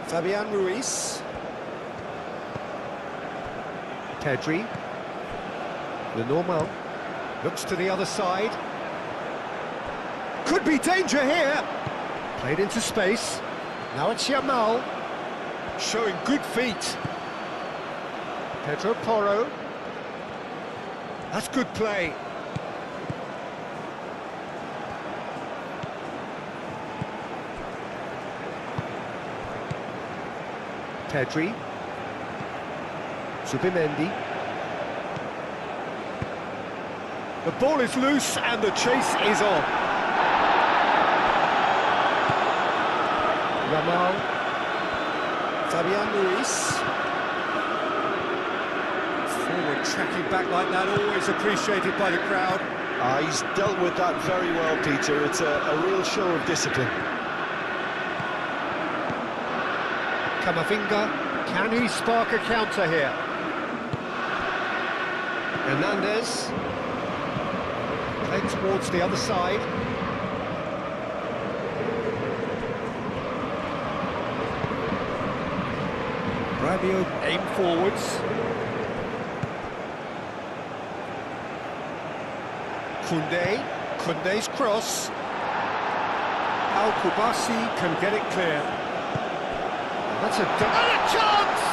Fabian Ruiz. Pedri. The normal. Looks to the other side. Could be danger here. Played into space. Now it's Yamal. Showing good feet. Pedro Porro. That's good play. Pedri. Zubimendi. The ball is loose and the chase is on. Yamal. Fabian Ruiz. Forward tracking back like that, always appreciated by the crowd. He's dealt with that very well, Peter. It's a real show of discipline. Camavinga, can he spark a counter here? Hernandez, played towards the other side. Rabiot aim forwards. Koundé's cross. Al-Kubasi can get it clear. That's a chance!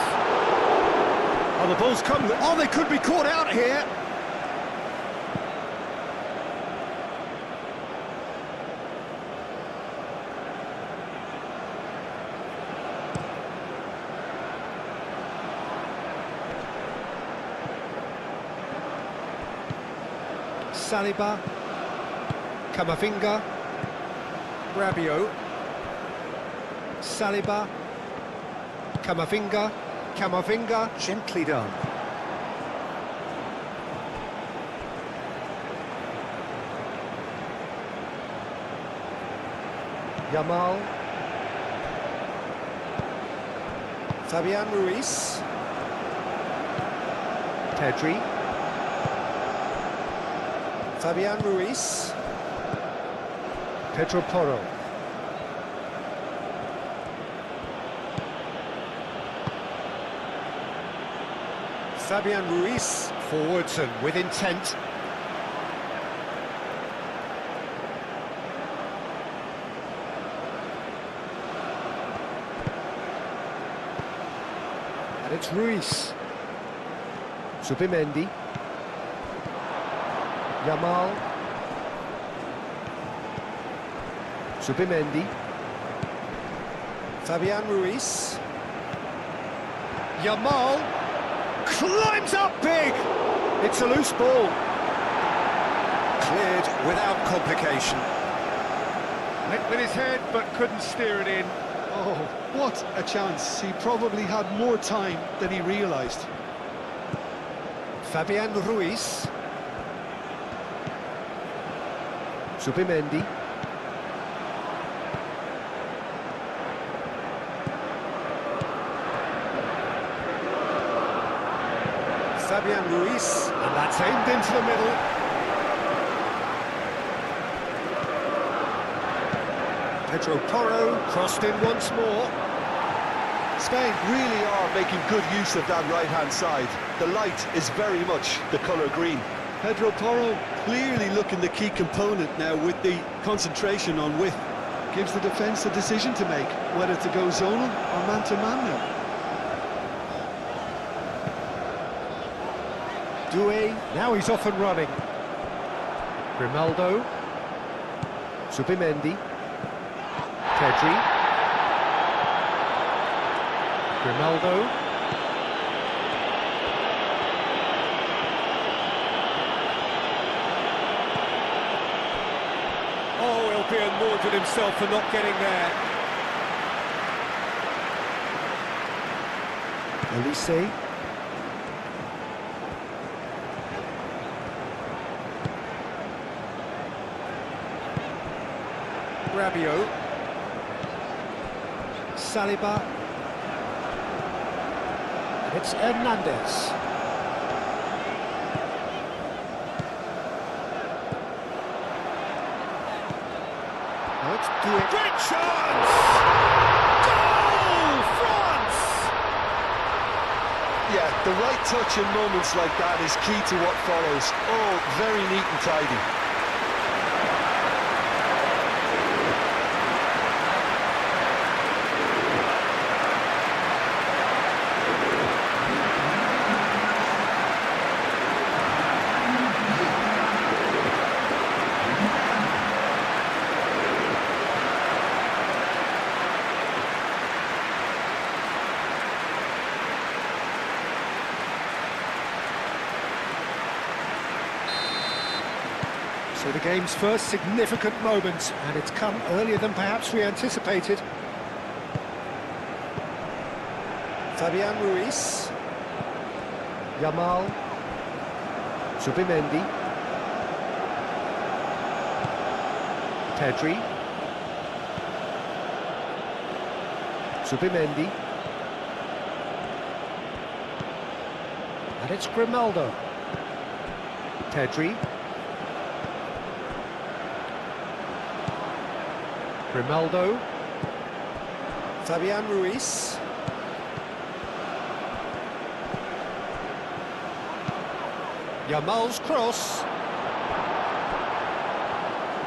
Oh, the ball's come. Oh, they could be caught out here. Saliba, Camavinga, Rabiot, Saliba, Camavinga, gently done. Yamal, Fabian Ruiz, Pedri, Fabian Ruiz, Pedro Porro. Fabian Ruiz, forwards and with intent. And it's Ruiz. Zubimendi. Yamal. Zubimendi. Fabian Ruiz. Yamal climbs up big. It's a loose ball. Cleared without complication. Went with his head but couldn't steer it in. Oh, what a chance. He probably had more time than he realised. Fabian Ruiz. Zubimendi. Fabian Ruiz, and that's aimed into the middle. Pedro Porro crossed in once more. Spain really are making good use of that right-hand side. The light is very much the colour green. Pedro Porro clearly looking the key component now with the concentration on width. Gives the defence a decision to make, whether to go zonal or man-to-man now. Doué, now he's off and running. Grimaldo. Zubimendi. Pedri. Grimaldo. Oh, he'll be annoyed with himself for not getting there. Elise. Rabiot. Saliba. And it's Hernandez. Now let's do it. Great chance! Goal! Yeah, the right touch in moments like that is key to what follows. Oh, very neat and tidy. So the game's first significant moment, and it's come earlier than perhaps we anticipated. Fabian Ruiz. Yamal. Zubimendi. Pedri. Zubimendi. And it's Grimaldo. Pedri. Grimaldo. Fabian Ruiz. Yamal's cross.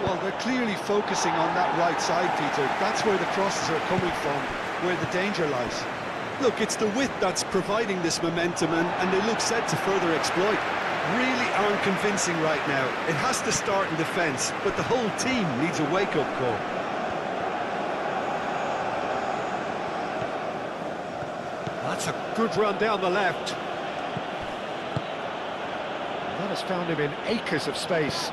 Well, they're clearly focusing on that right side, Peter. That's where the crosses are coming from, where the danger lies. Look, it's the width that's providing this momentum, and they look set to further exploit. Really aren't convincing right now. It has to start in defence, but the whole team needs a wake-up call. That's a good run down the left. That has found him in acres of space.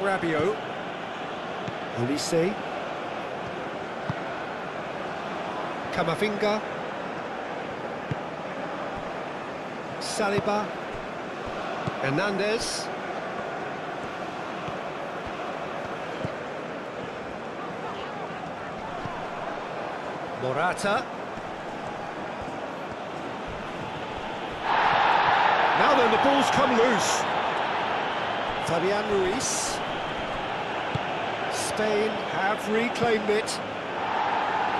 Rabiot. Ulisse. Camavinga. Saliba. Hernandez. Morata. Now then, the ball's come loose. Fabian Ruiz. Spain have reclaimed it.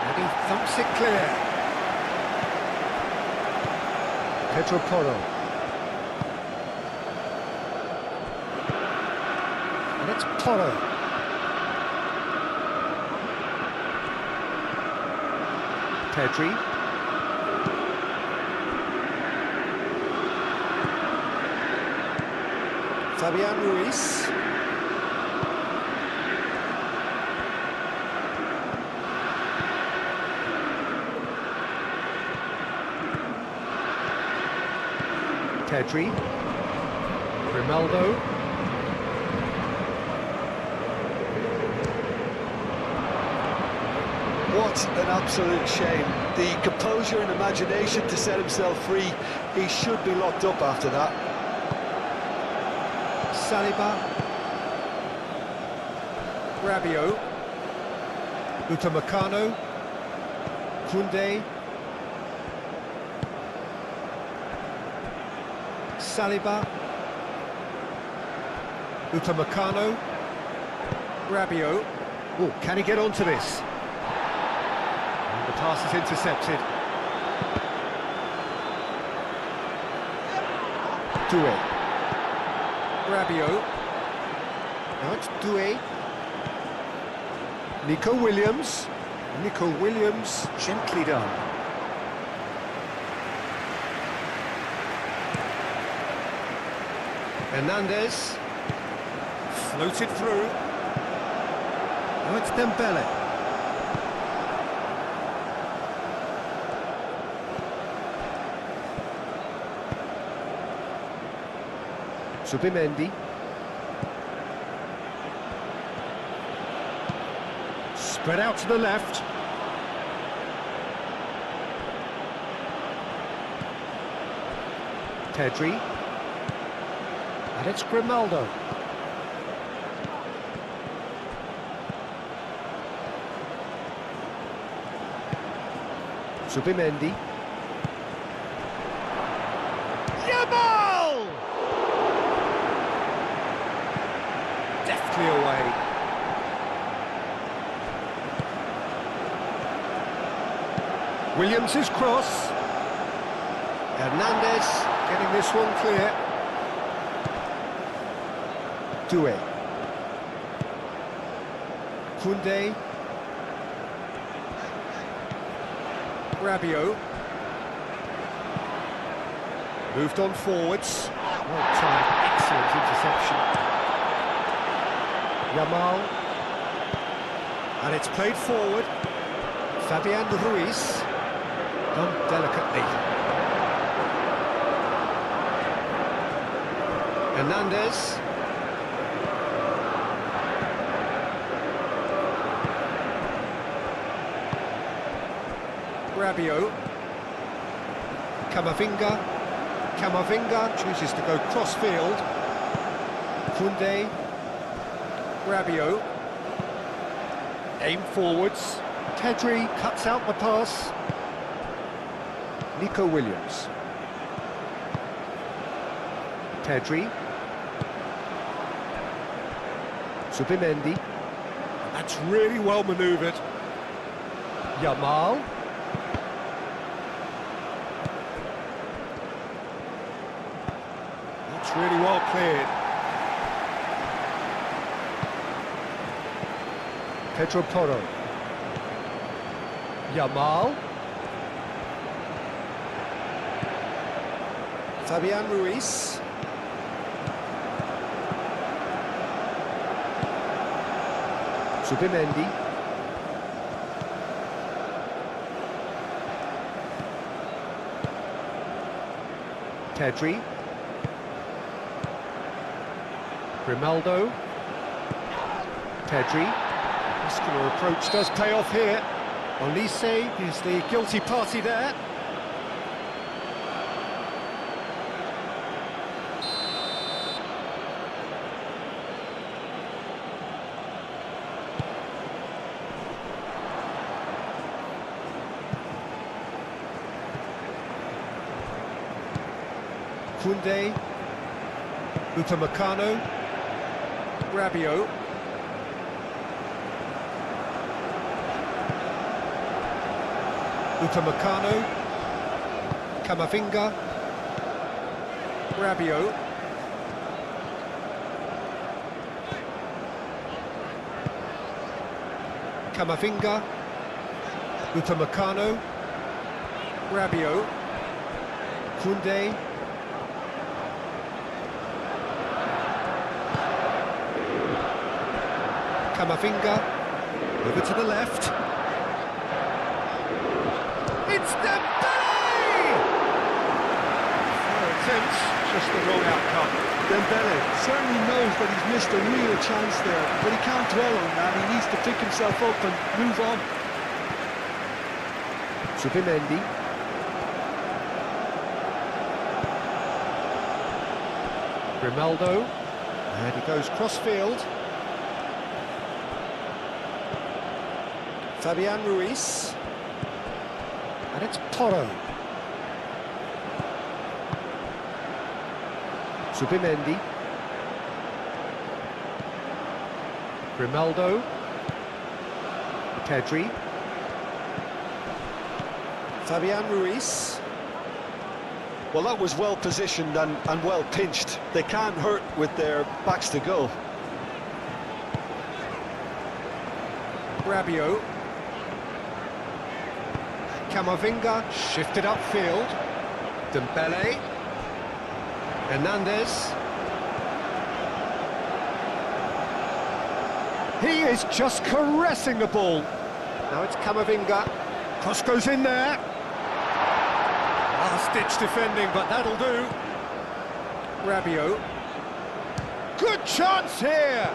And he thumps it clear. Pedro Porro. And it's Porro. Pedri. Fabian Ruiz. Pedri. Grimaldo. What an absolute shame. The composure and imagination to set himself free. He should be locked up after that. Saliba. Rabiot. Upamecano. Koundé. Saliba. Upamecano. Rabiot. Oh, can he get onto this? And the pass is intercepted. Doué. Rabiot. Now it's Doué. Nico Williams. Nico Williams, gently done. Hernandez. Floated through. Now it's Dembele. Zubimendi. Spread out to the left. Pedri. And it's Grimaldo. Zubimendi. Yamal! Deftly away. Williams' cross. Hernandez getting this one clear. Doué. Koundé. Rabiot. Moved on forwards. Well timed, excellent interception. Yamal. And it's played forward. Fabian Ruiz. Done delicately. Hernandez. Rabiot. Camavinga chooses to go cross-field. Koundé. Rabiot. Aim forwards. Pedri cuts out the pass. Nico Williams. Pedri. Zubimendi. That's really well manoeuvred. Yamal. That's really well cleared. Pedro Porro. Yamal. Fabian Ruiz. Zubimendi. Pedri. Grimaldo. Pedri. Muscular approach does pay off here. Olise is the guilty party there. Koundé. Upamecano. Rabiot. Upamecano. Camavinga. Rabiot. Camavinga. Upamecano. Rabiot. Koundé. Camavinga, over to the left. It's Dembele! Fair attempts, just the wrong outcome. Dembele certainly knows that he's missed a real chance there, but he can't dwell on that. He needs to pick himself up and move on. Zubimendi. Grimaldo, and he goes cross-field. Fabian Ruiz, and it's Porro. Zubimendi. Grimaldo. Pedri. Fabian Ruiz. Well, that was well positioned and well pinched. They can't hurt with their backs to goal. Rabiot. Camavinga shifted upfield. Dembele. Hernandez. He is just caressing the ball. Now it's Camavinga. Cross goes in there. Last-ditch defending, but that'll do. Rabiot. Good chance here.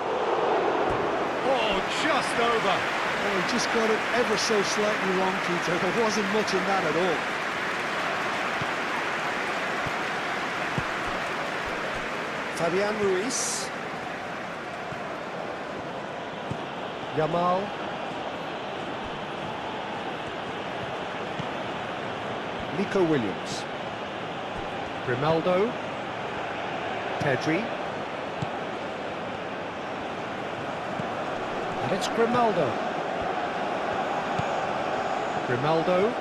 Oh, just over. Oh, he just got it ever so slightly wrong, Peter. There wasn't much in that at all. Fabian Ruiz. Yamal. Nico Williams. Grimaldo. Pedri. And it's Grimaldo. Grimaldo.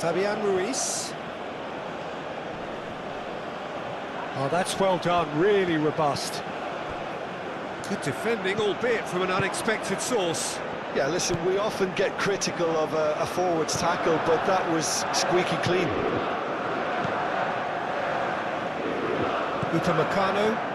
Fabian Ruiz. Oh, that's well done, really robust. Good defending, albeit from an unexpected source. Yeah, listen, we often get critical of a forward's tackle, but that was squeaky clean. Upamecano.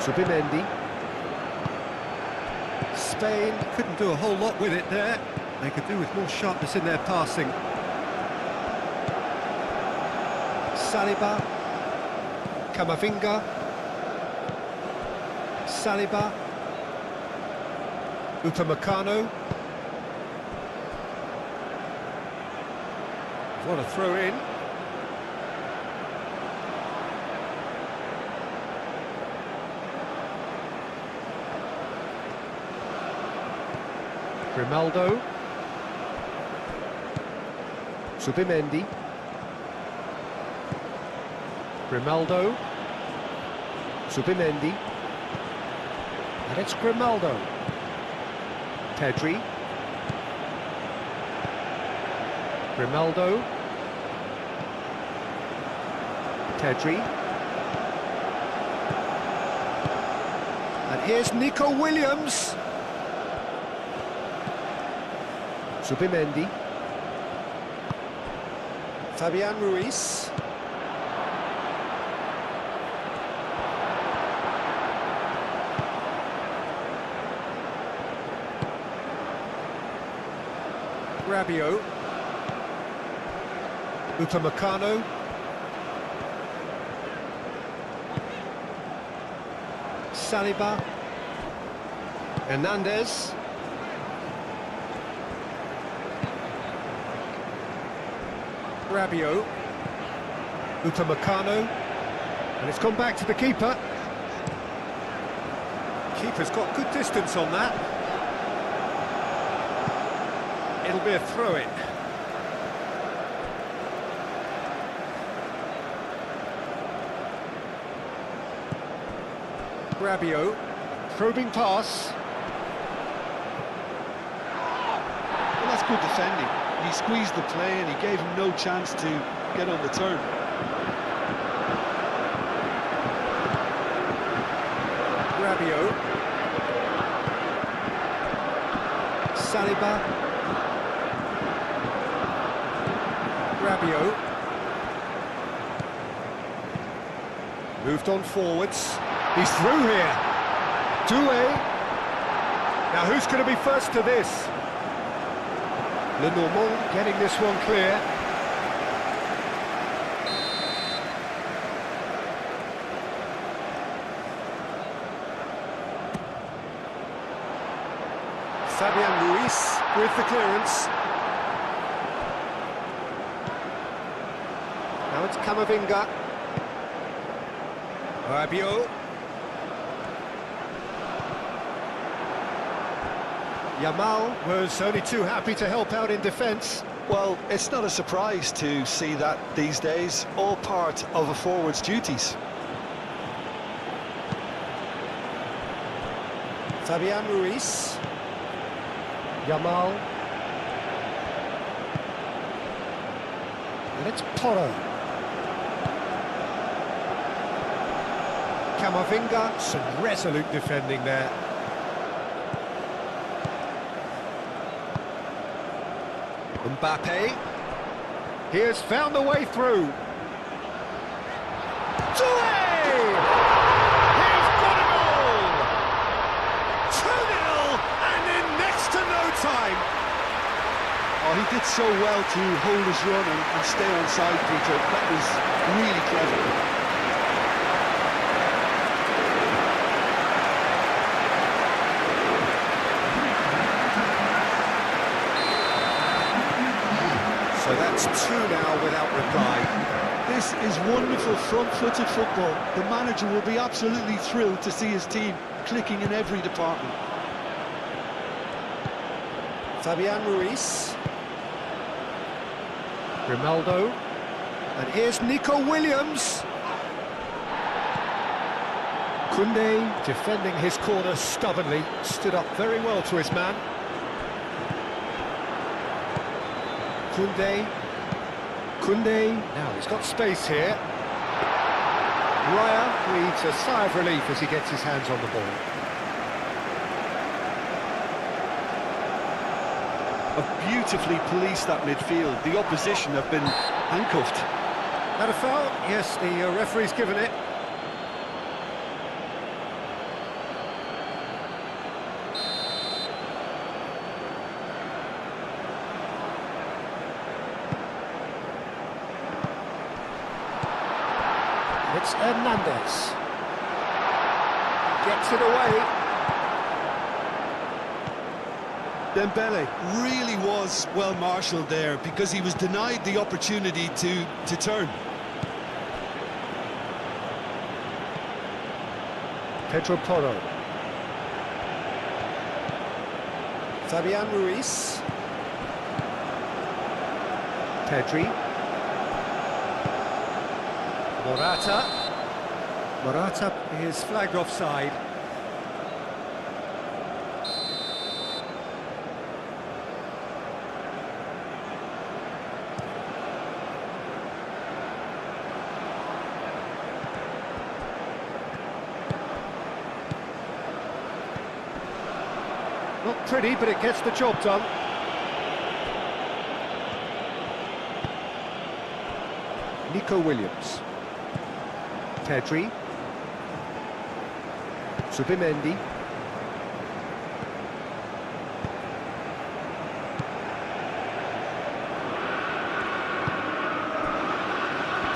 Subimendi. Spain couldn't do a whole lot with it there. They could do with more sharpness in their passing. Saliba. Camavinga. Saliba. Upamecano. What a throw in. Grimaldo. Subimendi. Grimaldo. Subimendi. And it's Grimaldo. Pedri. Grimaldo. Pedri. And here's Nico Williams. Subimendi. Fabian Ruiz. Rabiot. Upamecano. Saliba. Hernandez. Rabiot. Upamecano. And it's gone back to the keeper. Keeper's got good distance on that. It'll be a throw-in. Rabiot. Probing pass. Well, that's good defending. He squeezed the play and he gave him no chance to get on the turn. Rabiot. Saliba. Rabiot. Moved on forwards. He's through here. Doué. Now who's going to be first to this? Lenormand getting this one clear. Fabian Ruiz with the clearance. Now it's Camavinga. Rabiot. Yamal was only too happy to help out in defence. Well, it's not a surprise to see that these days, all part of a forward's duties. Fabian Ruiz. Yamal. And it's Porro. Camavinga, some resolute defending there. Mbappe. He has found the way through. Doué! He's got a goal! 2-0 and in next to no time. Oh, he did so well to hold his run and stay on side, Peter. That was really clever. So that's two now without reply. This is wonderful front-footed football. The manager will be absolutely thrilled to see his team clicking in every department. Fabian Ruiz. Grimaldo. And here's Nico Williams. Koundé defending his corner stubbornly, stood up very well to his man. Koundé, now he's got space here. Raya breathes a sigh of relief as he gets his hands on the ball. Have beautifully policed that midfield. The opposition have been handcuffed. That a foul? Yes, the referee's given it. It's Hernandez. Gets it away. Dembele really was well marshalled there because he was denied the opportunity to turn. Pedro Porro. Fabian Ruiz. Pedri. Morata is flagged offside. Not pretty, but it gets the job done. Nico Williams. Pedri. Zubimendi.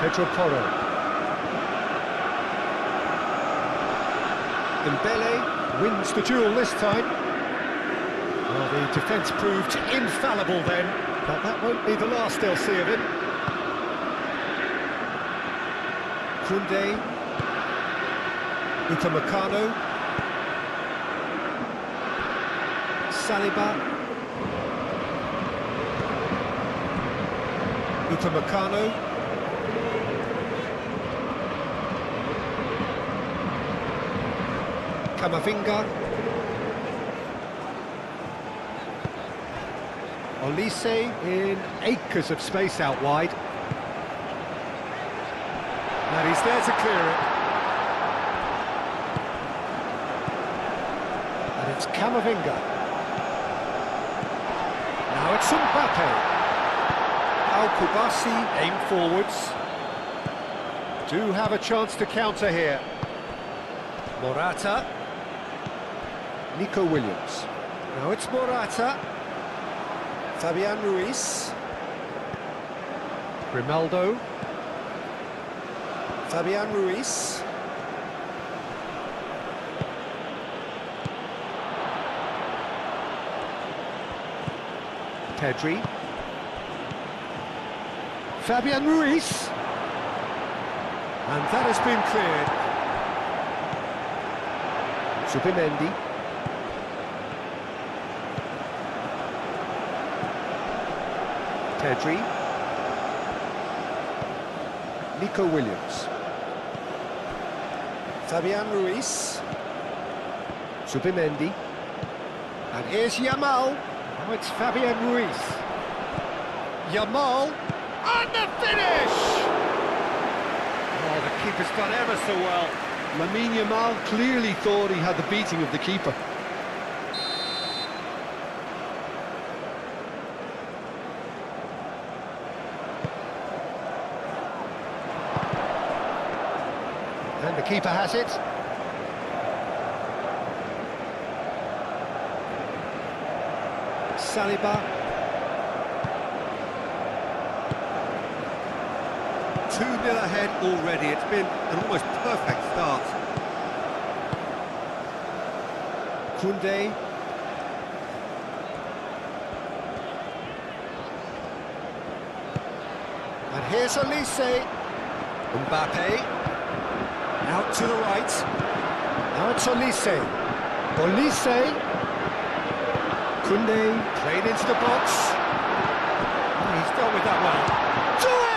Pedro Porro. Dembele wins the duel this time. Well, the defence proved infallible then, but that won't be the last they'll see of him. Koundé, Upamecano, Saliba, Upamecano, Camavinga, Olise in acres of space out wide. And he's there to clear it. And it's Camavinga. Now it's Mbappe. Al-Kubasi aim forwards. Do have a chance to counter here. Morata. Nico Williams. Now it's Morata. Fabian Ruiz. Grimaldo. Fabian Ruiz. Pedri. Fabian Ruiz. And that has been cleared. Zubimendi. Pedri. Nico Williams. Fabian Ruiz. Zubimendi. And here's Yamal. Now it's Fabian Ruiz. Yamal. And the finish! Oh, the keeper's done ever so well. Lamine Yamal clearly thought he had the beating of the keeper. And the keeper has it. Saliba. 2-0 ahead already. It's been an almost perfect start. Koundé. And here's Olise. Mbappe. Out to the right. Now it's Olise. Olise. Koundé played into the box. Oh, he's dealt with that well. Touré!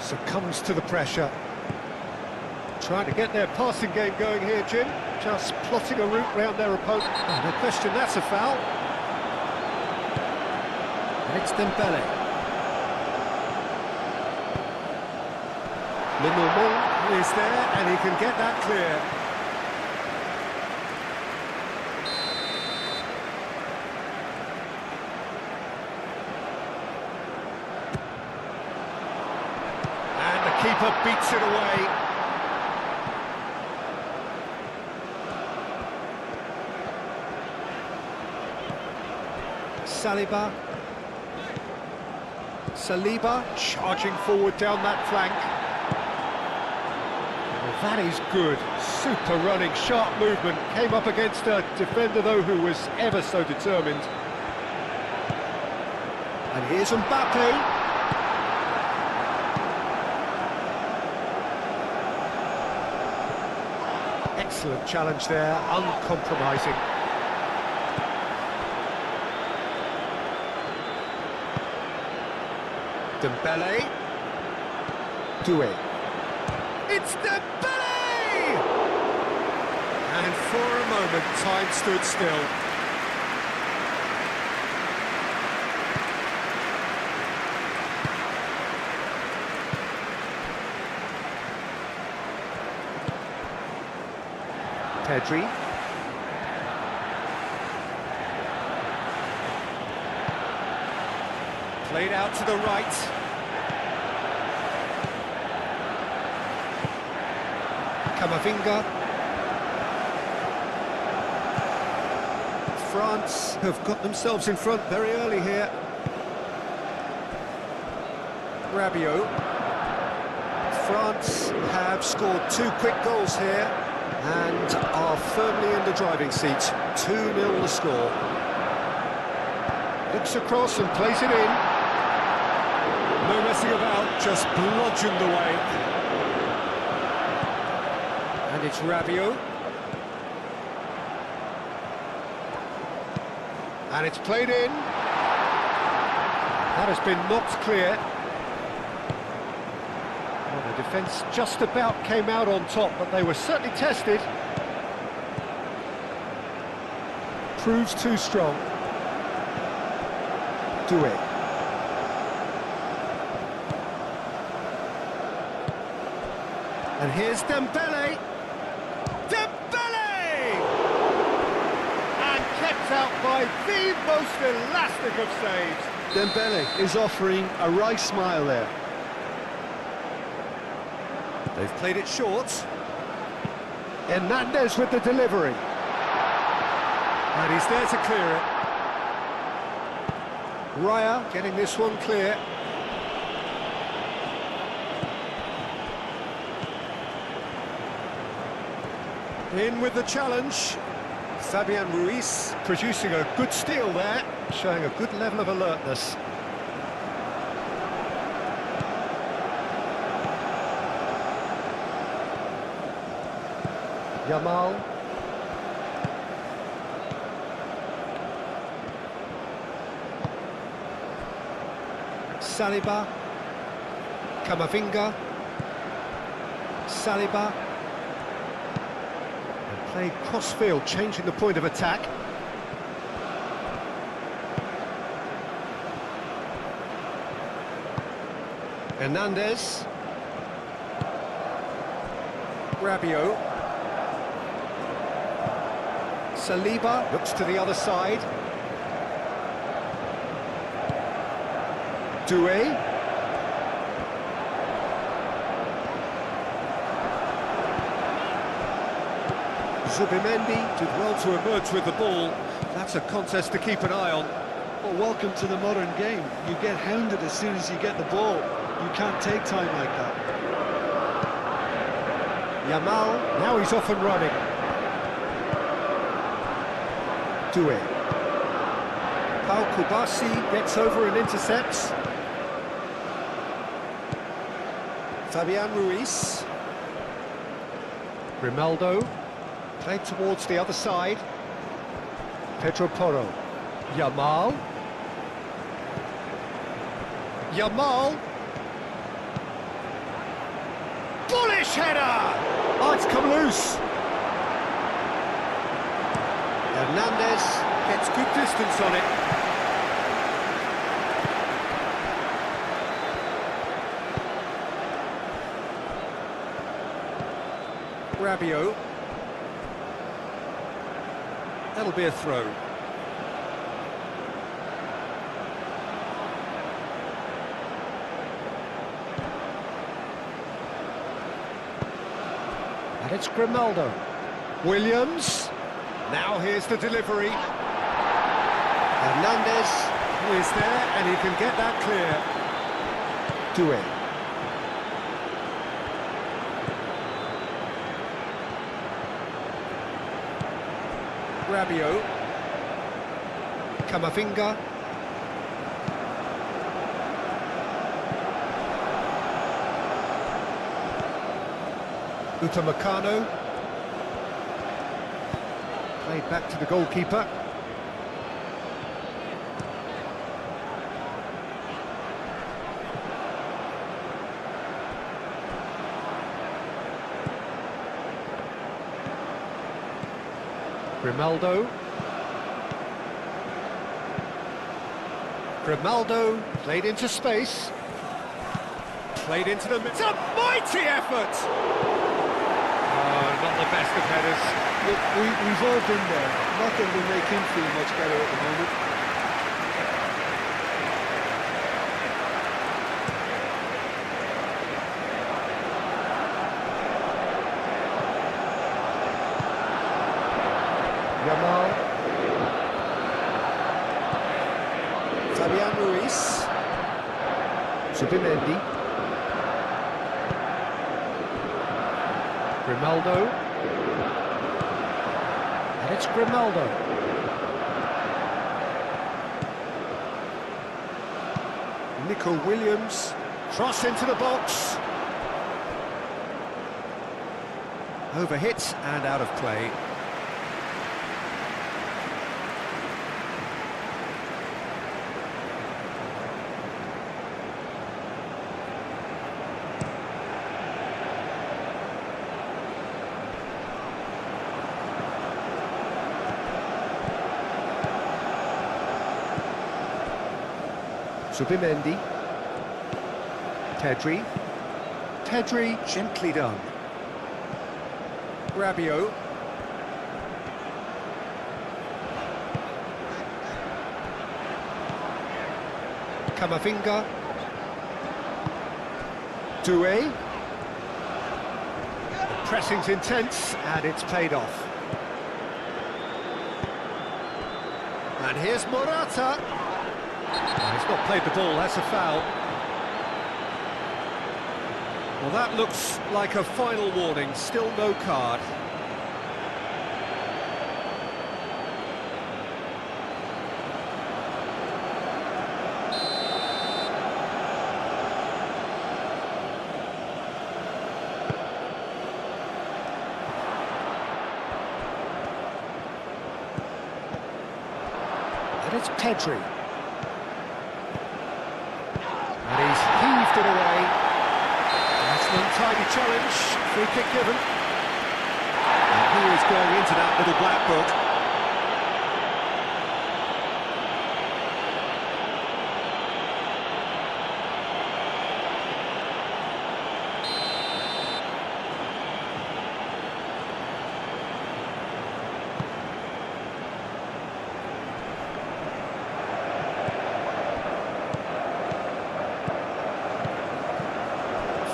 Succumbs to the pressure. Trying to get their passing game going here, Jim. Just plotting a route round their opponent. Oh, no question, that's a foul. And it's Dembele. Lenormand is there, and he can get that clear. And the keeper beats it away. Saliba charging forward down that flank. Well, that is good. Super running, sharp movement. Came up against a defender, though, who was ever so determined. And here's Mbappe. Excellent challenge there, uncompromising. Dembele. Doué. It's Dembele! And for a moment, time stood still. Pedri. Played out to the right. Camavinga. France have got themselves in front very early here. Rabiot. France have scored 2 quick goals here and are firmly in the driving seat. 2-0 the score. Looks across and plays it in. No messing about, just bludgeoned away. And it's Rabiot. And it's played in. That has been knocked clear. Well, the defence just about came out on top, but they were certainly tested. Proves too strong. Doué. And here's Dembele. Dembele! And kept out by the most elastic of saves. Dembele is offering a right smile there. They've played it short. Hernandez with the delivery. And he's there to clear it. Raya getting this one clear. In with the challenge. Fabian Ruiz producing a good steal there, showing a good level of alertness. Yamal. Saliba. Camavinga. Saliba. And played cross-field, changing the point of attack. Hernandez. Rabiot. Saliba looks to the other side. Doué. Zubimendi did well to emerge with the ball. That's a contest to keep an eye on. Well, welcome to the modern game. You get hounded as soon as you get the ball. You can't take time like that. Yamal, now he's off and running. Doué. Pau Kubasi gets over and intercepts. Fabian Ruiz. Grimaldo. Played towards the other side. Pedro Porro. Yamal. Bullish header! Oh, it's come loose. Hernandez gets good distance on it. Rabiot. That'll be a throw. And it's Grimaldo. Williams. Now here's the delivery. Hernandez, who is there, and he can get that clear. Doué. Rabiot. Camavinga. Upamecano. Played back to the goalkeeper. Grimaldo. Grimaldo played into space. Played into the... It's a mighty effort! Oh, not the best of headers. Look, we've all been there. Nothing will make him feel much better at the moment. Yamal. Fabian Ruiz. Subimendi. Grimaldo. And it's Grimaldo. Nico Williams. Cross into the box. Overhit and out of play. Subimendi. Pedri. Pedri, gently done. Rabiot. Camavinga. Doué. Pressing's intense, and it's paid off. And here's Morata. He's not played the ball, that's a foul. Well, that looks like a final warning, still no card. And it's Pedri. And he's heaved it away. That's an untidy challenge. Free kick given. And who is going into that little black book?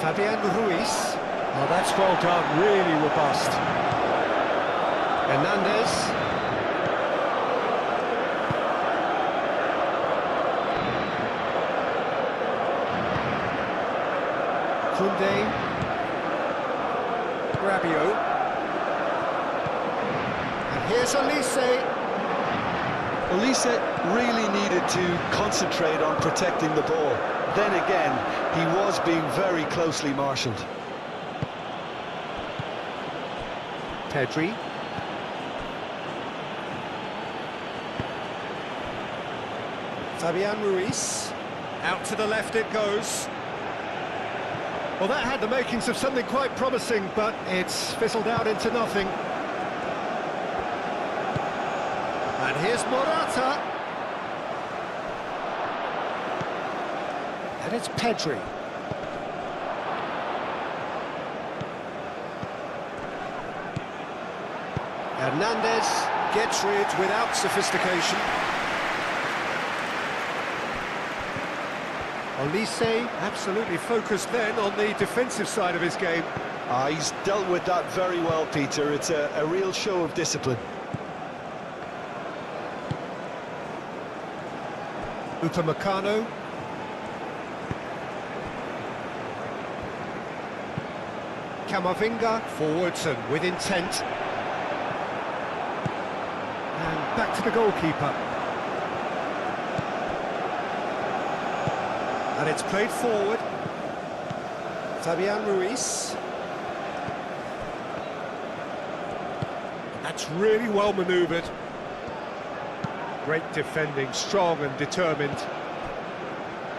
Fabian Ruiz. Oh, that's well done, really robust. Hernandez. Koundé. Rabiot. And here's Olise. Olise really needed to concentrate on protecting the ball. Then again, he was being very closely marshalled. Pedri. Fabian Ruiz. Out to the left it goes. Well, that had the makings of something quite promising, but it's fizzled out into nothing. And here's Morata. And it's Pedri. Hernandez gets rid without sophistication. Olise absolutely focused then on the defensive side of his game. He's dealt with that very well, Peter. It's a real show of discipline. Upamecano. Camavinga forwards and with intent. And back to the goalkeeper. And it's played forward. Fabian Ruiz. That's really well manoeuvred. Great defending, strong and determined.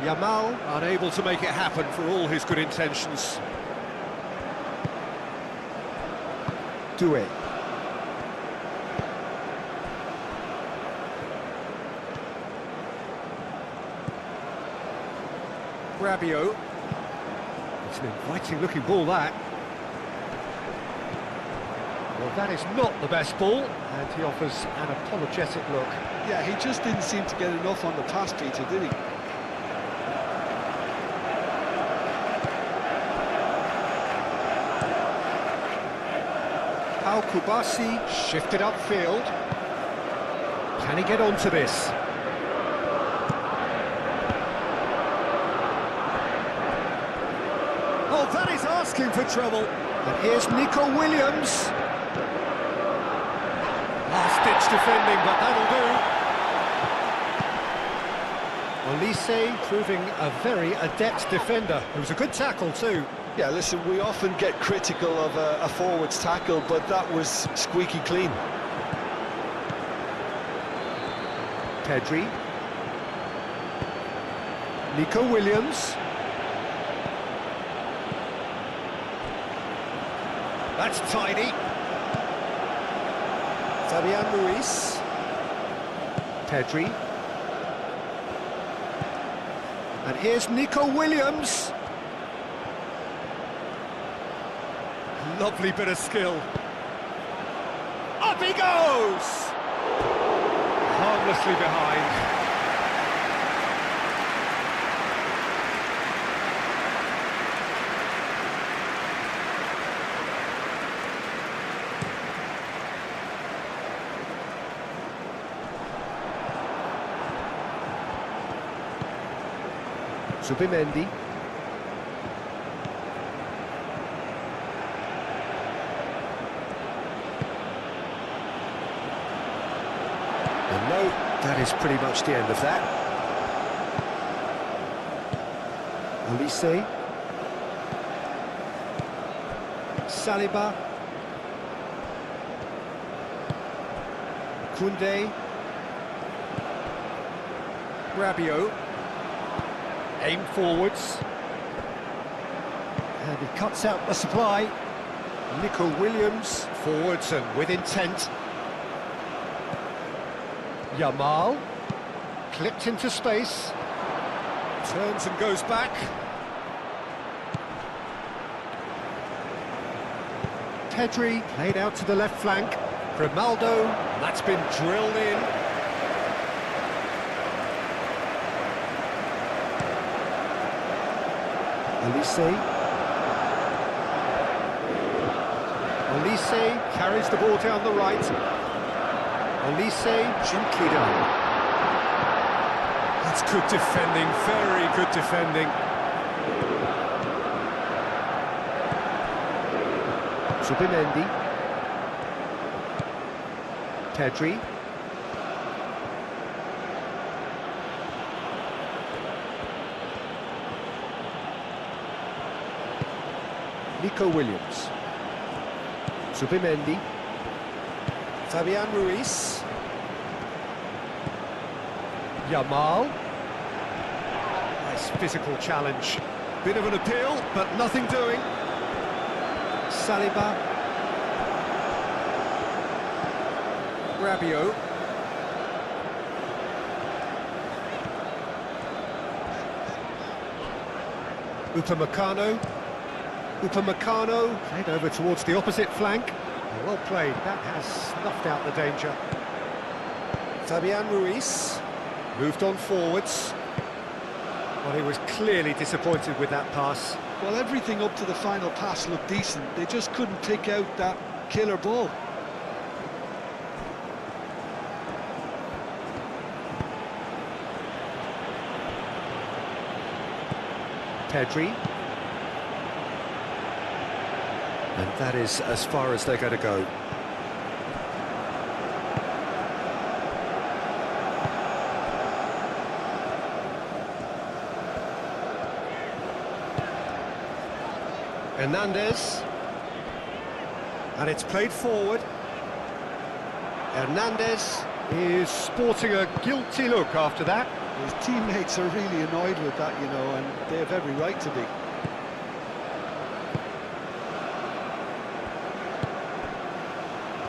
Yamal unable to make it happen for all his good intentions. Doué. Rabiot. It's an inviting looking ball, that. Well, that is not the best ball, and he offers an apologetic look. Yeah, he just didn't seem to get enough on the pass, Peter, did he? Al-Kubasi shifted upfield. Can he get onto this? Oh, that is asking for trouble. And here's Nico Williams. Last-ditch defending, but that'll do. Olise proving a very adept defender. It was a good tackle too. Yeah, listen, we often get critical of a forward's tackle, but that was squeaky clean. Pedri. Nico Williams. That's tidy. Fabian Ruiz. Pedri. And here's Nico Williams. Lovely bit of skill. Up he goes! Harmlessly behind. Zubimendi. And no, that is pretty much the end of that. Olise. Saliba. Koundé. Rabiot. Aim forwards. And he cuts out the supply. Nico Williams forwards and with intent. Yamal clipped into space. Turns and goes back. Pedri played out to the left flank. Grimaldo, that's been drilled in. Olise carries the ball down the right. Olise gently done. That's good defending, very good defending. Zubimendi. Pedri. Nico Williams. Zubimendi. Fabian Ruiz. Yamal. Nice physical challenge. Bit of an appeal, but nothing doing. Saliba. Rabiot. Upamecano. Upamecano played over towards the opposite flank. Well played, that has snuffed out the danger. Fabian Ruiz moved on forwards. Well, he was clearly disappointed with that pass. Well, everything up to the final pass looked decent. They just couldn't pick out that killer ball. Pedri. And that is as far as they're going to go. Hernandez. And it's played forward. Hernandez is sporting a guilty look after that. His teammates are really annoyed with that, you know, and they have every right to be.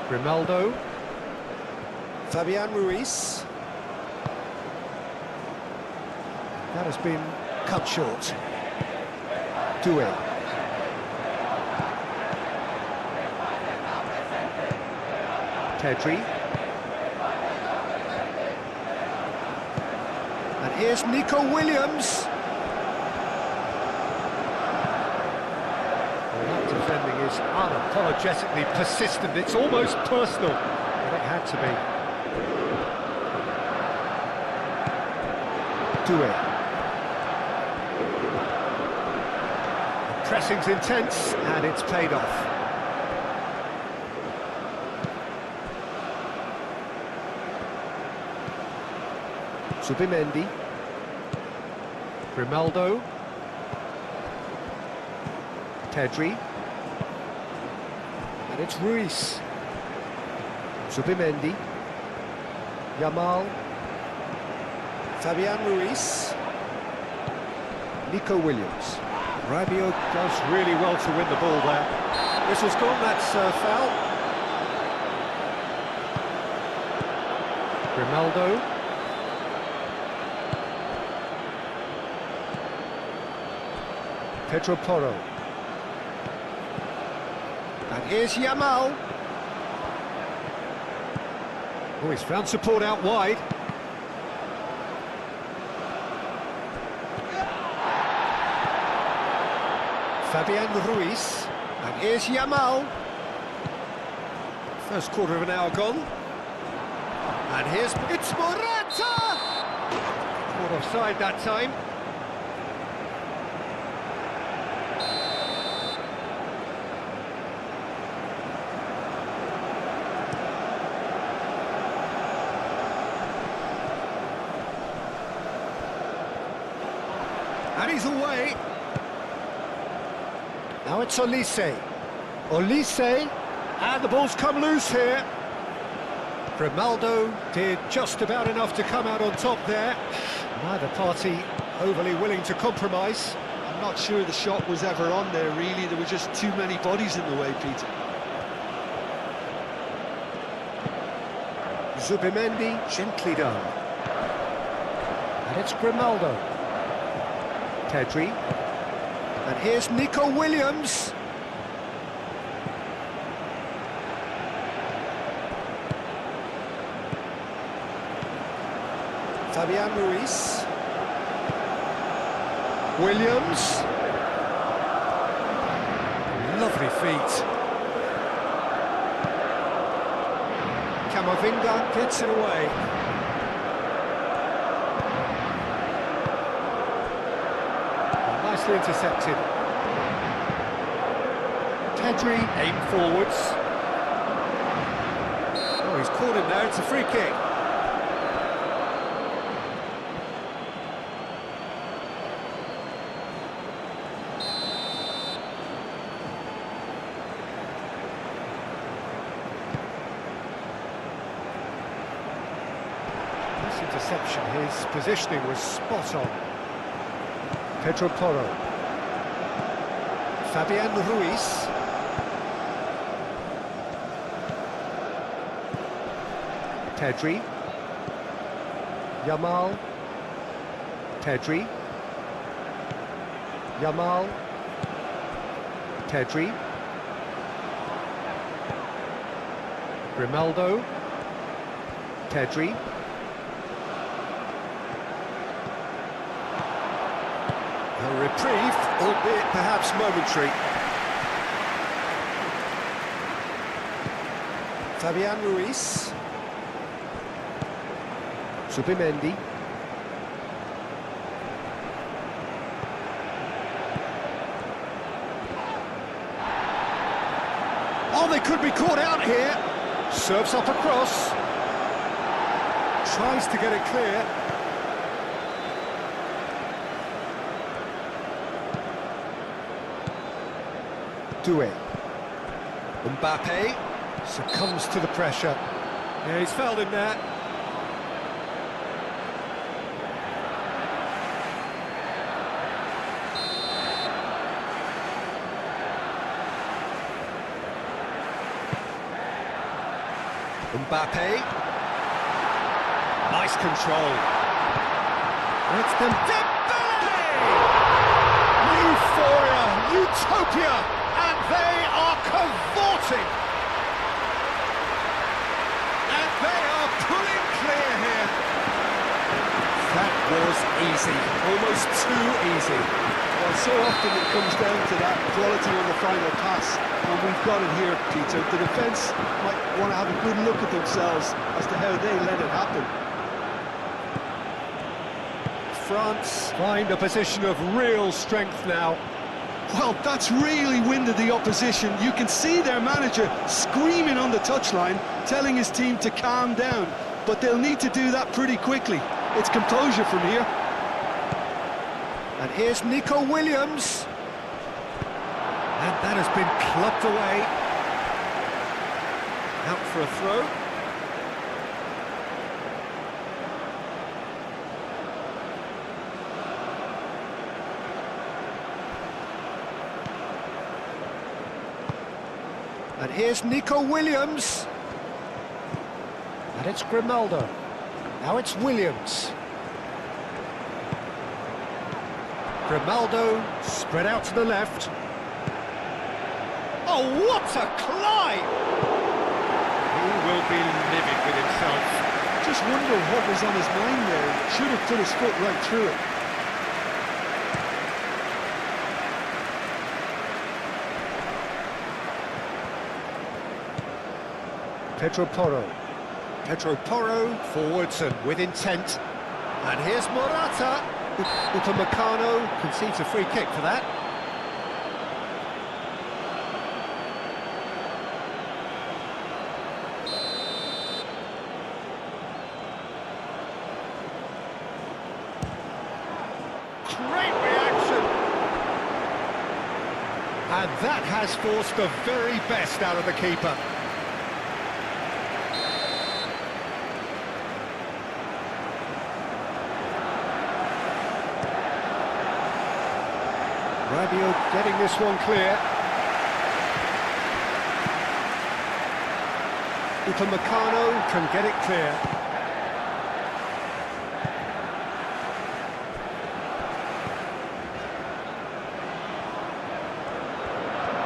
Grimaldo. Fabian Ruiz. That has been cut short. Doué. Pedri. And here's Nico Williams. Well, that defending is unapologetically persistent. It's almost personal, but it had to be. Doué. The pressing's intense, and it's paid off. Zubimendi. Grimaldo. Pedri. And it's Ruiz. Zubimendi. Yamal. Fabian Ruiz. Nico Williams. Rabiot does really well to win the ball there. Whistle's gone, that's a foul. Grimaldo. Pedro Porro. And here's Yamal. Oh, he's found support out wide. Fabian Ruiz. And here's Yamal. First quarter of an hour gone. And here's... It's Morata! Caught offside that time. And he's away. Now it's Olise. Olise, and the ball's come loose here. Grimaldo did just about enough to come out on top there. Neither party overly willing to compromise. I'm not sure the shot was ever on there, really. There were just too many bodies in the way, Peter. Zubimendi, gently done. And it's Grimaldo. Pedri. And here's Nico Williams. Fabian Ruiz. Williams. Lovely feet. Camavinga gets it away. Nicely intercepted. Pedri aimed forwards. Oh, he's caught him there, it's a free kick. This interception, his positioning was spot on. Pedro Porro. Fabian Ruiz. Pedri. Yamal. Pedri. Yamal. Pedri. Grimaldo. Pedri. A reprieve, albeit perhaps momentary. Fabian Ruiz. Subimendi. Oh, they could be caught out here. Serves up across. Tries to get it clear. Doué. Mbappe succumbs to the pressure. Yeah, he's fouled him there. Mbappe. Nice control. It's Dembele! Euphoria, utopia, and they are cavorting. And they are pulling clear here. That was easy, almost too easy. Well, so often it comes down to that quality on the final pass, and we've got it here, Peter. The defence might want to have a good look at themselves as to how they let it happen. France find a position of real strength now. Well, that's really winded the opposition. You can see their manager screaming on the touchline, telling his team to calm down, but they'll need to do that pretty quickly. It's composure from here. And here's Nico Williams. And that has been clubbed away. Out for a throw. And here's Nico Williams. And it's Grimaldo. Now it's Williams. Grimaldo spread out to the left. Oh, what a climb! He will be livid with himself. Just wonder what was on his mind there. Should have put his foot right through it. Pedro Porro. Pedro Porro forwards and with intent. And here's Morata. Upamecano concedes a free kick for that. Great reaction. And that has forced the very best out of the keeper. Rabiot getting this one clear. Upamecano can get it clear.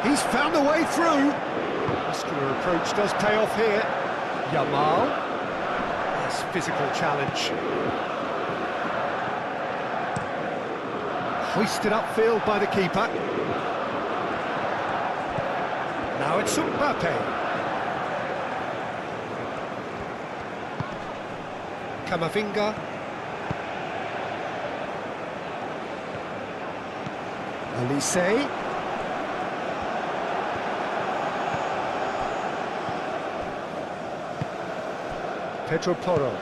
He's found a way through. Muscular approach does pay off here. Yamal. Nice physical challenge. Hoisted upfield by the keeper. Now it's Mbappe. Camavinga. Olise. Pedro Porro.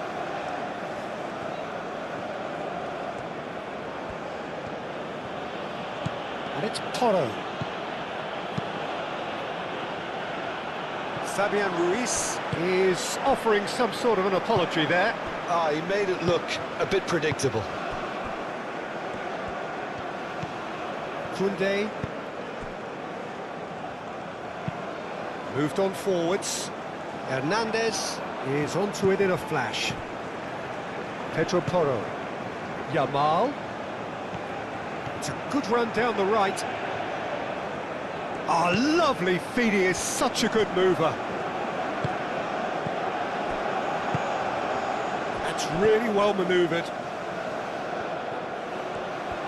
And it's Porro. Fabian Ruiz is offering some sort of an apology there. He made it look a bit predictable. Koundé. Moved on forwards. Hernandez is onto it in a flash. Pedro Porro. Yamal. It's a good run down the right. Oh, lovely feet. He is such a good mover. That's really well manoeuvred.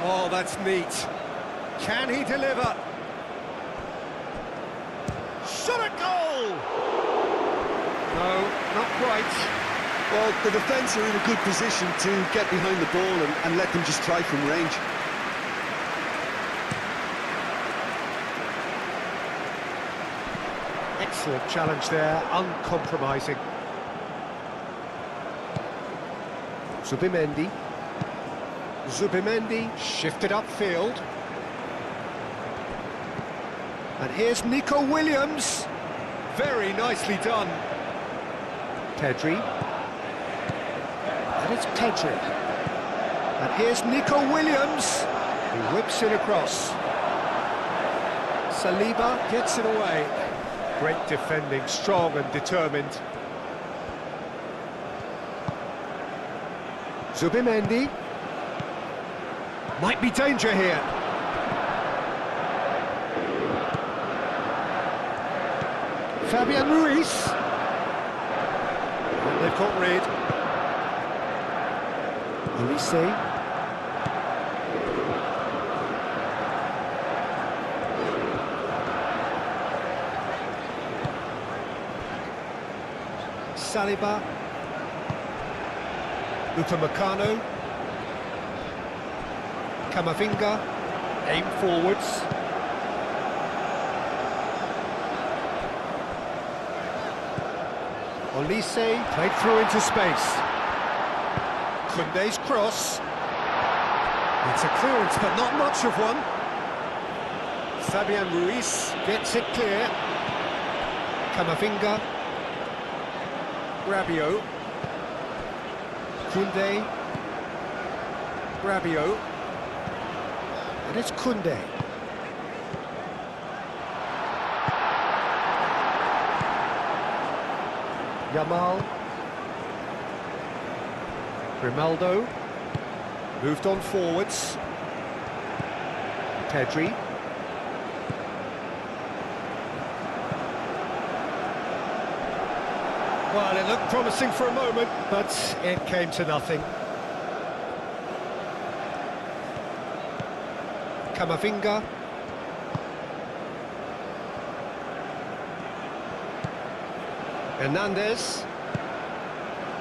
Oh, that's neat. Can he deliver? Shot at goal! No, not quite. Well, the defence are in a good position to get behind the ball and let them just try from range. Excellent challenge there, uncompromising. Zubimendi. Zubimendi shifted upfield. And here's Nico Williams. Very nicely done. Pedri. And it's Pedri. And here's Nico Williams. He whips it across. Saliba gets it away. Great defending, strong and determined. Zubimendi. Might be danger here. Fabian Ruiz. And they've got rid. Olise. Saliba. Upamecano. Camavinga. Aim forwards. Olise played through into space. Koundé's cross. It's a clearance, but not much of one. Fabian Ruiz gets it clear. Camavinga. Rabiot. Koundé. Rabiot. And it's Koundé. Yamal. Grimaldo. Moved on forwards. Pedri. Well, it looked promising for a moment, but it came to nothing. Camavinga. Hernandez.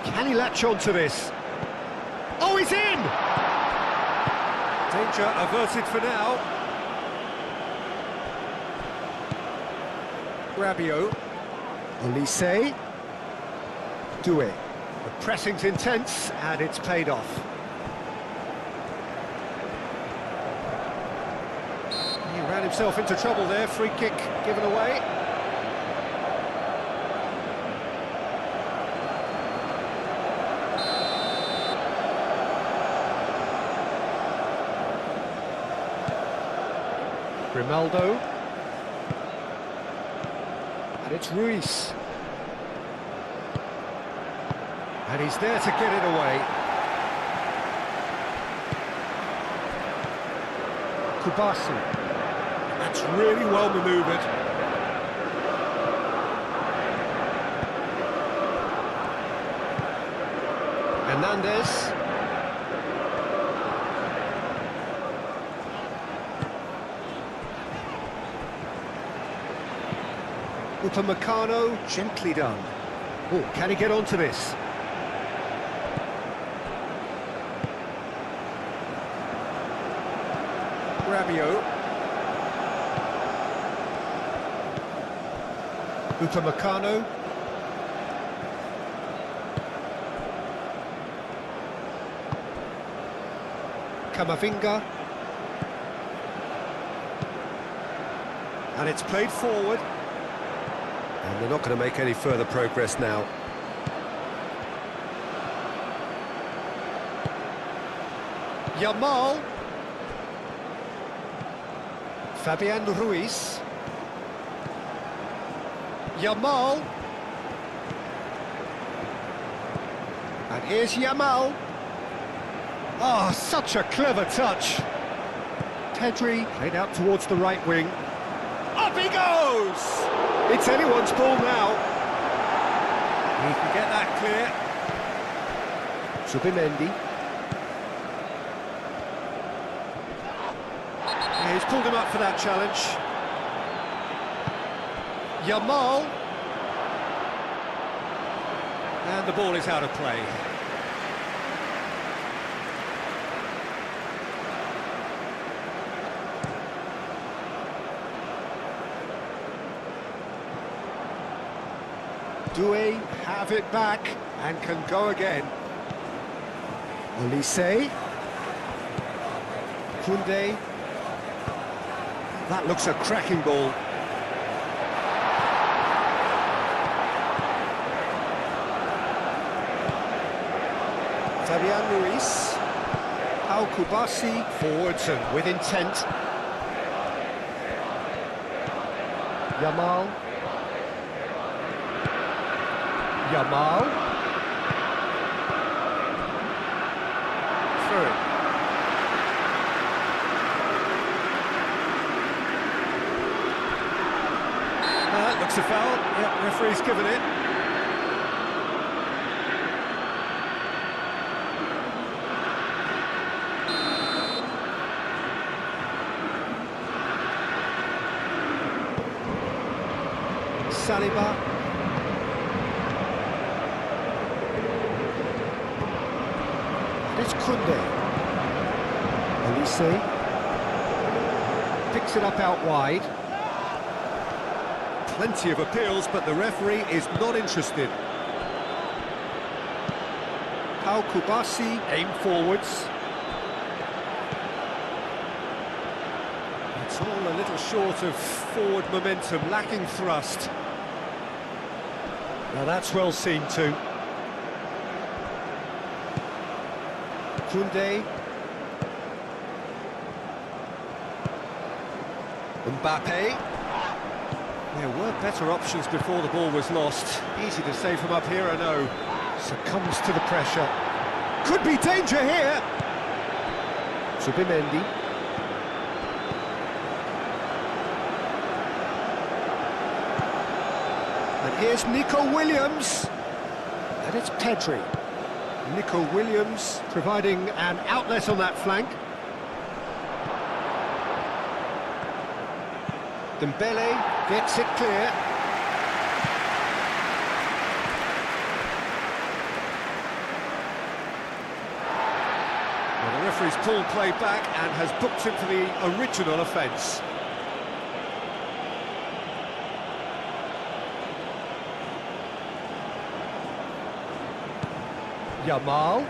Can he latch on to this? Oh, he's in! Danger averted for now. Rabiot. Olise. Doué. The pressing's intense and it's paid off. He ran himself into trouble there. Free kick given away. Grimaldo. And it's Ruiz. And he's there to get it away. Kubasi. That's really well manoeuvred. Hernandez. Upamecano, gently done. Oh, can he get onto this? Rabiot. Upamecano. Camavinga. And it's played forward. And they're not going to make any further progress now. Yamal. Fabian Ruiz. Yamal. And here's Yamal. Oh, such a clever touch. Pedri played out towards the right wing. Up he goes! It's anyone's ball now. He can get that clear. Zubimendi. Yeah, he's pulled him up for that challenge. Yamal. And the ball is out of play. Doué have it back and can go again. Olise. Koundé. That looks a cracking ball. Fabian Ruiz. Al Kubasi forwards and with intent. Yamal. Yamal. Through. That looks a foul. Yep, referee's given it. Saliba. It's Koundé. Olise picks it up out wide. Plenty of appeals, but the referee is not interested. Al Kubasi aim forwards. It's all a little short of forward momentum, lacking thrust. Now that's well seen too. Koundé. Mbappe. There were better options before the ball was lost. Easy to save from up here, I know. Succumbs to the pressure. Could be danger here. Zubimendi. And here's Nico Williams. And it's Pedri. Nico Williams providing an outlet on that flank. Dembele gets it clear. Well, the referee's pulled play back and has booked him for the original offence. Yamal.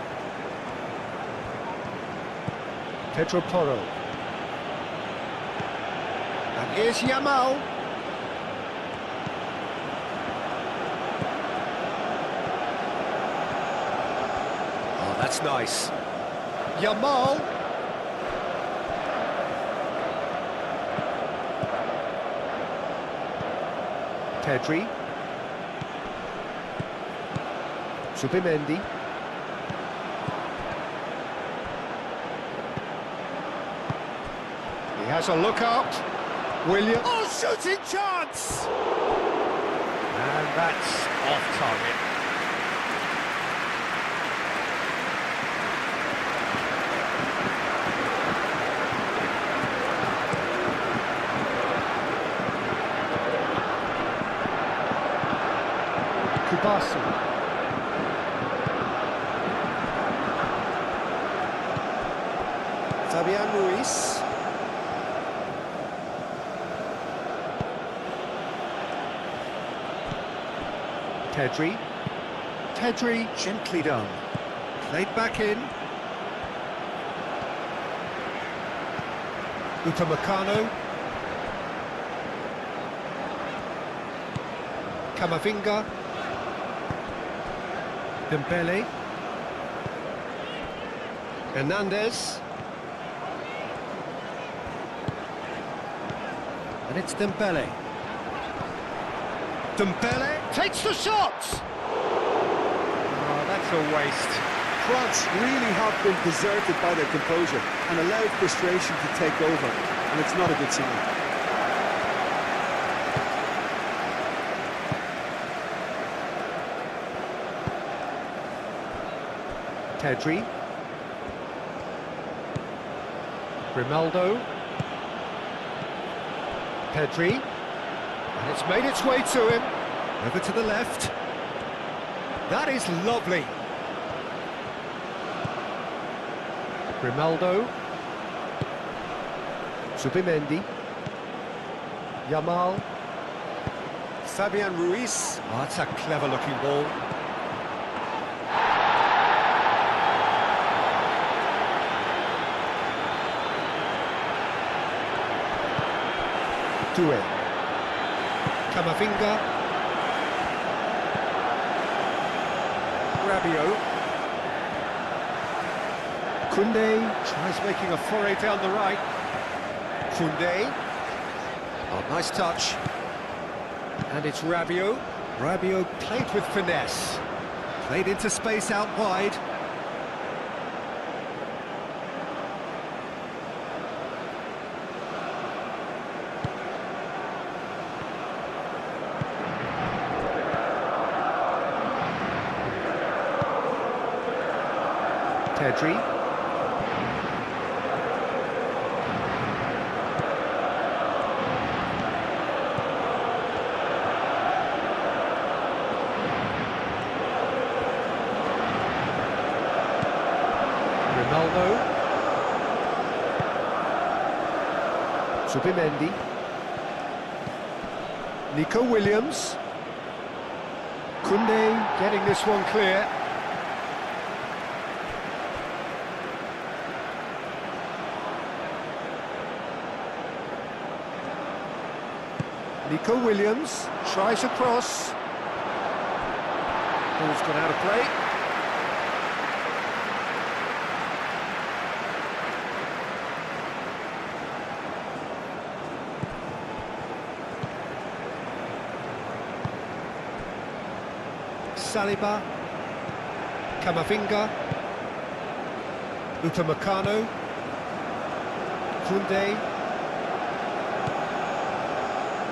Pedro Porro. And here's Yamal. Oh, that's nice. Yamal. Pedri. Zubimendi. He has a look up. William. Oh, shooting chance! And that's off target. Kubasi. Fabian Ruiz. Pedri. Pedri gently done. Played back in. Upamecano. Camavinga. Dembele. Hernandez. And it's Dembele. Dembele takes the shot! Oh, that's a waste. France really have been deserted by their composure and allowed frustration to take over, and it's not a good sign. Pedri. Grimaldo. Pedri. And it's made its way to him. Over to the left. That is lovely. Grimaldo. Zubimendi. Yamal. Fabian Ruiz. Oh, that's a clever-looking ball. Due. Camavinga. Rabiot. Koundé tries making a foray down the right. Koundé. Oh, nice touch. And it's Rabiot. Rabiot played with finesse. Played into space out wide. Pedri. Ronaldo. Zubimendi. Nico Williams. Koundé getting this one clear. Nico Williams tries a cross. Ball's gone out of play. Saliba. Camavinga. Upamecano. Koundé.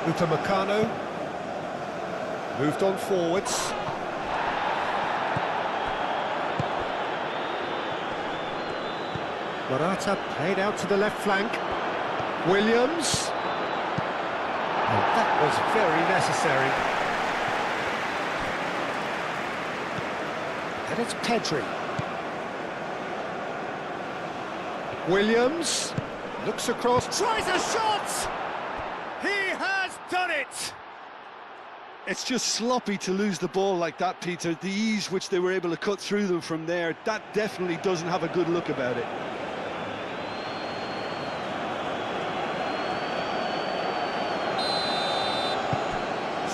Upamecano moved on forwards. Morata played out to the left flank. Williams. Oh, that was very necessary. And it's Pedri. Williams looks across, tries a shot! He has done it! It's just sloppy to lose the ball like that, Peter. The ease which they were able to cut through them from there, that definitely doesn't have a good look about it.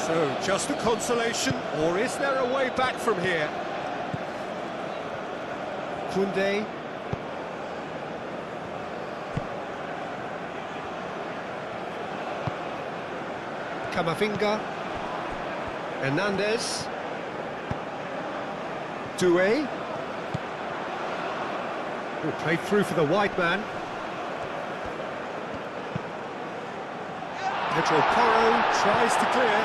So, just a consolation, or is there a way back from here? Koundé. Camavinga. Hernandez. Due. Oh, played through for the wide man. Pedro Porro tries to clear.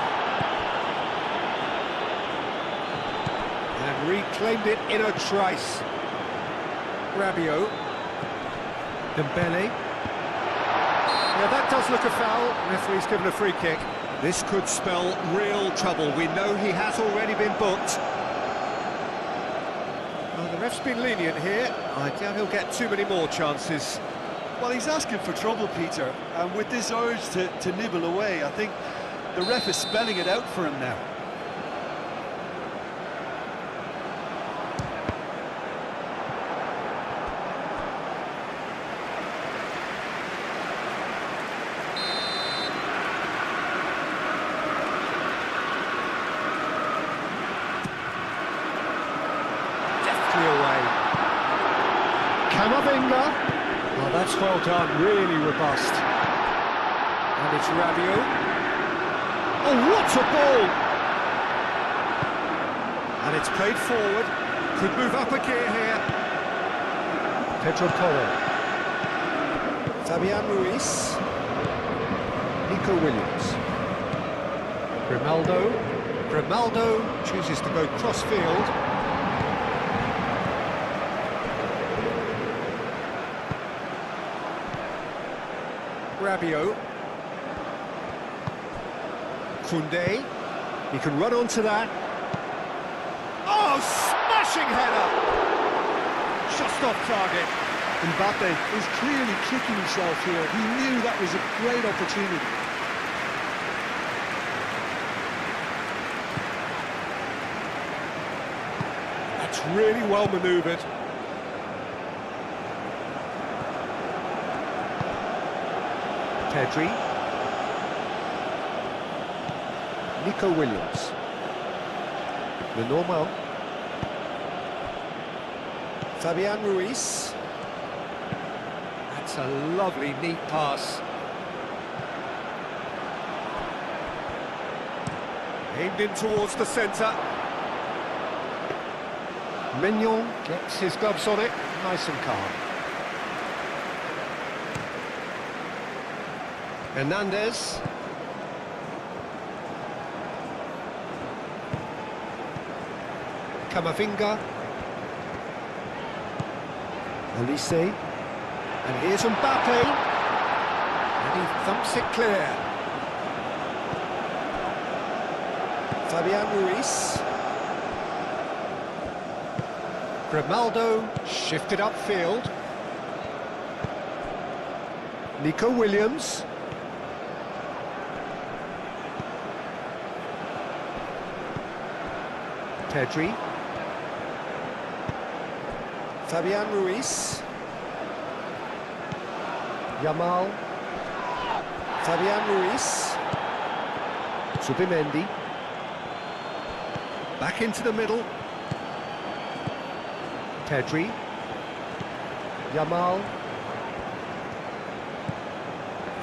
And reclaimed it in a trice. Rabiot. Dembele. Yeah, that does look a foul. Referee's given a free kick. This could spell real trouble. We know he has already been booked. Well, the ref's been lenient here. I doubt he'll get too many more chances. Well, he's asking for trouble, Peter, and with this urge to nibble away, I think the ref is spelling it out for him now. Away. Camavinga. Oh, that's well done, really robust. And it's Rabiot. Oh, what a ball! And it's played forward. Could move up a gear here. Pedro Porro. Fabian Ruiz. Nico Williams. Grimaldo chooses to go cross-field. Rabiot. Koundé. He can run onto that. Oh, smashing header! Just off target. Mbappe is clearly kicking himself here. He knew that was a great opportunity. That's really well manoeuvred. Pedri. Nico Williams. The normal. Fabian Ruiz. That's a lovely, neat pass. Aimed in towards the centre. Mignon gets his gloves on it, nice and calm. Hernandez. Camavinga. Olise. And here's Mbappe. And he thumps it clear. Fabian Ruiz. Grimaldo shifted upfield. Nico Williams. Pedri. Fabian Ruiz. Yamal. Fabian Ruiz. Zubimendi. Back into the middle. Pedri. Yamal.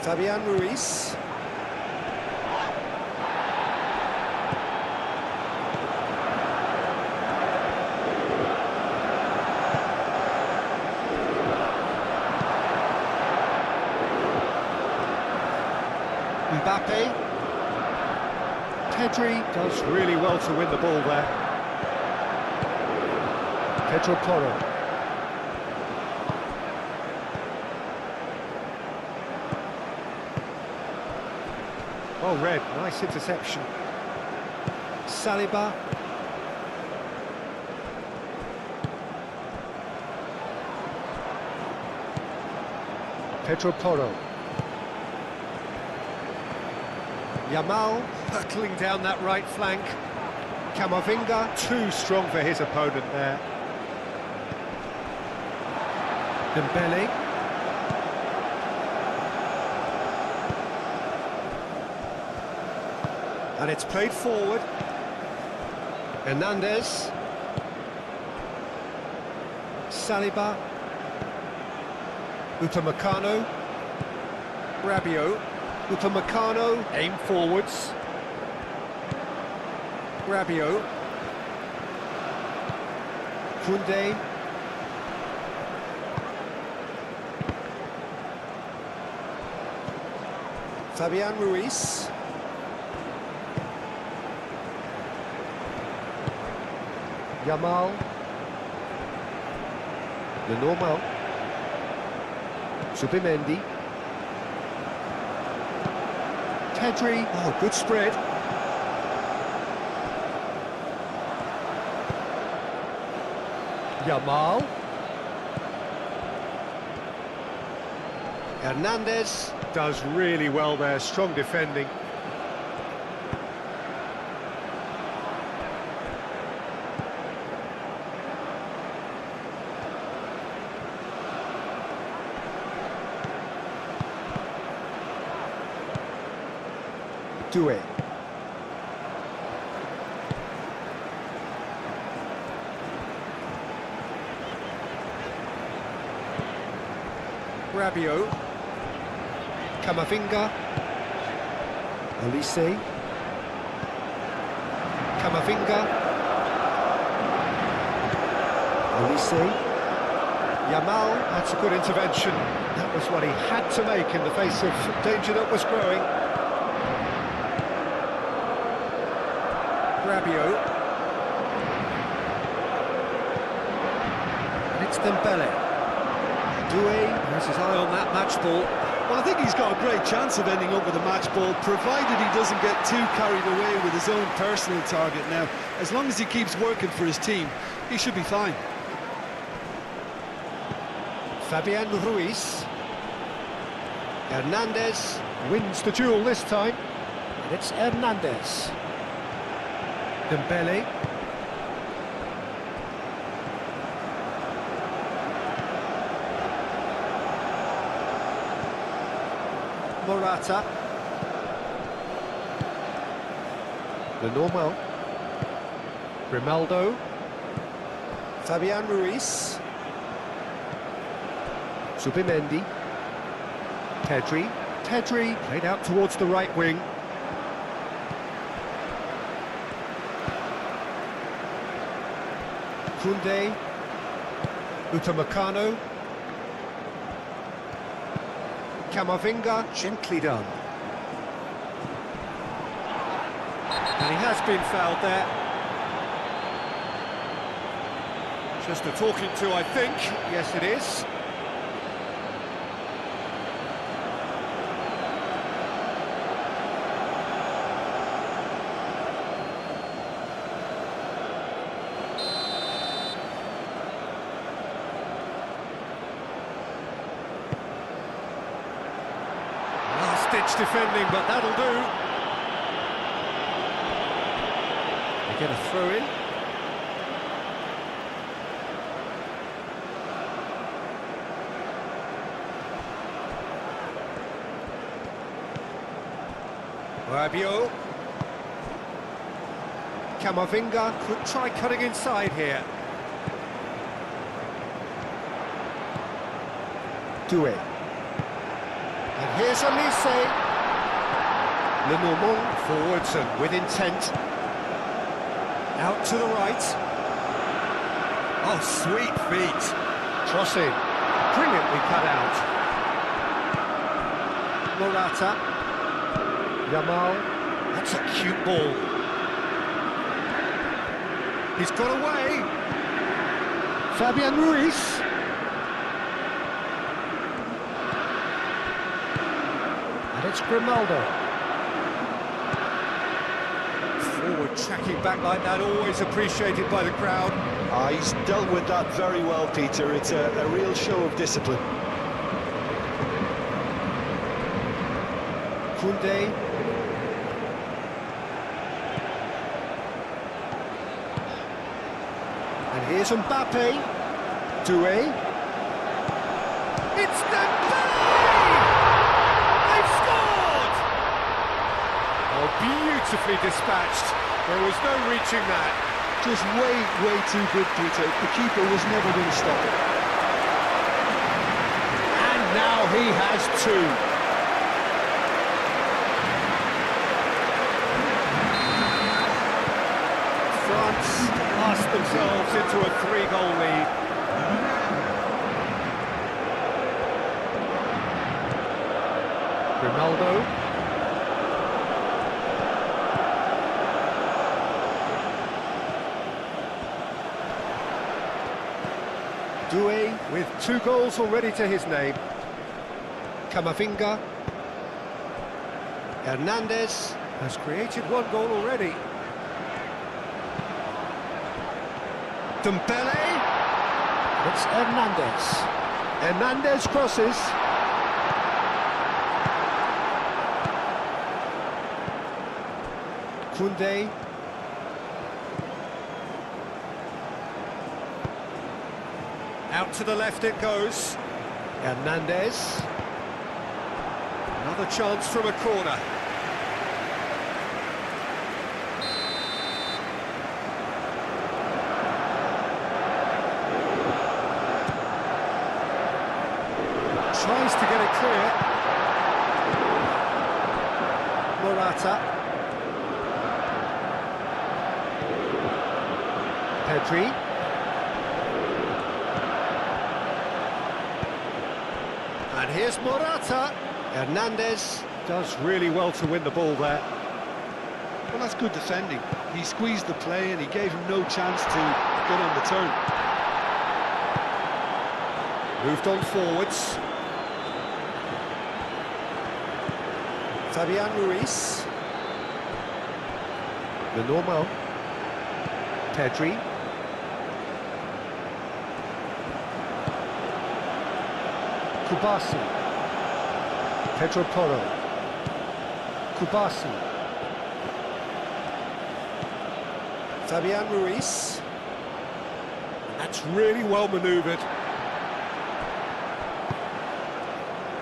Fabian Ruiz. Mbappe. Pedri does really well to win the ball there. Pedro Porro. Well read, nice interception. Saliba. Pedro Porro. Yamal hurtling down that right flank. Camavinga, too strong for his opponent there. Dembele. And it's played forward. Hernandez. Saliba. Upamecano. Rabiot. Upamecano, aim forwards. Rabiot. Koundé. Fabian Ruiz. Yamal. The normal. Zubimendi. Pedri, oh, good spread. Yamal. Hernandez does really well there, strong defending. Doué. Rabiot. Camavinga. Olise. Camavinga. Olise. Yamal, that's a good intervention. That was what he had to make in the face of danger that was growing. Rabiot. And it's Dembele. Doué has his eye on that match ball. Well, I think he's got a great chance of ending up with a match ball, provided he doesn't get too carried away with his own personal target now. As long as he keeps working for his team, he should be fine. Fabian Ruiz. Hernandez wins the duel this time. And it's Hernandez. Dembele. Morata. Lenormand. Grimaldo. Fabian Ruiz. Zubimendi. Pedri. Pedri played out towards the right wing. Koundé. Upamecano. Camavinga, gently done. And he has been fouled there. Just a talking to, I think. Yes, it is. Last-ditch defending, but that'll do. They get a throw in. Rabiot. Camavinga could try cutting inside here. Doué. And here's Olise. Lenormand forwards and with intent. Out to the right. Oh, sweet feet. Crossing. Brilliantly cut out. Morata. Yamal, that's a cute ball. He's got away. Fabian Ruiz. And it's Grimaldo. Forward tracking back like that, always appreciated by the crowd. He's dealt with that very well, Peter. It's a real show of discipline. Koundé. And here's Mbappe. Doué. It's Dembele! They've scored! Oh, beautifully dispatched. There was no reaching that. Just way too good, Peter. The keeper was never going to stop it. And now he has two. France lost themselves into a 3-goal lead. Grimaldo. Doué with 2 goals already to his name. Camavinga. Hernandez has created 1 goal already. Dembele. It's Hernandez. Hernandez crosses. Koundé. Out to the left it goes. Hernandez. Another chance from a corner. Tries to get it clear. Morata. Pedri. here's Morata. Hernandez does really well to win the ball there. Well, that's good defending. He squeezed the play and he gave him no chance to get on the turn. Moved on forwards. Fabian Ruiz. The normal. Pedri. Kubasi. Pedro Porro. Kubasi. Fabian Ruiz. That's really well manoeuvred.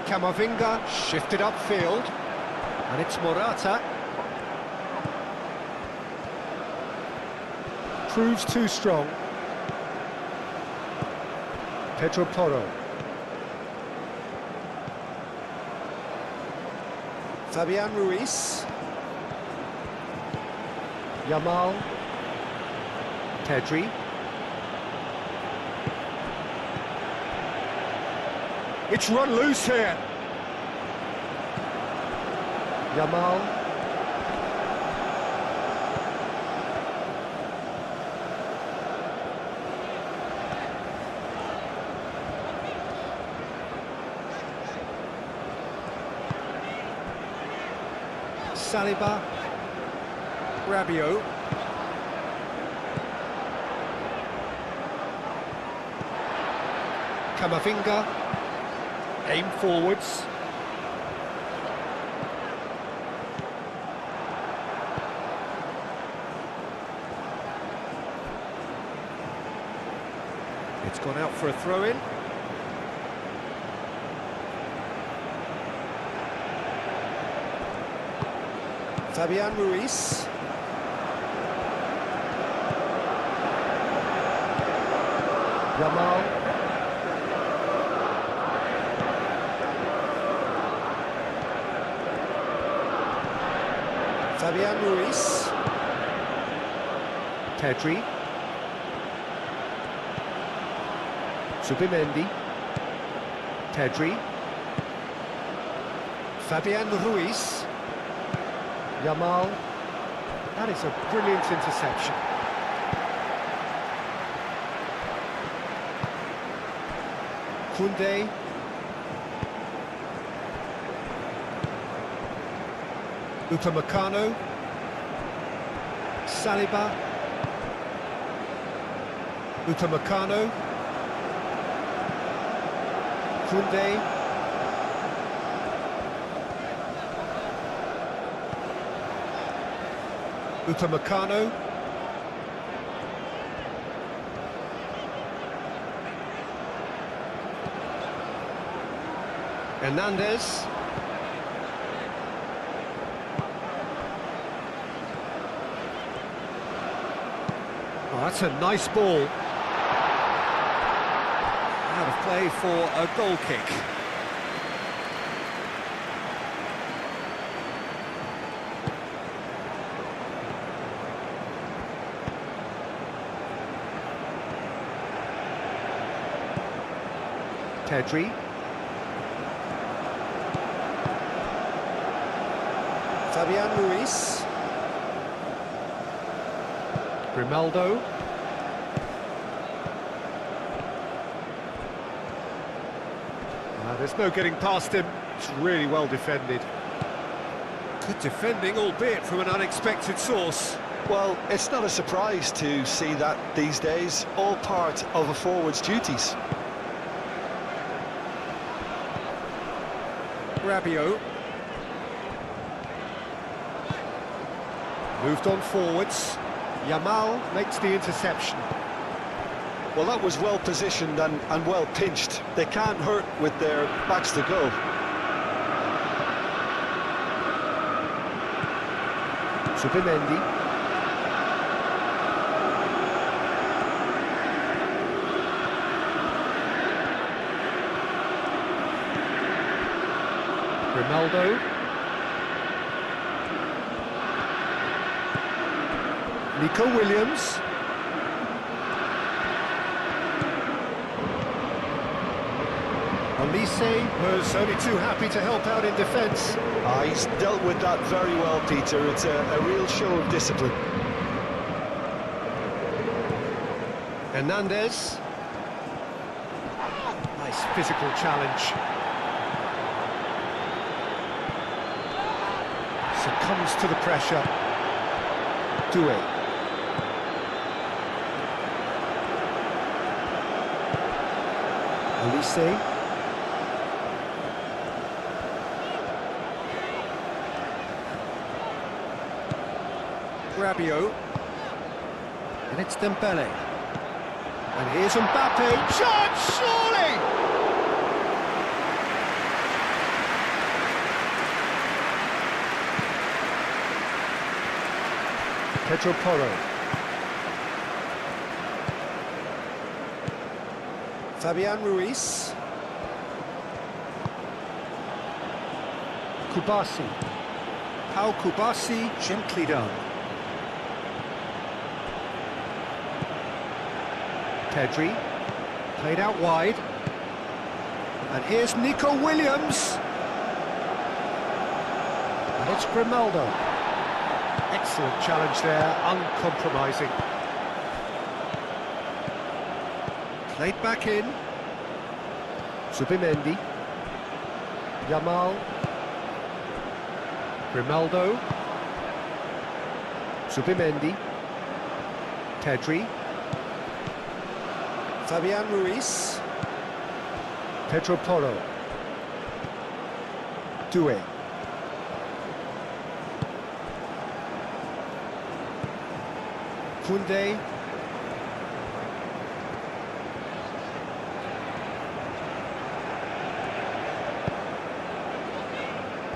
Camavinga shifted upfield. And it's Morata. Proves too strong. Pedro Porro. Fabian Ruiz. Yamal. Pedri. It's run loose here. Yamal. Saliba. Rabiot. Camavinga. Aim forwards. It's gone out for a throw-in. Fabian Ruiz. Yamal. Fabian Ruiz. Pedri. Subimendi. Pedri. Fabian Ruiz. Yamal. That is a brilliant interception. Koundé. Upamecano. Saliba. Upamecano. Koundé. Upamecano. Hernandez. Oh, that's a nice ball. Out of play for a goal kick. Pedri. Fabian Ruiz. Grimaldo. There's no getting past him. It's really well defended. Good defending, albeit from an unexpected source. Well, it's not a surprise to see that these days, all part of a forward's duties. Rabiot. Moved on forwards. Yamal makes the interception. Well, that was well positioned and well pinched. They can't hurt with their backs to go. Subimendi. Grimaldo. Nico Williams. Elise Olise was only too happy to help out in defence. He's dealt with that very well, Peter. It's a real show of discipline. Hernandez. Nice physical challenge. Succumbs to the pressure. Doué. Olise. Rabiot. And it's Dembele. And here's Mbappe. Shot, surely! Pedro Porro. Fabian Ruiz. Kubasi. How Kubasi gently done. Pedri, played out wide, and here's Nico Williams, and it's Grimaldo. Excellent challenge there, uncompromising. Played back in, Zubimendi, Yamal, Grimaldo, Zubimendi, Pedri, Fabian Ruiz, Pedro Porro, Doué, Koundé,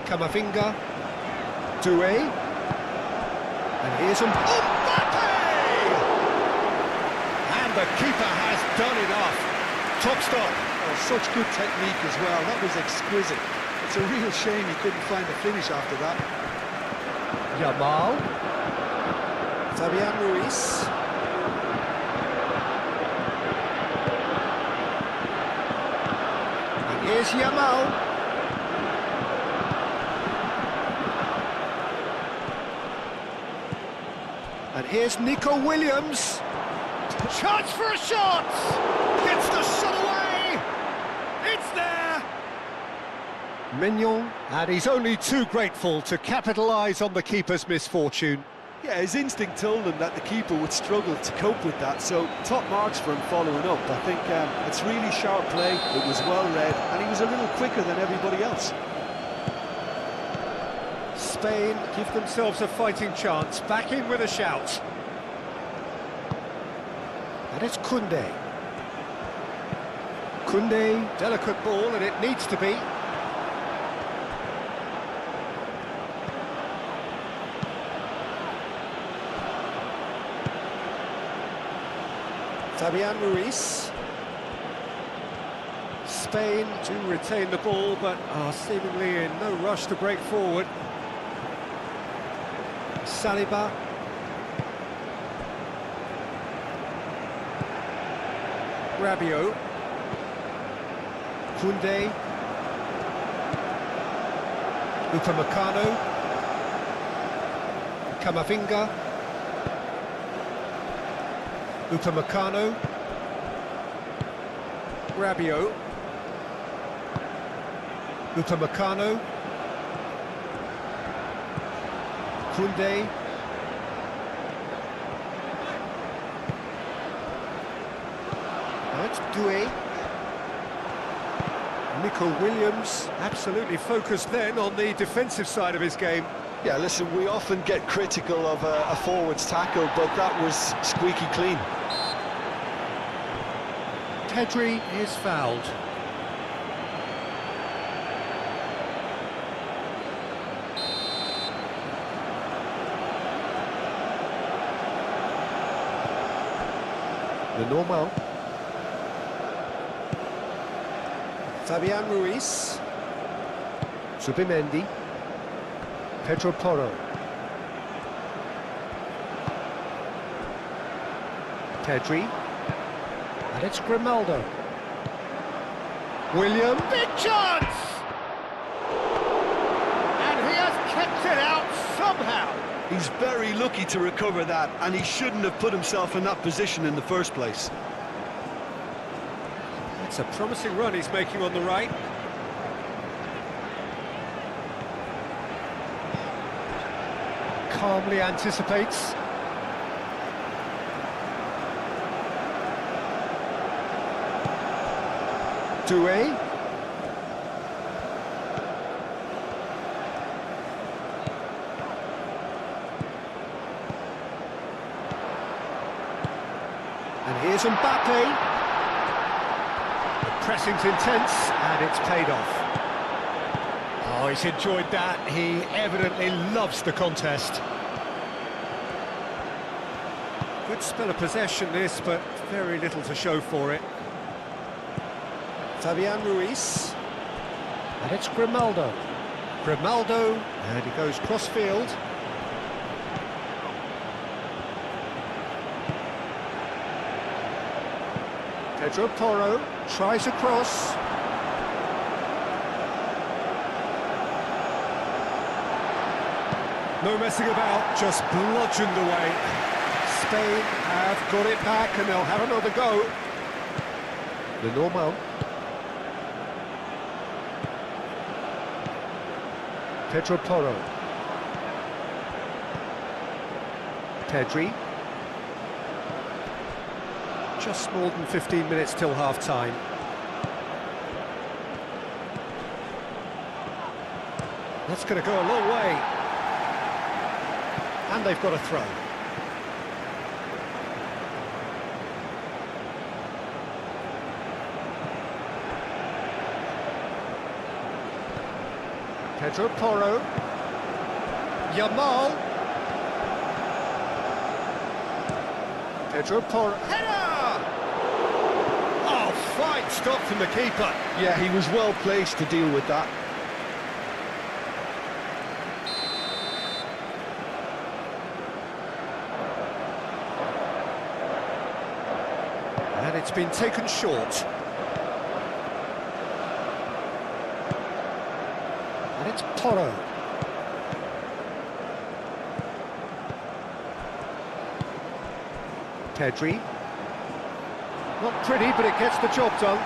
Camavinga, Doué, and here's Mbappe! And the keeper has done it off. Top stop. Oh, such good technique as well. That was exquisite. It's a real shame he couldn't find a finish after that. Yamal. Fabian Ruiz. And here's Yamal. And here's Nico Williams. Chance for a shot! Gets the shot away! It's there! Mignon, and he's only too grateful to capitalise on the keeper's misfortune. Yeah, his instinct told him that the keeper would struggle to cope with that, so top marks for him following up. I think it's really sharp play, it was well read, and he was a little quicker than everybody else. Spain give themselves a fighting chance, back in with a shout. And it's Koundé. Koundé, delicate ball, and it needs to be. Fabian Ruiz. Spain do retain the ball, but are seemingly in no rush to break forward. Saliba. Rabiot. Koundé. Upamecano. Camavinga. Upamecano. Rabiot. Upamecano. Koundé. That's Doué. Nico Williams, absolutely focused then on the defensive side of his game. Yeah, listen, we often get critical of a forward's tackle, but that was squeaky clean. Pedri is fouled. The normal. Fabian Ruiz. Zubimendi. Pedro Porro. Pedri. And it's Grimaldo. William, big chance! And he has kept it out somehow. He's very lucky to recover that, and he shouldn't have put himself in that position in the first place. It's a promising run he's making on the right. Calmly anticipates. Doué. And here's Mbappe. The pressing's intense, and it's paid off. Oh, he's enjoyed that. He evidently loves the contest. Good spell of possession this, but very little to show for it. Fabian Ruiz. And it's Grimaldo. Grimaldo, and he goes cross-field. Pedro Porro tries a cross. No messing about, just bludgeoned away. Spain have got it back and they'll have another go. Lenormand. Pedro Porro. Pedri. Just more than 15 minutes till half-time. That's going to go a long way. And they've got a throw. Pedro Porro. Yamal. Pedro Porro. Header! Oh, fine stop from the keeper. Yeah, he was well placed to deal with that. And it's been taken short. And it's Porro. Pedri. Not pretty, but it gets the job done.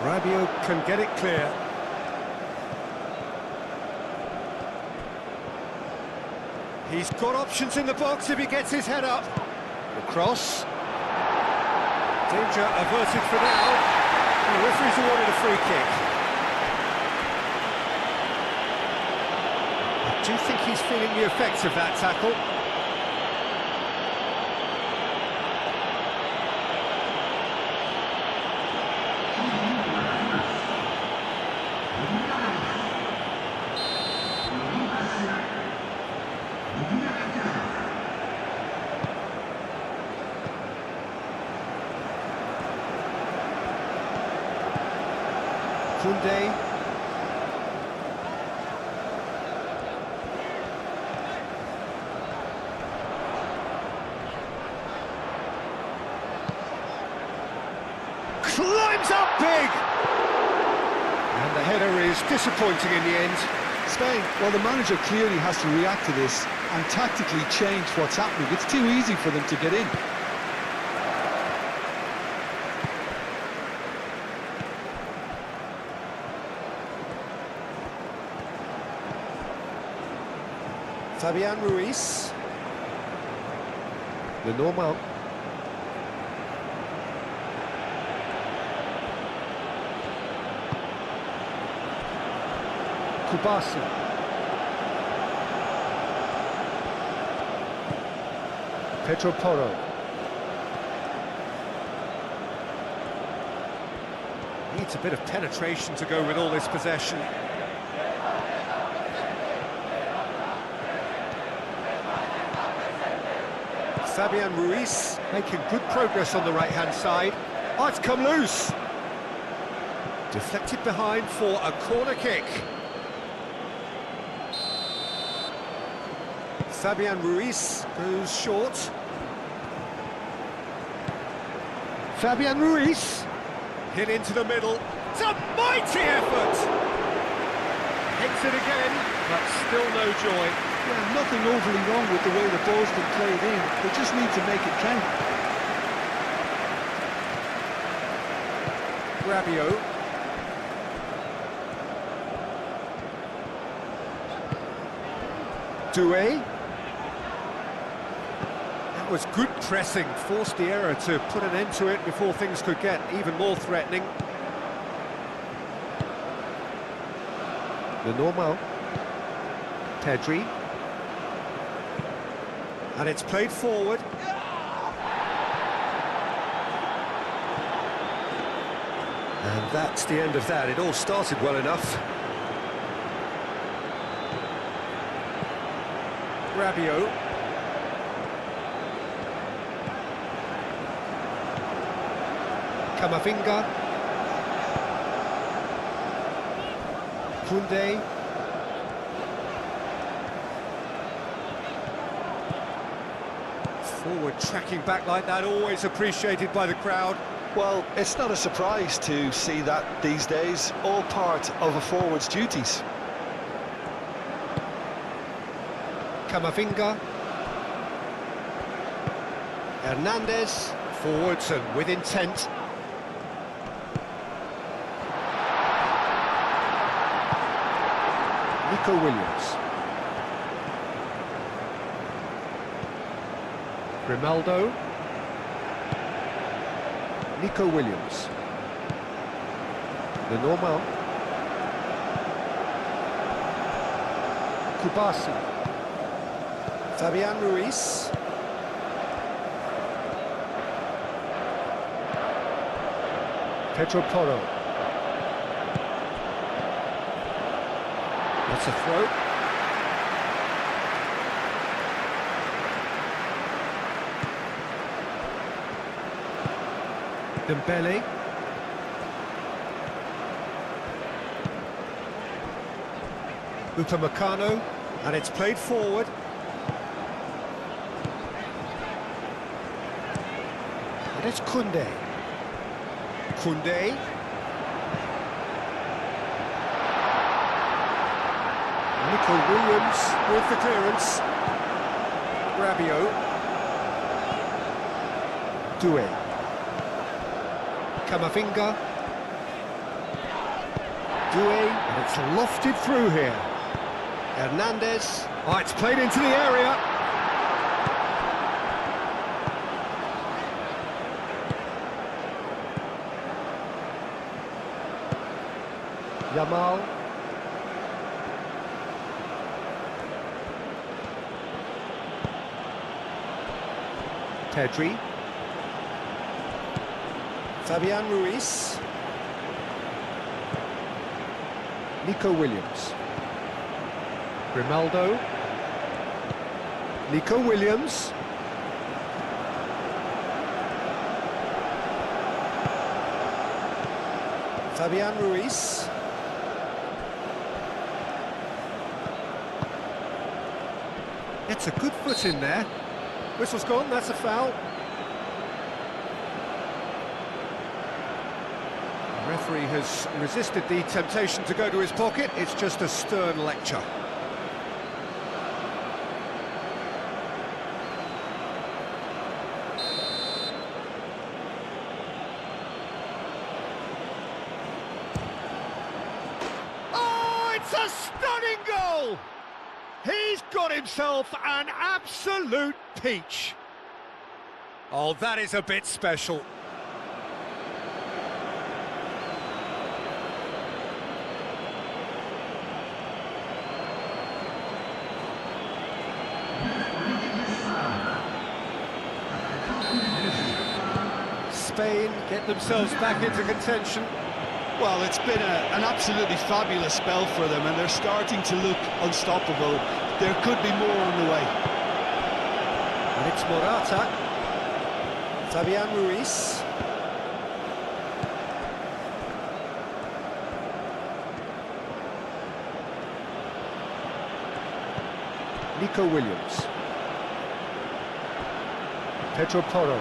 Rabiot can get it clear. He's got options in the box if he gets his head up. The cross. Danger averted for now. The referee's awarded a free kick. I do think he's feeling the effects of that tackle. Koundé. Climbs up big! And the header is disappointing in the end. Spain, well, the manager clearly has to react to this and tactically change what's happening. It's too easy for them to get in. Fabian Ruiz. Lenormand. Kubasi. Pedro Porro. Needs a bit of penetration to go with all this possession. Fabian Ruiz making good progress on the right-hand side. Oh, it's come loose. Deflected behind for a corner kick. Fabian Ruiz goes short. Fabian Ruiz hit into the middle. It's a mighty effort. Hits it again, but still no joy. Yeah, nothing overly wrong with the way the ball's been played in. They just need to make it count. Rabiot. Doué. That was good pressing, forced the error to put an end to it before things could get even more threatening. The normal. Pedri. And it's played forward. And that's the end of that. It all started well enough. Rabiot. Camavinga. Koundé. Forward tracking back like that, always appreciated by the crowd. Well, it's not a surprise to see that these days, all part of a forward's duties. Camavinga. Hernandez, forwards and with intent. Nico Williams. Grimaldo. Nico Williams. The normal. Kubasi. Fabian Ruiz. Pedro Porro. That's a throw. Dembele. Upamecano, and it's played forward. And it's Koundé. Koundé. Nico Williams with the clearance. Rabiot. Doué. Camavinga. Doué, and it's lofted through here. Hernandez. Oh, it's played into the area. Yamal. Pedri. Fabian Ruiz. Nico Williams. Grimaldo. Nico Williams. Fabian Ruiz. Gets a good foot in there. Whistle's gone, that's a foul. The referee has resisted the temptation to go to his pocket. It's just a stern lecture. Oh, it's a stunning goal! He's got himself an absolute peach. Oh, that is a bit special. Spain get themselves back into contention. Well, it's been an absolutely fabulous spell for them, and they're starting to look unstoppable. There could be more on the way. And it's Morata. Fabian Ruiz. Nico Williams. Pedro Porro.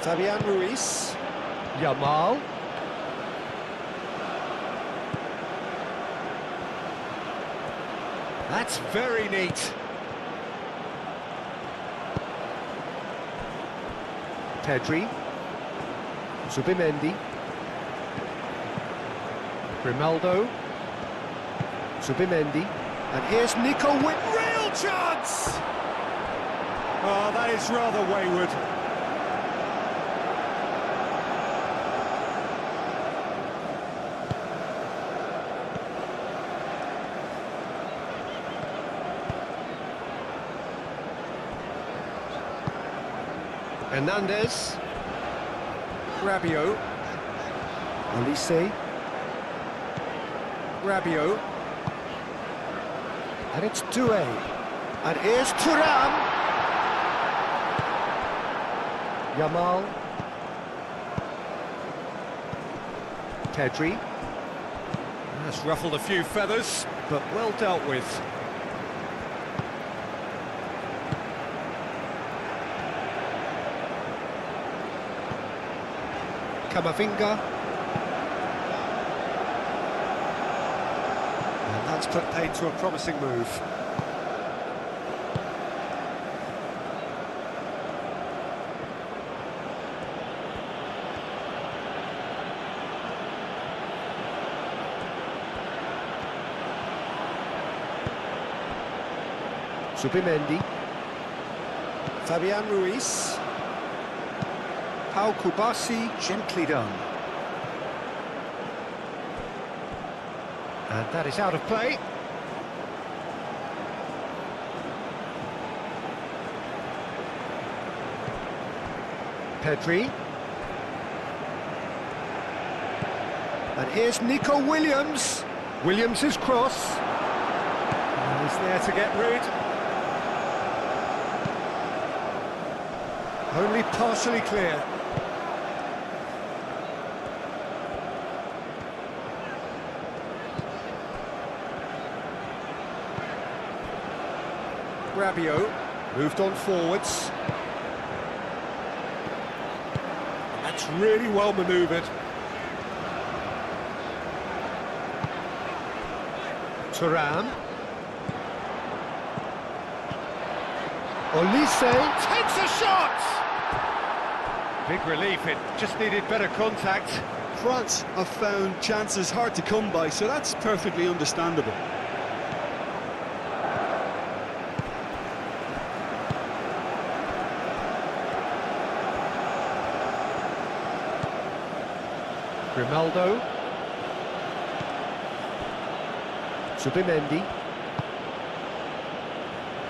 Fabian Ruiz. Yamal. That's very neat. Pedri. Zubimendi. Grimaldo. Zubimendi. And here's Nico with real chance! Oh, that is rather wayward. Hernandez. Rabiot. Olise. Rabiot. And it's Doué. And here's Thuram. Yamal. Pedri. That's ruffled a few feathers, but well dealt with. Camavinga. And that's put paid to a promising move. Zubimendi. Fabian Ruiz. Pau Kubasi, gently done. And that is out of play. Pedri. And here's Nico Williams. Williams' cross. And he's there to get rid. Only partially clear. Rabiot moved on forwards. That's really well manoeuvred. Thuram. Olise takes a shot! Big relief, it just needed better contact. France have found chances hard to come by, so that's perfectly understandable. Grimaldo. Zubimendi.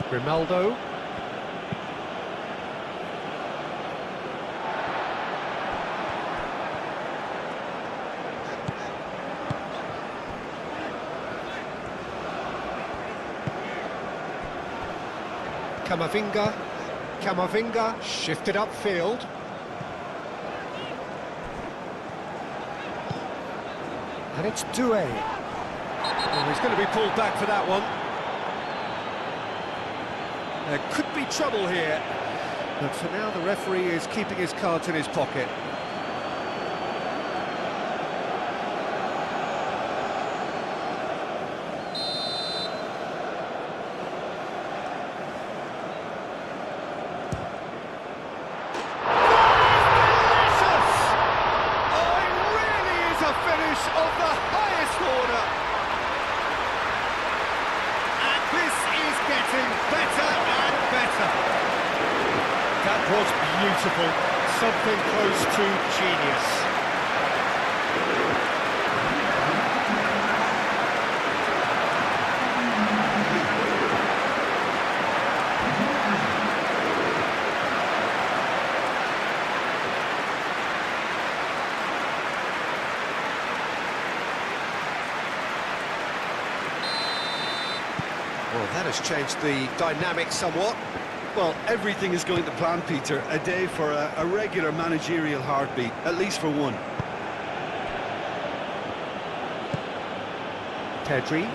Grimaldo. Camavinga shifted upfield. And it's Doué. Oh, he's going to be pulled back for that one. There could be trouble here. But for now, the referee is keeping his cards in his pocket. Of the highest order. And this is getting better and better. That was beautiful. Something close to genius. Well, that has changed the dynamic somewhat. Well, everything is going to plan, Peter. A day for a regular managerial heartbeat, at least for one. Pedri.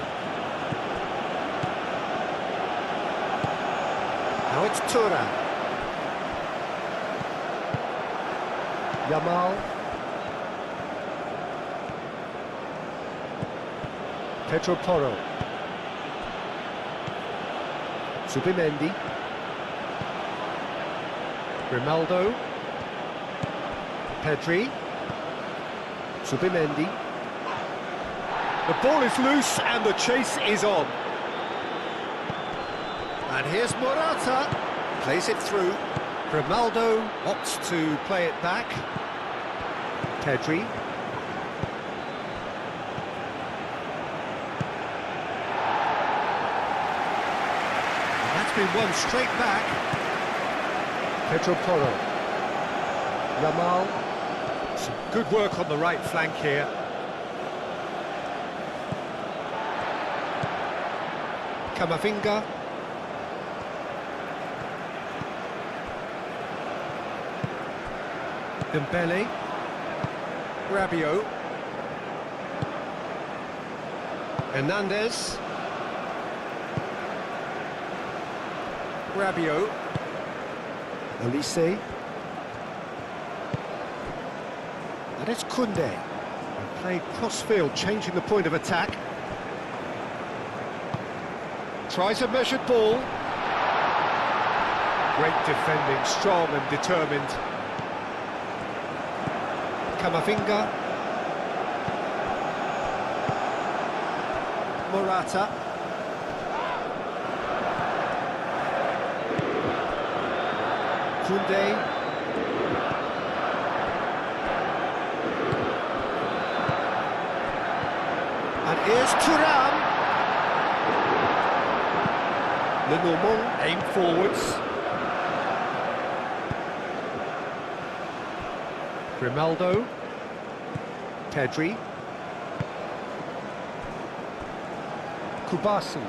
Now it's Thuram. Yamal. Pedro Porro. Zubimendi. Grimaldo. Pedri. Zubimendi. The ball is loose and the chase is on. And here's Morata. Plays it through. Grimaldo opts to play it back. Pedri. And that's been won straight back. Pedro Porro. Yamal. Some good work on the right flank here. Camavinga. Dembele. Rabiot. Hernandez. Rabiot. Olise. And it's Koundé. And played cross-field, changing the point of attack. Tries a measured ball. Great defending, strong and determined. Camavinga. Morata. Koundé. And here's Thuram. Lenormand aim forwards. Grimaldo. Pedri. Kubasi.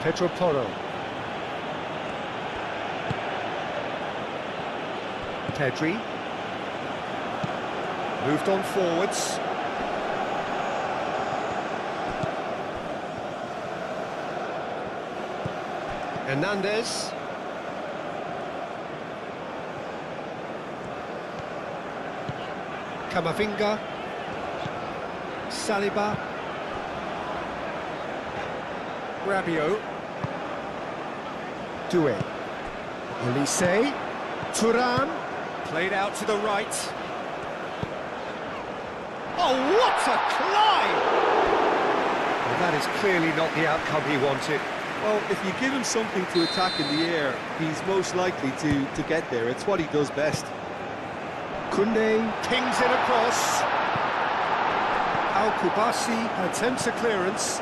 Pedro Porro. Pedri. Moved on forwards. Hernandez. Camavinga. Saliba. Rabiot. Doué. Olise. Thuram. Played out to the right. Oh, what a climb! Well, that is clearly not the outcome he wanted. Well, if you give him something to attack in the air, he's most likely to get there. It's what he does best. Koundé pings it across. Kubasi attempts a clearance.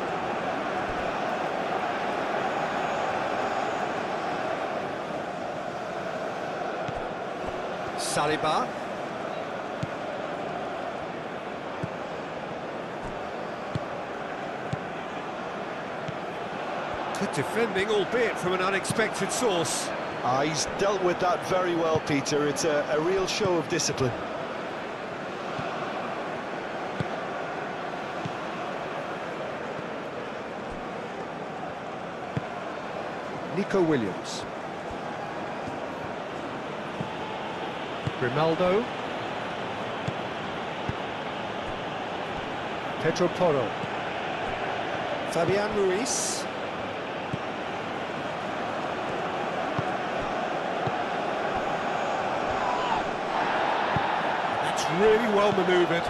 Saliba. Good defending, albeit from an unexpected source. He's dealt with that very well, Peter. It's a real show of discipline. Nico Williams. Grimaldo. Pedro Porro. Fabian Ruiz. That's really well manoeuvred.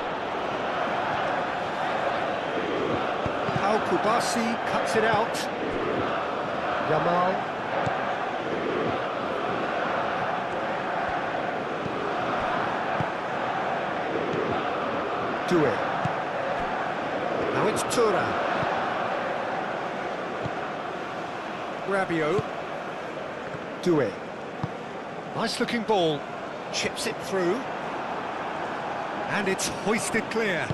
Kubasi cuts it out. Yamal. Doué. Now it's Thuram. Rabiot. Doué. Nice looking ball. Chips it through. And it's hoisted clear.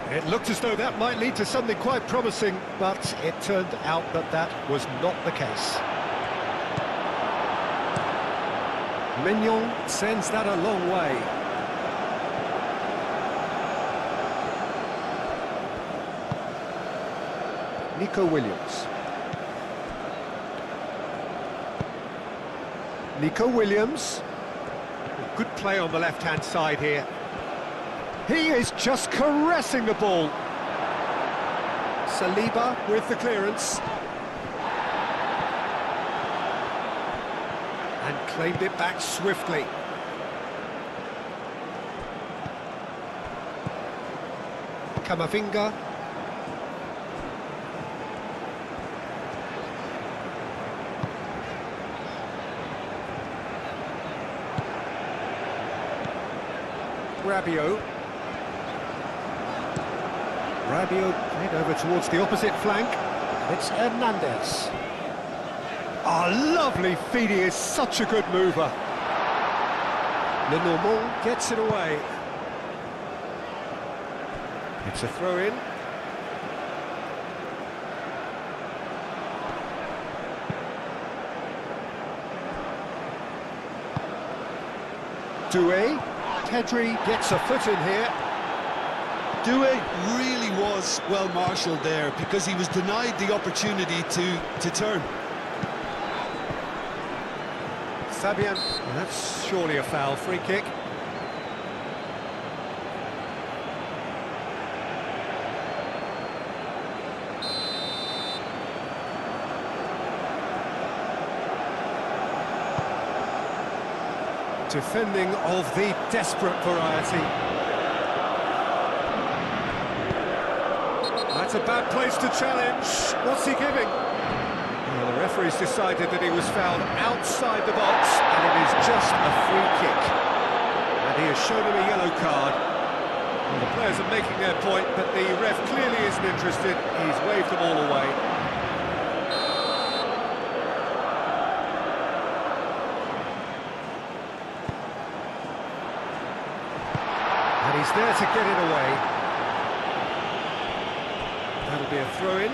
It looked as though that might lead to something quite promising, but it turned out that that was not the case. Mignon sends that a long way. Nico Williams. Nico Williams. Good play on the left-hand side here. He is just caressing the ball. Saliba with the clearance. And claimed it back swiftly. Camavinga. Rabiot. Rabiot played over towards the opposite flank. It's Hernandez. Oh, lovely feed, he is such a good mover. Lenormand gets it away. It's a throw-in. Doué. Pedri gets a foot in here. Doué really was well marshalled there because he was denied the opportunity to turn. Fabian, that's surely a foul, free kick. Defending of the desperate variety. That's a bad place to challenge. What's he giving? Well, the referee's decided that he was fouled outside the box, and it is just a free kick. And he has shown him a yellow card. Well, the players are making their point, but the ref clearly isn't interested. He's waved them all away. And he's there to get it away. That'll be a throw-in.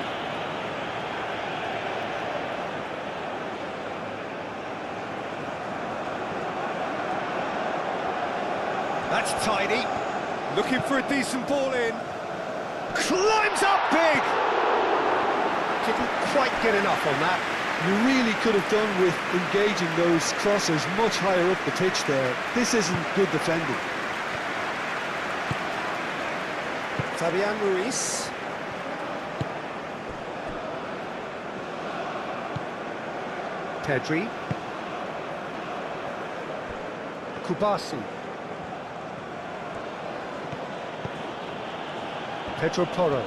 That's tidy. Looking for a decent ball in. Climbs up big! Didn't quite get enough on that. You really could have done with engaging those crossers much higher up the pitch there. This isn't good defending. Fabian Ruiz. Pedri. Kubasi. Pedro Porro.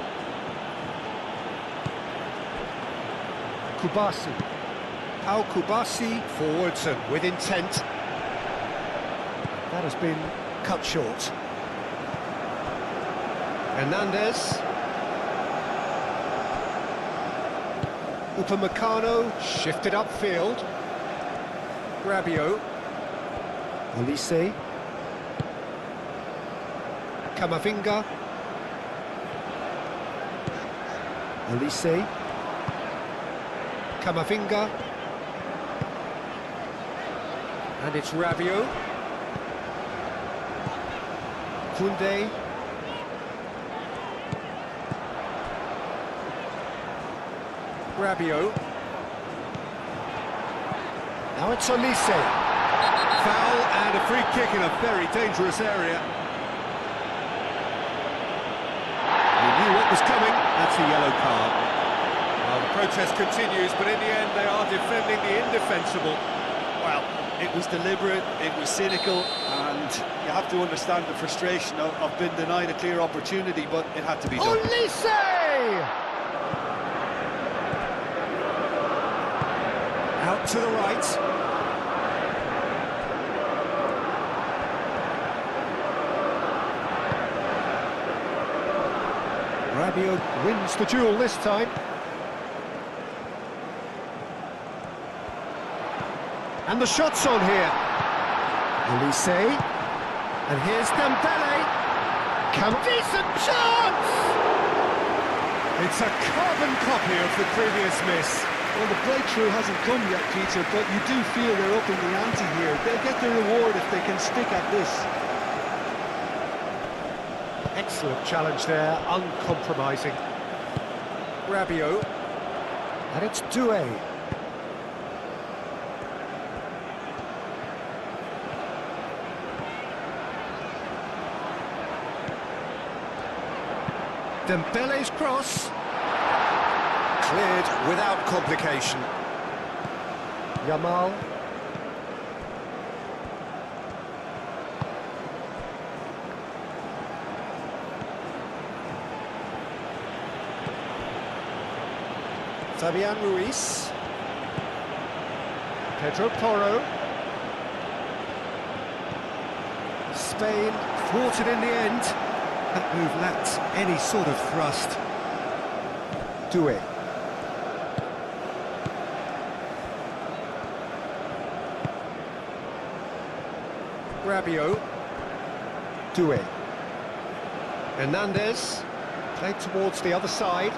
Kubasi. Pau Kubasi forwards and with intent. That has been cut short. Hernandez. Upamecano shifted upfield. Rabiot. Olise. Camavinga. Olise. Camavinga. And it's Rabiot. Koundé. Rabiot. Now it's Olise. Foul and a free kick in a very dangerous area. He knew what was coming. That's a yellow card. Well, the protest continues, but in the end they are defending the indefensible. Well, it was deliberate, it was cynical, and you have to understand the frustration of being denied a clear opportunity, but it had to be done. Olise! Out to the right. Rabiot wins the duel this time. And the shot's on here. Olise. And here's Dembele. Decent chance! It's a carbon copy of the previous miss. Well, the breakthrough hasn't come yet, Peter, but you do feel they're upping the ante here. They'll get the reward if they can stick at this. Excellent challenge there, uncompromising. Rabiot. And it's Doué. Dembele's cross. Cleared without complication. Yamal. Fabian Ruiz. Pedro Porro. Spain thwarted in the end. That move lacked any sort of thrust. Doué. Rabiot. Doué. Hernandez. Played towards the other side.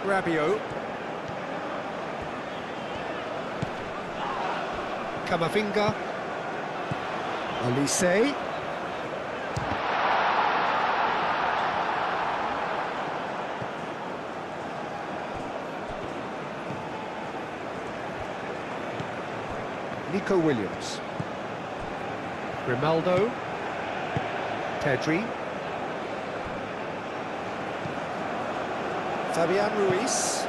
Rabiot. Camavinga. Olise. Nico Williams. Grimaldo. Pedri. Fabian Ruiz.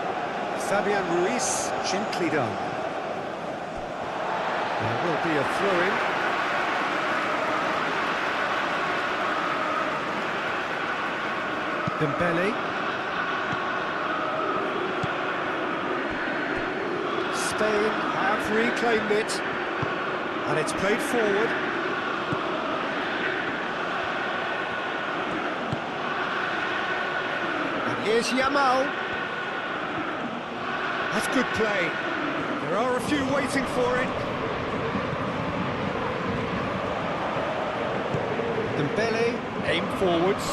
Fabian Ruiz, gently done. There will be a throw-in. Dembele. Spain have reclaimed it. And it's played forward. Here's Yamal. That's good play. There are a few waiting for it. Dembele, aim forwards.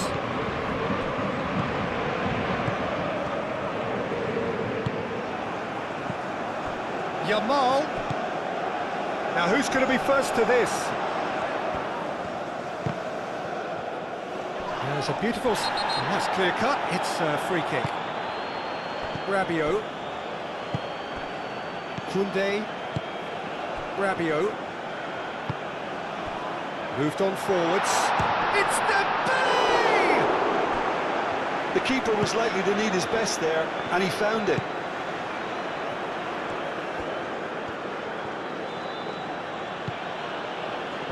Yamal. Now who's going to be first to this? There's a beautiful... That's clear cut. It's a free kick. Rabiot. Koundé. Rabiot. Moved on forwards. It's Dembele! The keeper was likely to need his best there, and he found it.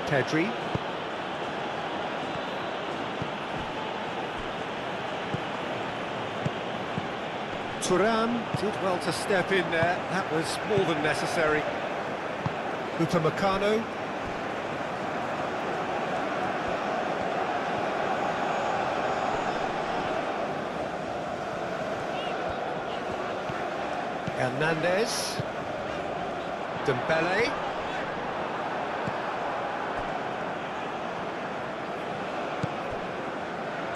Pedri. Thuram did well to step in there. That was more than necessary. Upamecano. Hernandez. Dembele.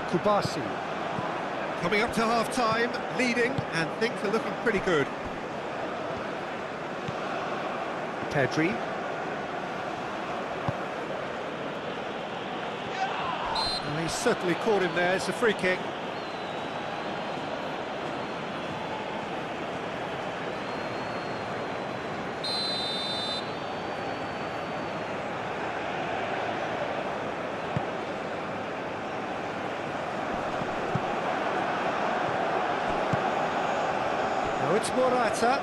Kubasi. Coming up to half-time, leading, and things are looking pretty good. Pedri. Well, he certainly caught him there. It's a free kick. Now it's Morata.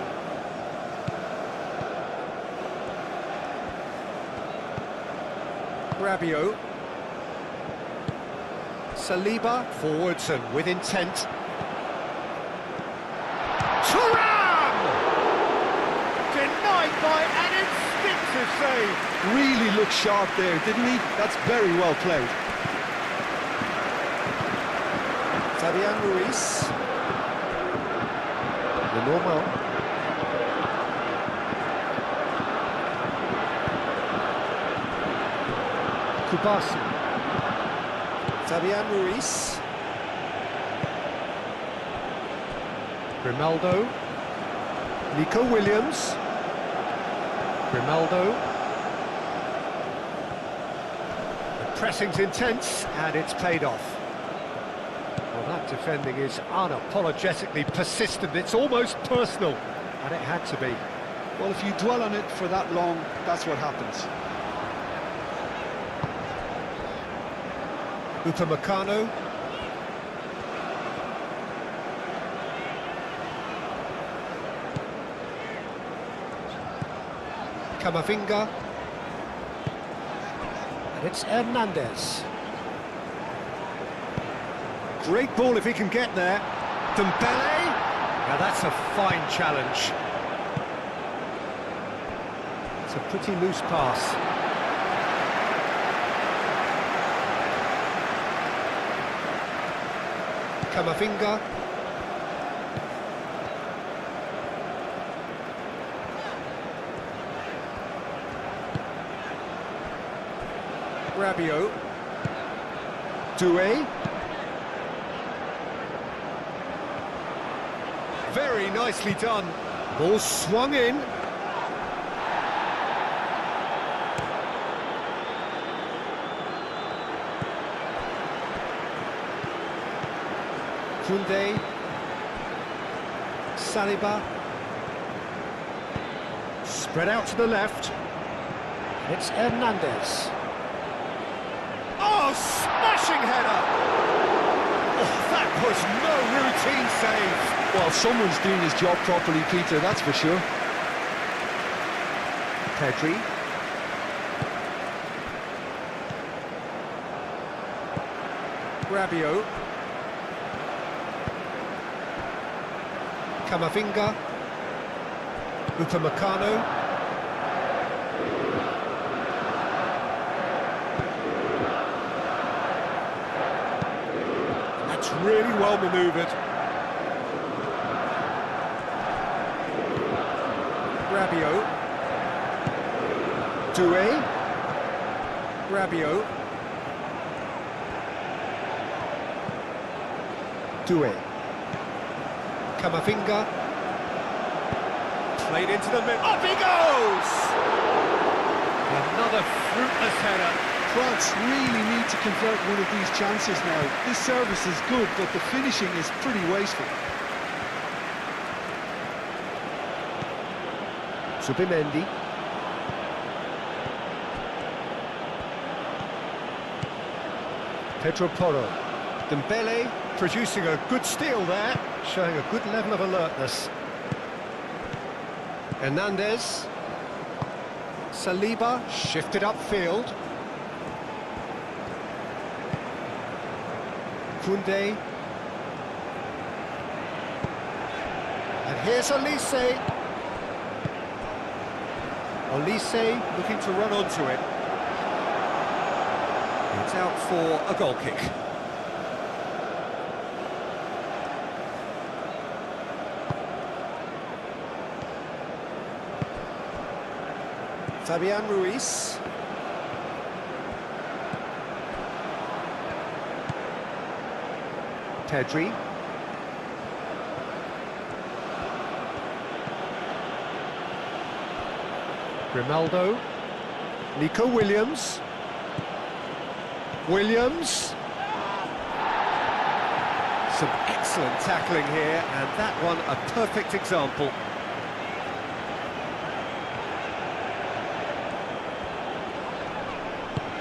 Rabiot. Saliba, forwards and with intent. Thuram! Denied by an instinctive save. Really looked sharp there, didn't he? That's very well played. Fabian Ruiz. The normal. Kubasi. Fabian Ruiz. Grimaldo. Nico Williams. Grimaldo. The pressing's intense and it's paid off. Well, that Defending is unapologetically persistent, it's almost personal, and it had to be. Well, if you dwell on it for that long, that's what happens. Upamecano. Camavinga. And it's Hernandez. Great ball if he can get there. Dembele. Now that's a fine challenge. It's a pretty loose pass. Camavinga. Rabiot. Doué. Very nicely done. Ball swung in. Koundé. Saliba. Spread out to the left. It's Hernandez. Oh, smashing header! Oh, that was no routine save. Well, someone's doing his job properly, Peter, that's for sure. Pedri. Rabiot. Camavinga. Upamecano. That's really well manoeuvred. Rabiot. Doué. Rabiot. Doué. Camavinga. Played into the middle. Up he goes! Another fruitless header. France really need to convert one of these chances now. This service is good, but the finishing is pretty wasteful. Zubimendi. Pedro Porro. Dembele producing a good steal there, showing a good level of alertness. Hernandez. Saliba shifted upfield. Koundé. And here's Olise. Olise looking to run onto it. It's out for a goal kick. Fabian Ruiz. Pedri. Grimaldo. Nico Williams. Williams. Some excellent tackling here, and that one a perfect example.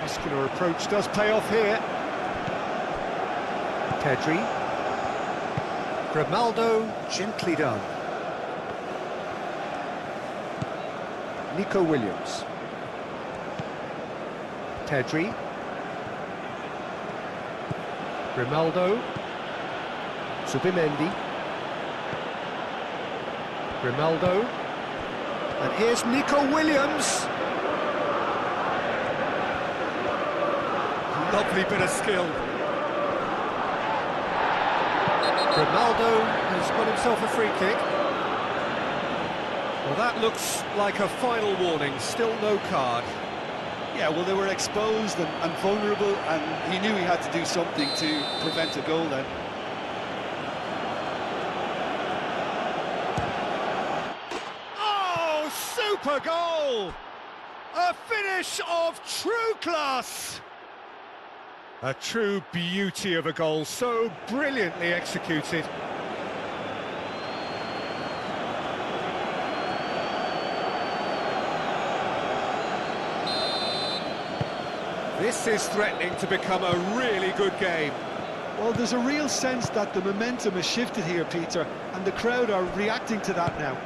Muscular approach does pay off here. Pedri. Grimaldo, gently done. Nico Williams. Pedri. Grimaldo. Zubimendi. Grimaldo. And here's Nico Williams. Lovely bit of skill. Grimaldo has got himself a free kick. Well, that looks like a final warning, still no card. Yeah, well, they were exposed and vulnerable, and he knew he had to do something to prevent a goal then. Oh, super goal! A finish of true class! A true beauty of a goal, so brilliantly executed. This is threatening to become a really good game. Well, there's a real sense that the momentum has shifted here, Peter, and the crowd are reacting to that now.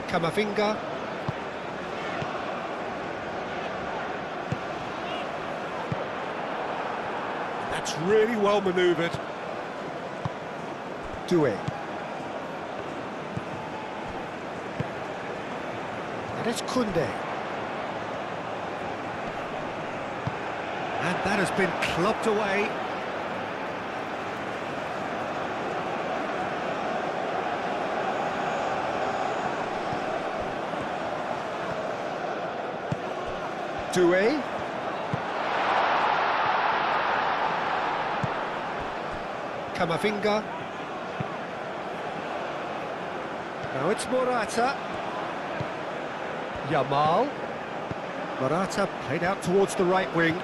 Camavinga. That's really well manoeuvred. Doué. And it's Koundé. And that has been clubbed away. Doué. Camavinga. Now it's Morata. Yamal. Morata played out towards the right wing.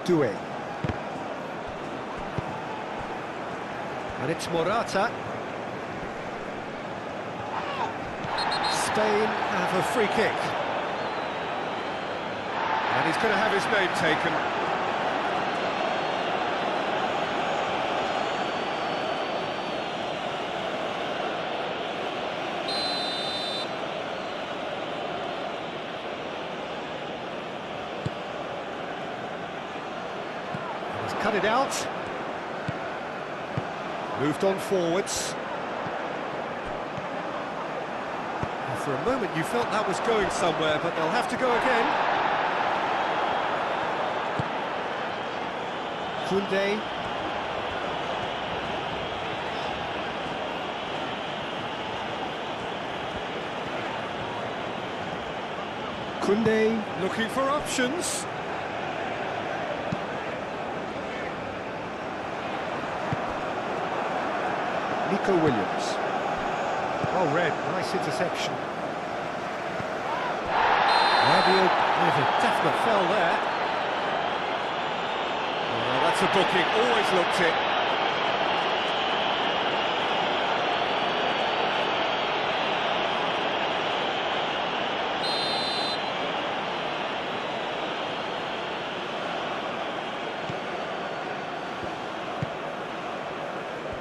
Doué. And it's Morata. Spain have a free kick. And he's going to have his name taken. And he's cut it out. Moved on forwards. And for a moment you felt that was going somewhere, but they'll have to go again. Koundé. Koundé looking for options. Nico Williams. Oh, red, nice interception. Rabiot with a definite foul there. Oh, that's a booking, always looked it.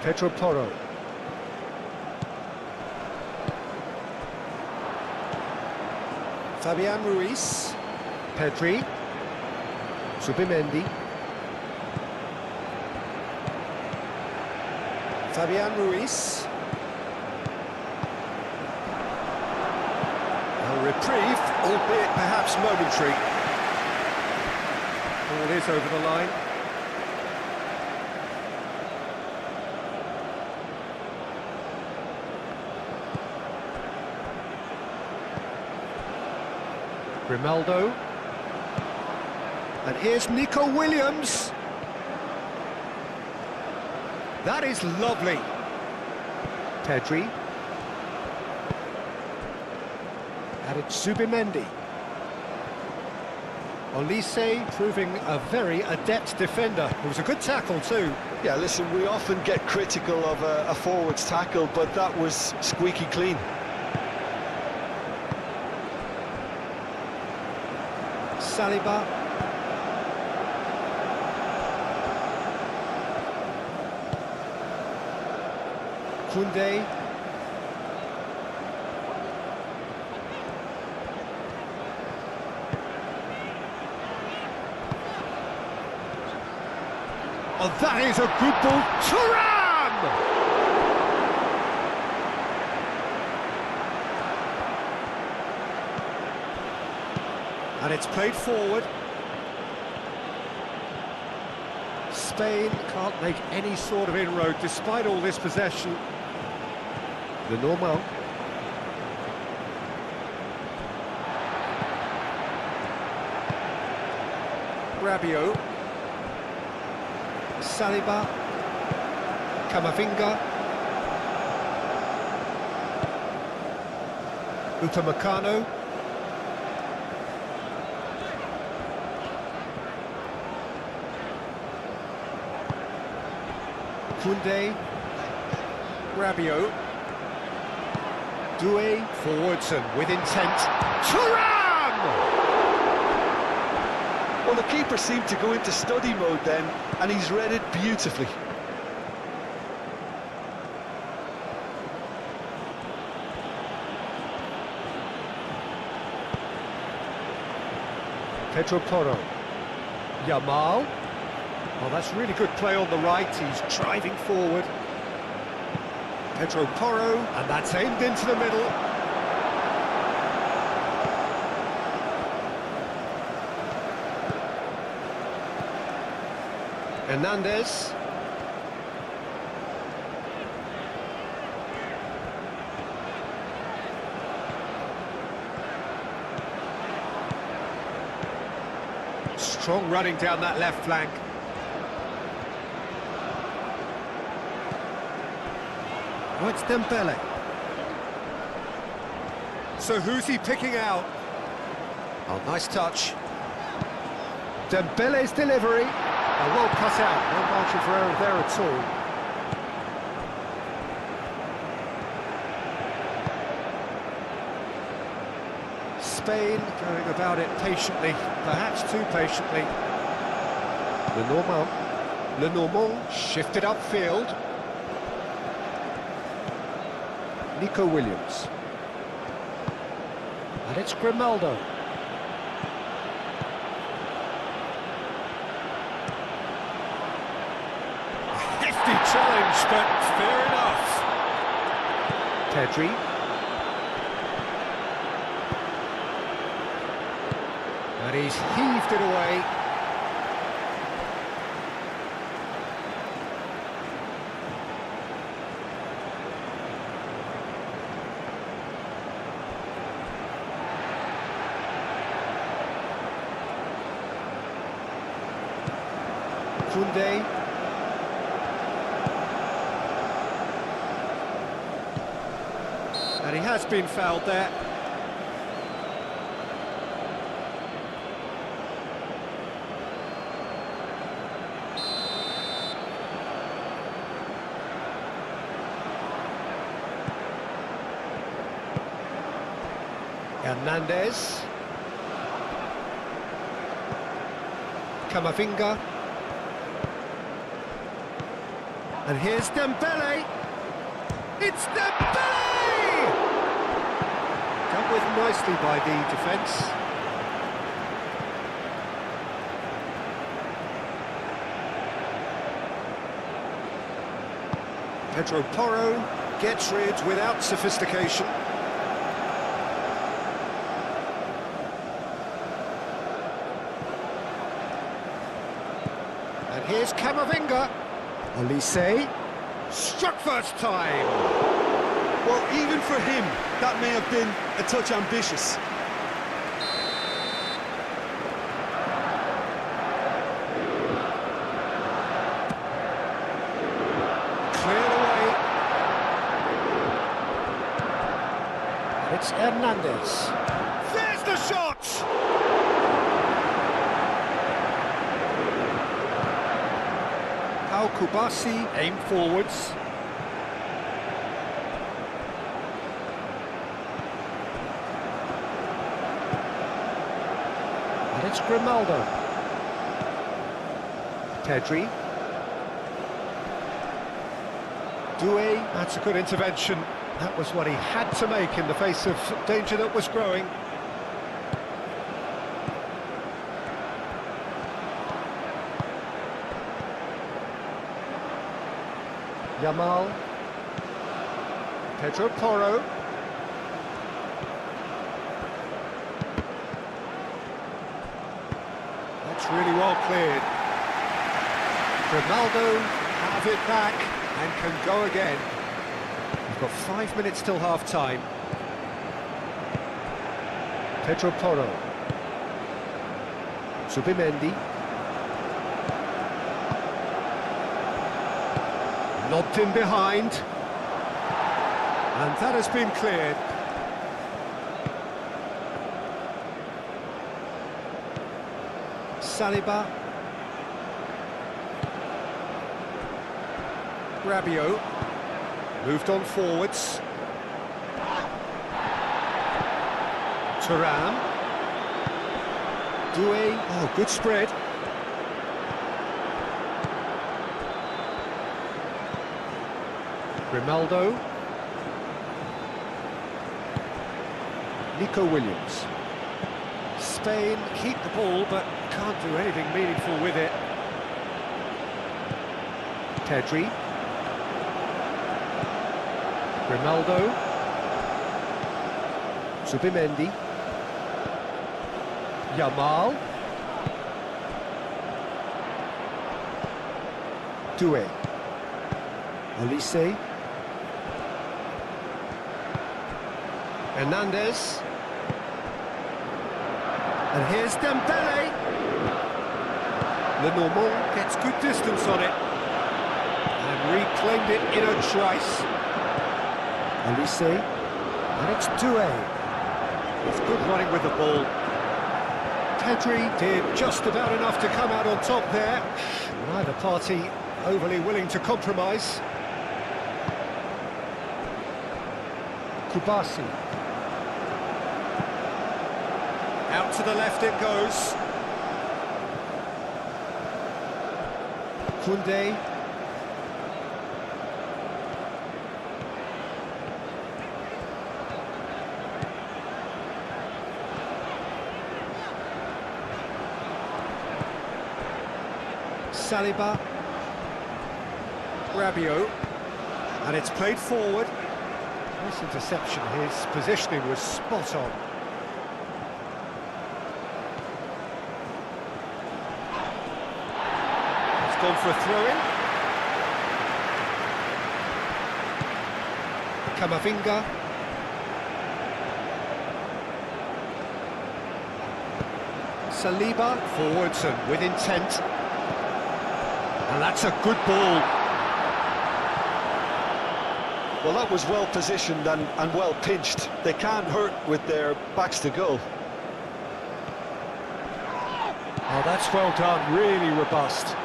Pedro Porro. Fabian Ruiz, Pedri, Zubimendi, Fabian Ruiz, a reprieve, albeit perhaps momentary. Ball is over the line. Grimaldo. And here's Nico Williams. That is lovely. Pedri. And it's Zubimendi. Olise proving a very adept defender. It was a good tackle too. Yeah, listen, we often get critical of a forward's tackle, but that was squeaky clean. Saliba. Koundé. Oh, that is a good ball. Thuram! And it's played forward. Spain can't make any sort of inroad despite all this possession. The normal. Rabiot. Saliba. Camavinga. Upamecano. Koundé. Rabiot. Doué forwards and with intent. Thuram! Well, the keeper seemed to go into study mode then, and he's read it beautifully. Pedro Porro. Yamal. Oh, that's really good play on the right. He's driving forward. Pedro Porro, and that's aimed into the middle. Hernandez. Strong running down that left flank. Oh, it's Dembele. So who's he picking out? Oh, nice touch. Dembele's delivery. Oh, well cut out. No margin for error there at all. Spain going about it patiently, perhaps too patiently. Lenormand shifted upfield. Nico Williams. And it's Grimaldo. A hefty challenge, but fair enough. Pedri. And he's heaved it away. Koundé. And he has been fouled there. Hernandez. Camavinga. And here's Dembele. It's Dembele! Dealt with nicely by the defence. Pedro Porro gets rid without sophistication. And here's Camavinga. Olise, struck first time. Well, even for him, that may have been a touch ambitious. Cleared away. It's Hernandez. There's the shot! Kubasi aim forwards. And it's Grimaldo. Pedri. Doué, that's a good intervention. That was what he had to make in the face of danger that was growing. Yamal. Pedro Porro. That's really well cleared. Ronaldo have it back and can go again. We've got 5 minutes till half-time. Pedro Porro. Zubimendi. Lobbed in behind. And that has been cleared. Saliba. Rabiot. Moved on forwards. Thuram. Doué. Oh, good spread. Grimaldo. Nico Williams. Spain keep the ball, but can't do anything meaningful with it. Pedri. Grimaldo. Zubimendi. Yamal. Doué. Olise. Hernandez. And here's Dembele. Lenormand gets good distance on it. And reclaimed it in a trice. Olise. And it's Doué. It's good running with the ball. Pedri did just about enough to come out on top there. Neither party overly willing to compromise. Kubasi. Out to the left it goes. Koundé. Saliba. Rabiot. And it's played forward. Nice interception, his positioning was spot on. It's gone for a throw-in. Camavinga. Saliba, forwards and with intent. And that's a good ball. Well, that was well positioned and well pinched. They can't hurt with their backs to goal. Oh, that's well done, really robust.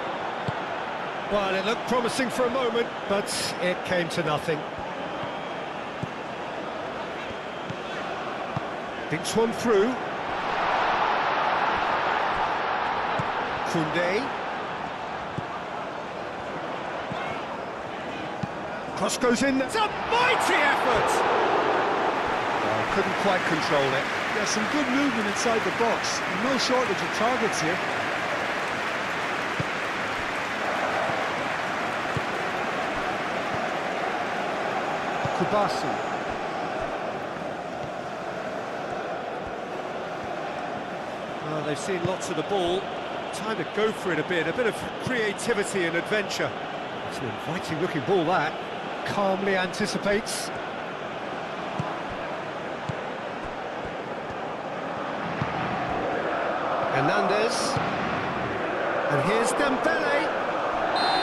Well, it looked promising for a moment, but it came to nothing. Thinks one through. Koundé. Cross goes in. It's a mighty effort! Oh, couldn't quite control it. Yeah, some good movement inside the box. No shortage of targets here. Kubasi. Well, they've seen lots of the ball. Time to go for it a bit of creativity and adventure. It's an inviting looking ball, that. Calmly anticipates. Hernandez. And here's Dembele.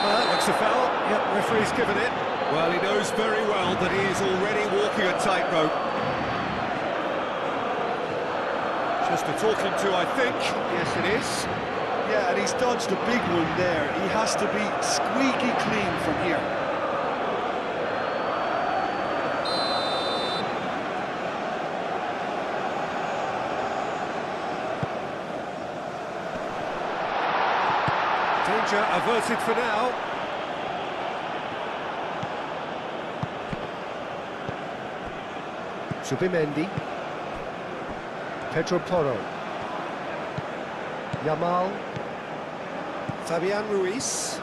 Well, that looks a foul. Yep, referee's given it. Well, he knows very well that he is already walking a tightrope. Just a talking to, I think. Yes, it is. Yeah, and he's dodged a big one there. He has to be squeaky clean from here. Danger averted for now. Zubimendi. Pedro Porro. Yamal. Fabian Ruiz.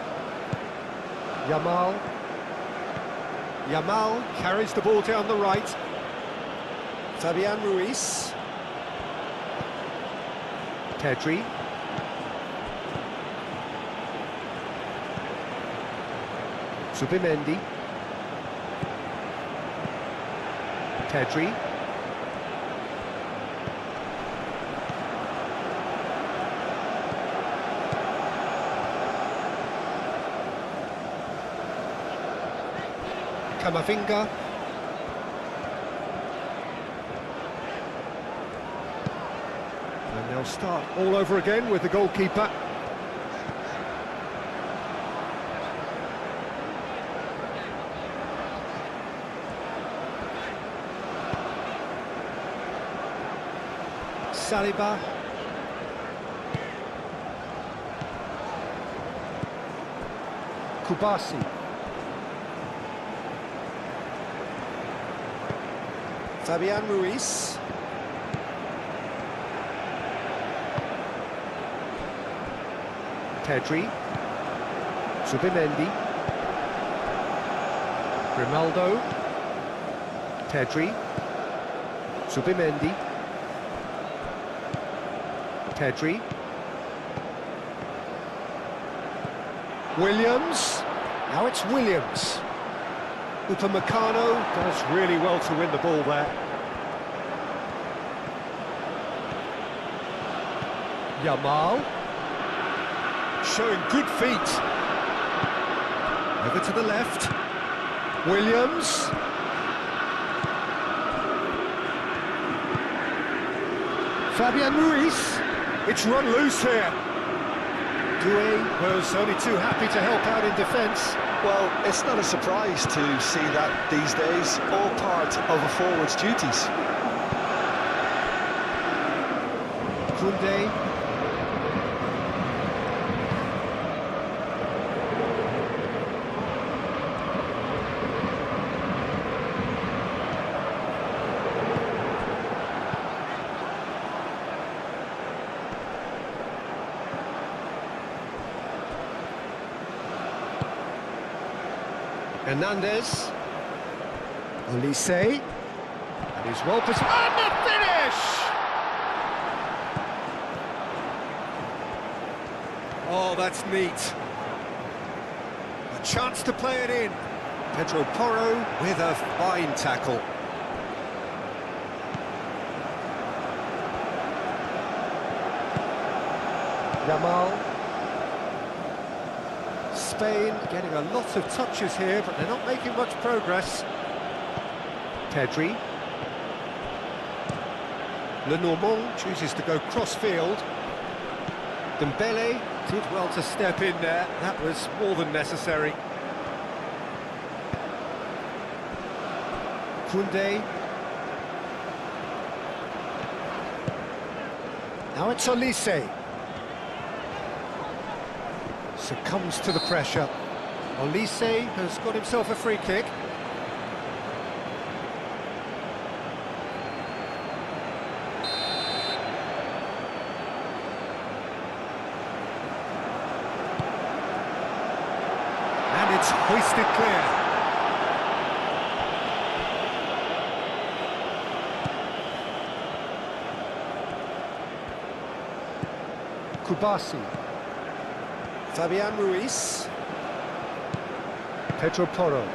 Yamal. Yamal carries the ball down the right. Fabian Ruiz. Pedri. Zubimendi. Pedri. Camavinga. And they'll start all over again with the goalkeeper. Saliba. Kubasi. Fabian Ruiz. Pedri. Zubimendi. Grimaldo. Pedri. Zubimendi. Pedri. Williams. Now it's Williams. Upamecano does really well to win the ball there. Yamal. Showing good feet. Over to the left. Williams. Fabian Ruiz. It's run loose here. Doué was only too happy to help out in defence. Well, it's not a surprise to see that these days, all part of a forward's duties. Koundé. Hernandez. Olise. And he's well positioned. And the finish! Oh, that's neat. A chance to play it in. Pedro Porro with a fine tackle. Yamal. Spain getting a lot of touches here, but they're not making much progress. Pedri. Lenormand chooses to go cross-field. Dembele did well to step in there. That was more than necessary. Koundé. Now it's Olise. Succumbs to the pressure. Olise has got himself a free kick. And it's hoisted clear. Kubasi. Fabian Ruiz. Pedro Porro.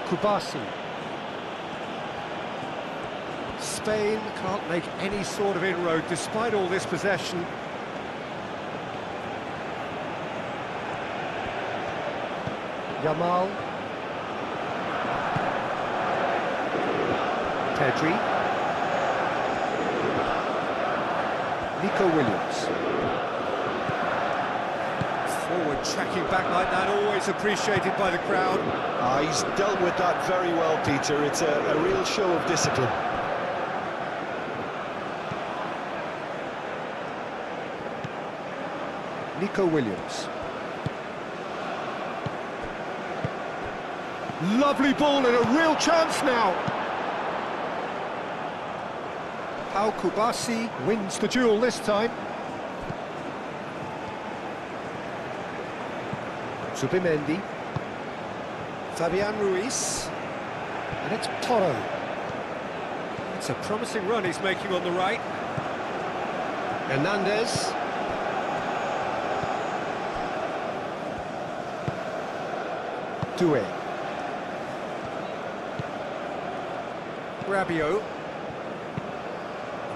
Kubasi. Spain can't make any sort of inroad despite all this possession. Yamal. Pedri. Nico Williams. Forward tracking back like that, always appreciated by the crowd. He's dealt with that very well, Peter. It's a real show of discipline. Nico Williams. Lovely ball and a real chance now. Pau Kubasi wins the duel this time. Zubimendi. Fabian Ruiz. And it's Porro. It's a promising run he's making on the right. Hernandez. Doué. Rabiot.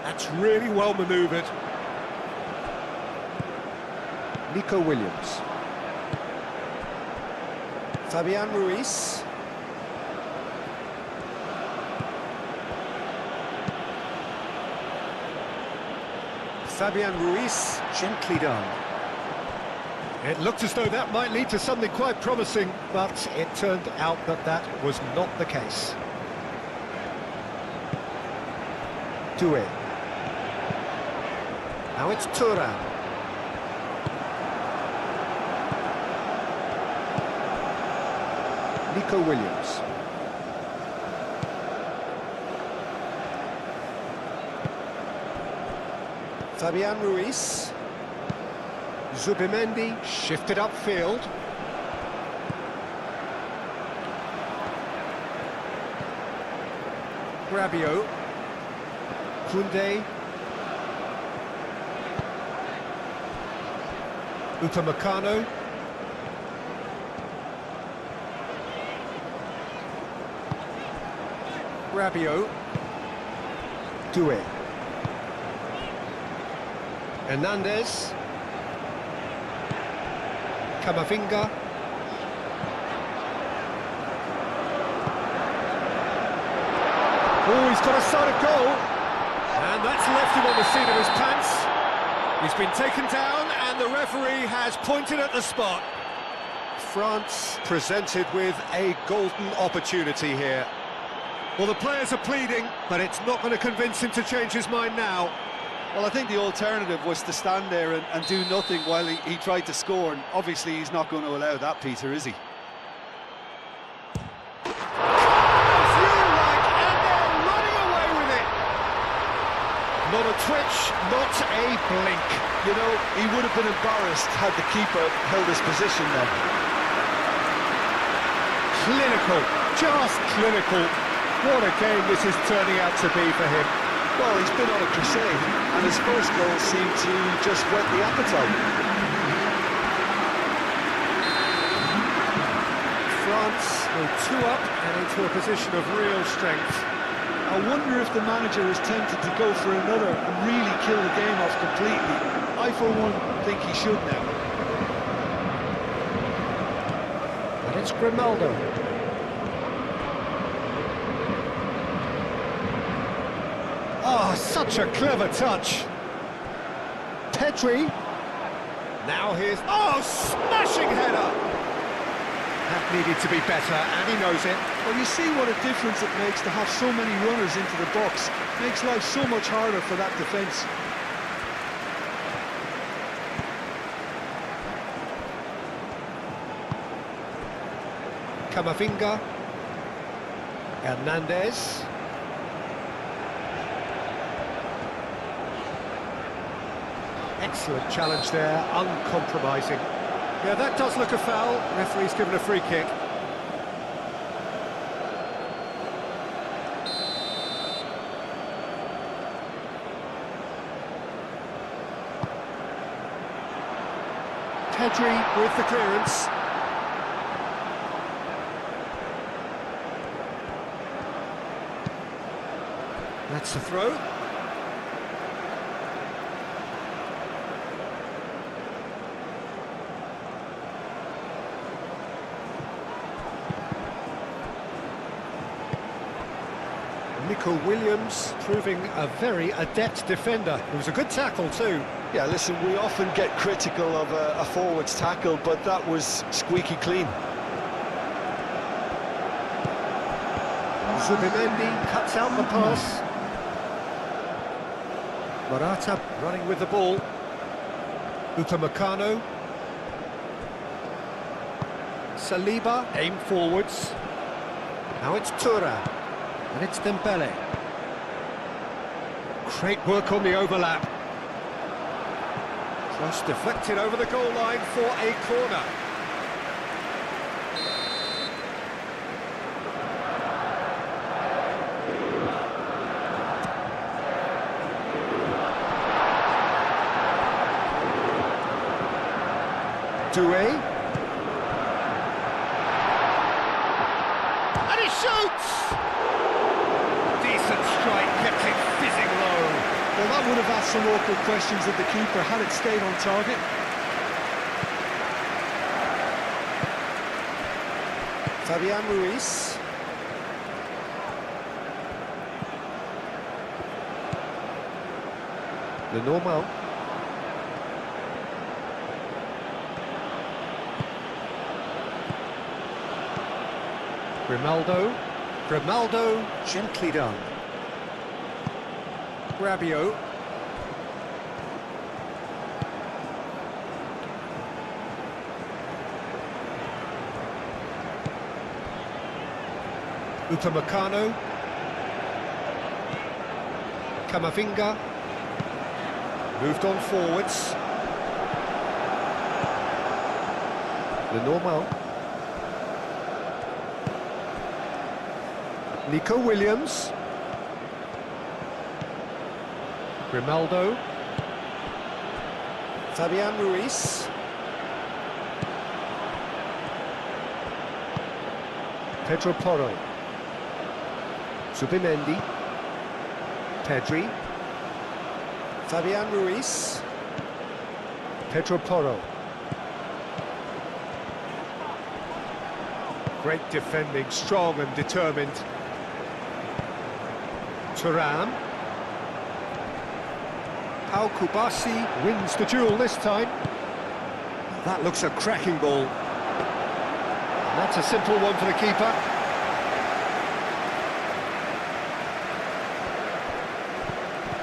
That's really well manoeuvred. Nico Williams. Fabian Ruiz. Fabian Ruiz, gently done. It looked as though that might lead to something quite promising, but it turned out that that was not the case. Doué. Now it's Thuram. Nico Williams. Fabian Ruiz. Zubimendi shifted upfield. Rabiot. Koundé. Upamecano. Rabiot. Doué. Hernandez. Camavinga. Oh, he's got a sight of goal. And that's left him on the seat of his pants. He's been taken down and the referee has pointed at the spot. France presented with a golden opportunity here. Well, the players are pleading, but it's not going to convince him to change his mind now. Well, I think the alternative was to stand there and do nothing while he tried to score, and obviously he's not going to allow that, Peter, is he? Not a twitch, not a blink. You know, he would have been embarrassed had the keeper held his position then. Clinical, just clinical. What a game this is turning out to be for him. Well, he's been on a crusade, and his first goal seemed to just whet the appetite. France go 2 up and into a position of real strength. I wonder if the manager is tempted to go for another and really kill the game off completely. I, for one, think he should now. And it's Grimaldo. Oh, such a clever touch. Pedri. Now here's... Oh, smashing header! That needed to be better, and he knows it. Well, you see what a difference it makes to have so many runners into the box. Makes life so much harder for that defence. Camavinga. Hernandez. Excellent challenge there, uncompromising. Yeah, that does look a foul. Referee's given a free kick. Pedri with the clearance. That's the throw. Nico Williams proving a very adept defender. It was a good tackle too. Yeah, listen, we often get critical of a forward's tackle, but that was squeaky clean. Zubimendi cuts out the pass. Morata running with the ball. Upamecano. Saliba aim forwards. Now it's Thuram. And it's Dembele. Great work on the overlap. Cross deflected over the goal line for a corner. Doué. And he shoots! Decent strike, kept it fizzing low. Well, that would have asked some awkward questions of the keeper had it stayed on target. Fabian Ruiz. Lenormand. Grimaldo, gently done. Rabiot. Upamecano. Camavinga. Moved on forwards. Lenormand. Nico Williams. Grimaldo. Fabian Ruiz. Pedro Porro. Zubimendi. Pedri. Fabian Ruiz. Pedro Porro. Great defending, strong and determined. Thuram. Pau Kubasi wins the duel this time. That looks a cracking ball. That's a simple one for the keeper.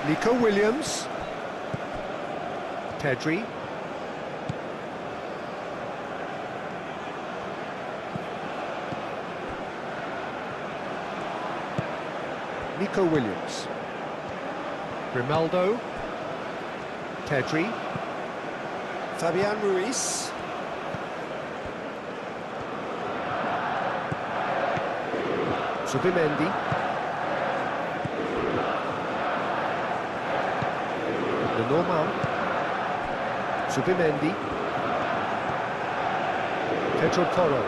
Nico Williams. Pedri. Nico Williams. Grimaldo. Pedri. Fabian Ruiz. Zubimendi. Lenormand. Zubimendi. Pedro Porro.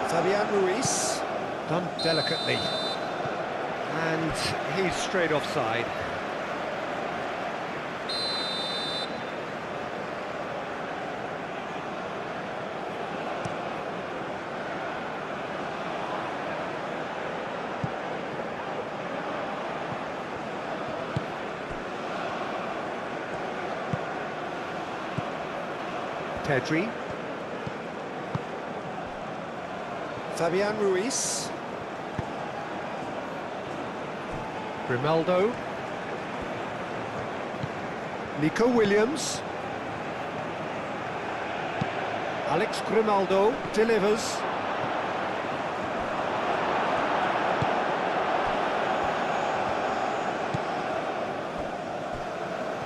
Fabian Ruiz. Done delicately. And he's straight offside. Pedri. Fabian Ruiz. Grimaldo. Nico Williams. Alex Grimaldo delivers.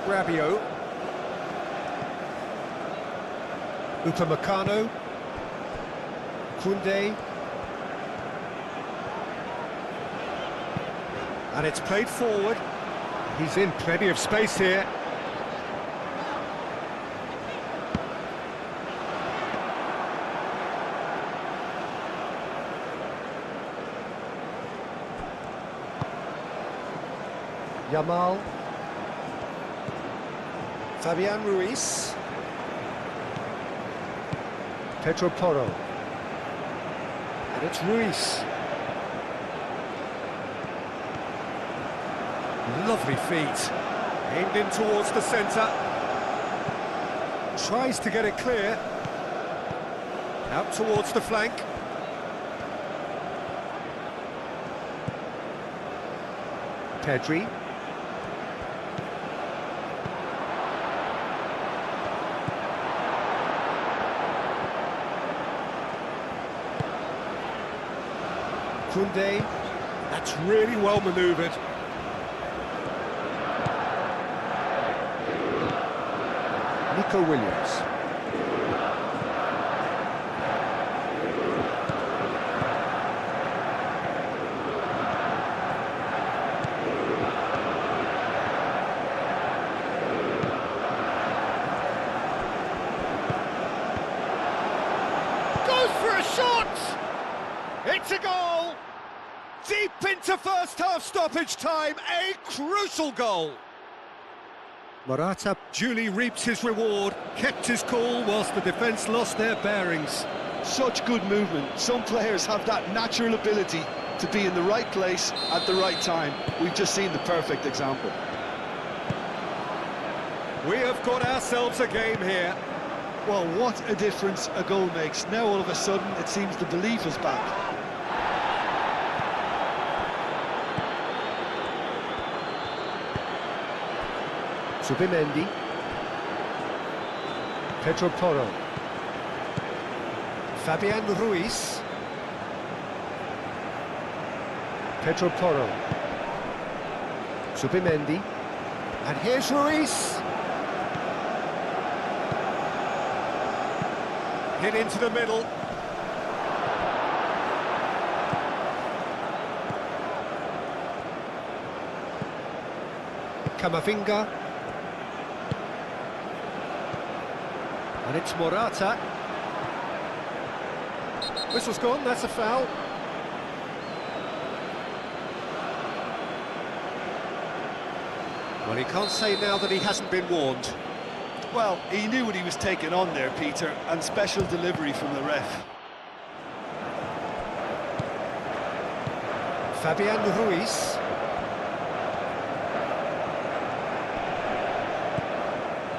Rabiot. Upamecano. Koundé. And it's played forward. He's in plenty of space here. Yamal. Fabian Ruiz. Pedro Porro. And it's Ruiz. Lovely feet. Aimed in towards the centre. Tries to get it clear. Out towards the flank. Pedri. Koundé. That's really well manoeuvred. Nico Williams. goes for a shot! It's a goal! Deep into first-half stoppage time, a crucial goal! Morata duly reaps his reward, kept his cool whilst the defence lost their bearings. Such good movement. Some players have that natural ability to be in the right place at the right time. We've just seen the perfect example. We have got ourselves a game here. Well, what a difference a goal makes. Now all of a sudden it seems the belief is back. Subimendi. Pedro Porro. Fabian Ruiz. Pedro Porro. Subimendi. And here's Ruiz. Hit into the middle. Camavinga. And it's Morata. Whistle's gone, that's a foul. Well, he can't say now that he hasn't been warned. Well, he knew what he was taking on there, Peter, and special delivery from the ref. Fabian Ruiz.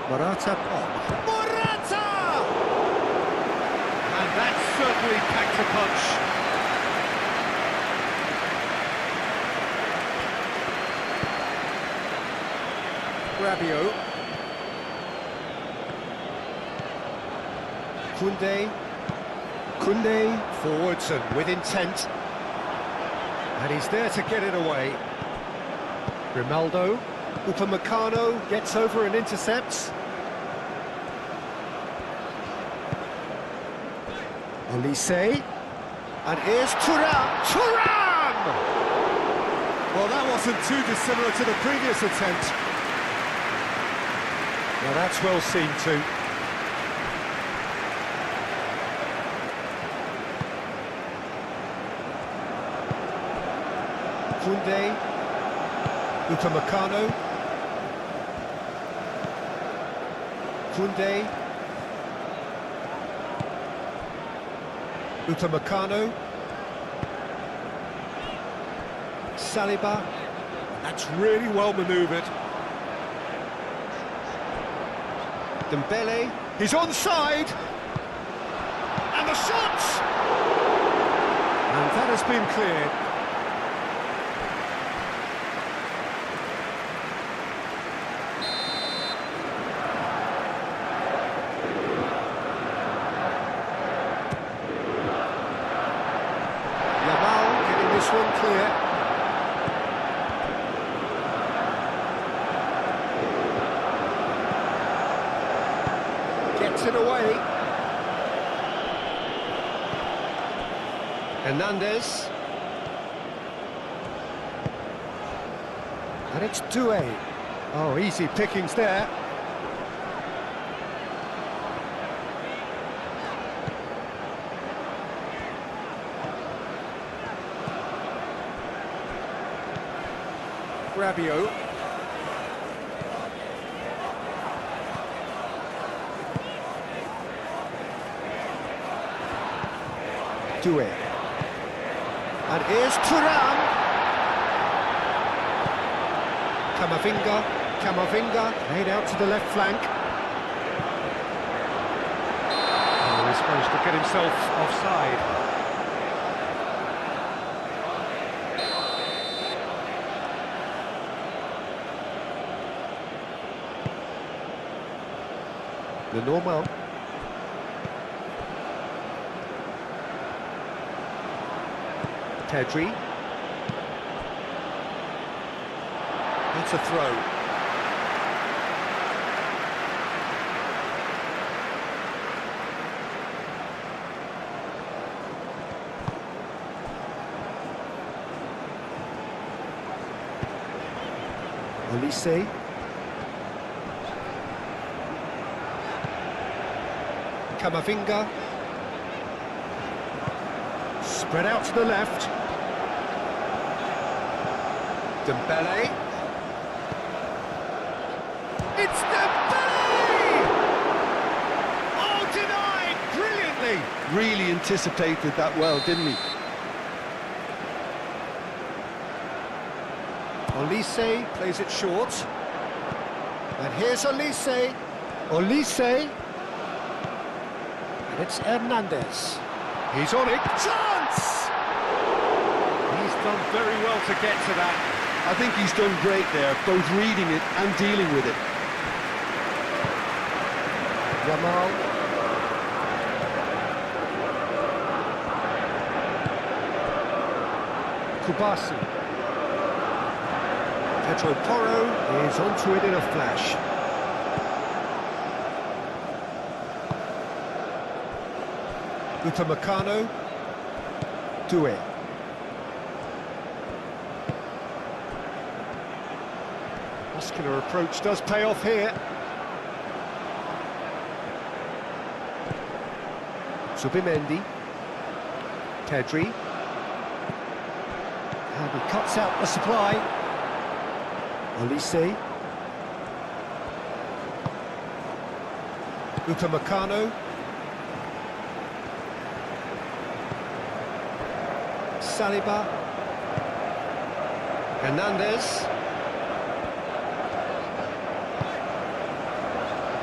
Morata. Oh. Morata! And that certainly packed a punch. Rabiot. Koundé forwards and with intent. And he's there to get it away. Grimaldo. Upamecano gets over and intercepts. Olise. And here's Thuram. Thuram! Well, that wasn't too dissimilar to the previous attempt. Now that's well seen too. Koundé, Upamecano, Koundé, Upamecano, Saliba. That's really well manoeuvred. Dembele, he's onside, and the shot! And that has been cleared. This one clear. Gets it away. Hernandez. And it's Doué. Oh, easy pickings there. Rabiot. Doué. And here's Thuram. Camavinga laid out to the left flank. Oh, he's managed to get himself offside. The normal. Pedri. That's a throw. Olise. Camavinga. Spread out to the left. Dembele. It's Dembele! Oh, denied brilliantly. Really anticipated that well, didn't he? Olise plays it short. And here's Olise. Olise. And it's Hernandez. He's on it. Chance! He's done very well to get to that. I think he's done great there, both reading it and dealing with it. Yamal. Kubasi. Pedro Porro is onto it in a flash. Upamecano. Doué. Muscular approach does pay off here. Zubimendi. Pedri. And he cuts out the supply. Olise. Upamecano. Saliba. Hernandez.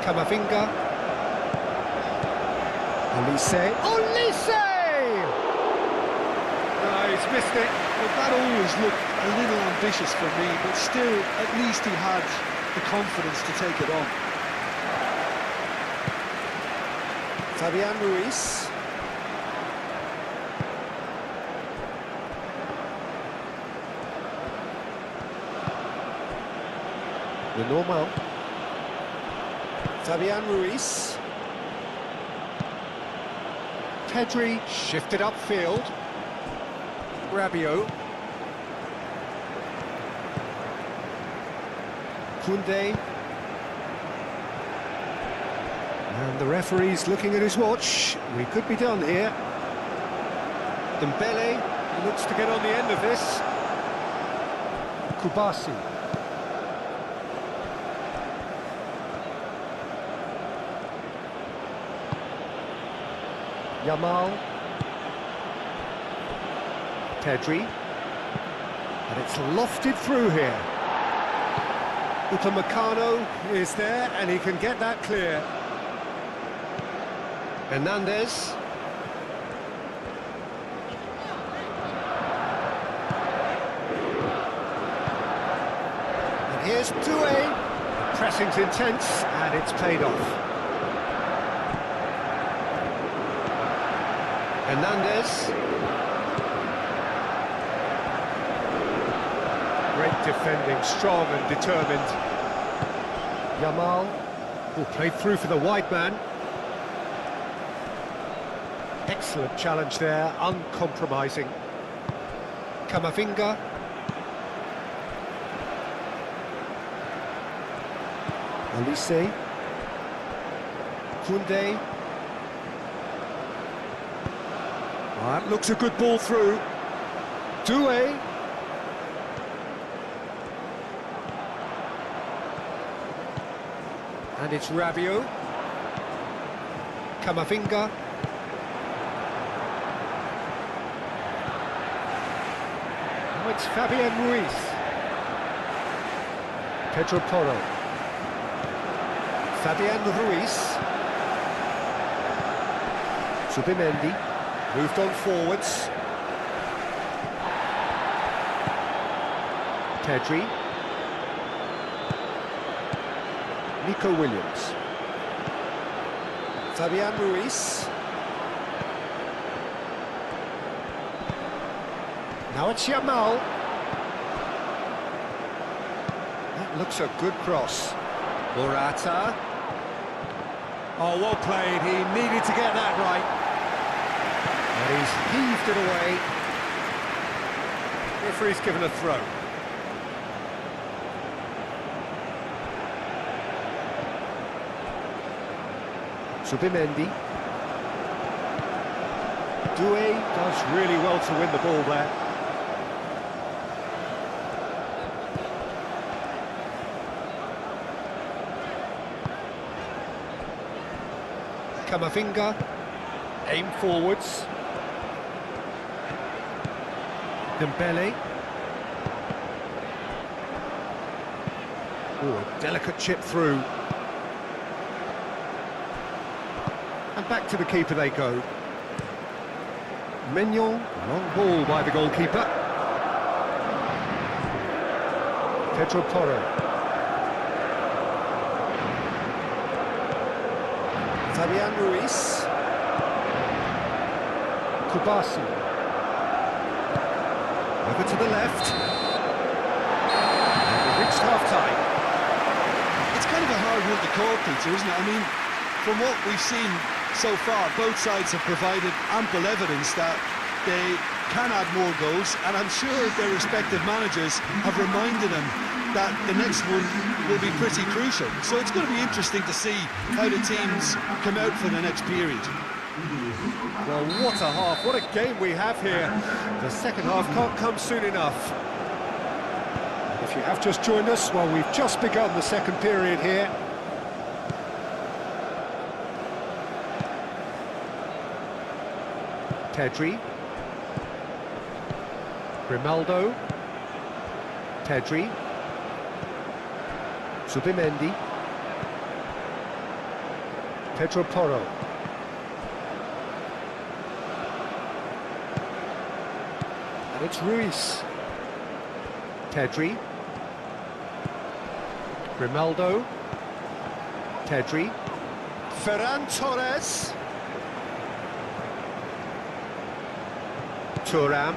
Camavinga. Olise. Olise! No, he's missed it. Well, that always looked a little ambitious for me, but still, at least he had the confidence to take it on. Fabian Ruiz. The normal. Fabian Ruiz. Pedri shifted upfield. Rabiot. Koundé. And the referee's looking at his watch. We could be done here. Dembele looks to get on the end of this. Kubasi. Yamal. Pedri. And it's lofted through here. Upamecano is there and he can get that clear. Hernandez. And here's Doué. The pressing's intense and it's paid off. Hernandez. Great defending, strong and determined. Yamal will play through for the wide man. Excellent challenge there, uncompromising. Camavinga. Olise. Koundé. That looks a good ball through. Doué. And it's Rabiot. Camavinga. Now it's Fabian Ruiz. Pedro Porro. Fabian Ruiz. Zubimendi. Moved on forwards. Pedri. Nico Williams. Fabian Ruiz. Now it's Yamal. That looks a good cross. Morata. Oh, well played. He needed to get that right. And he's heaved it away. Referee's given a throw. Zubimendi. Doué does really well to win the ball there. Camavinga, aim forwards. Dembele. Oh, a delicate chip through. And back to the keeper they go. Mignon, long ball by the goalkeeper. Pedro Porro. Fabian Ruiz. Kubasi. Over to the left. And we've reached half-time. It's kind of a hard one to call, Peter, isn't it? I mean, from what we've seen so far, both sides have provided ample evidence that they can add more goals, and I'm sure their respective managers have reminded them that the next one will be pretty crucial. So it's going to be interesting to see how the teams come out for the next period. Well, what a half, what a game we have here. The second half can't come soon enough. If you have just joined us, well, we've just begun the second period here. Pedri. Grimaldo. Pedri. Zubimendi. Pedro Porro. And it's Ruiz. Pedri. Grimaldo. Pedri. Ferran Torres. Thuram.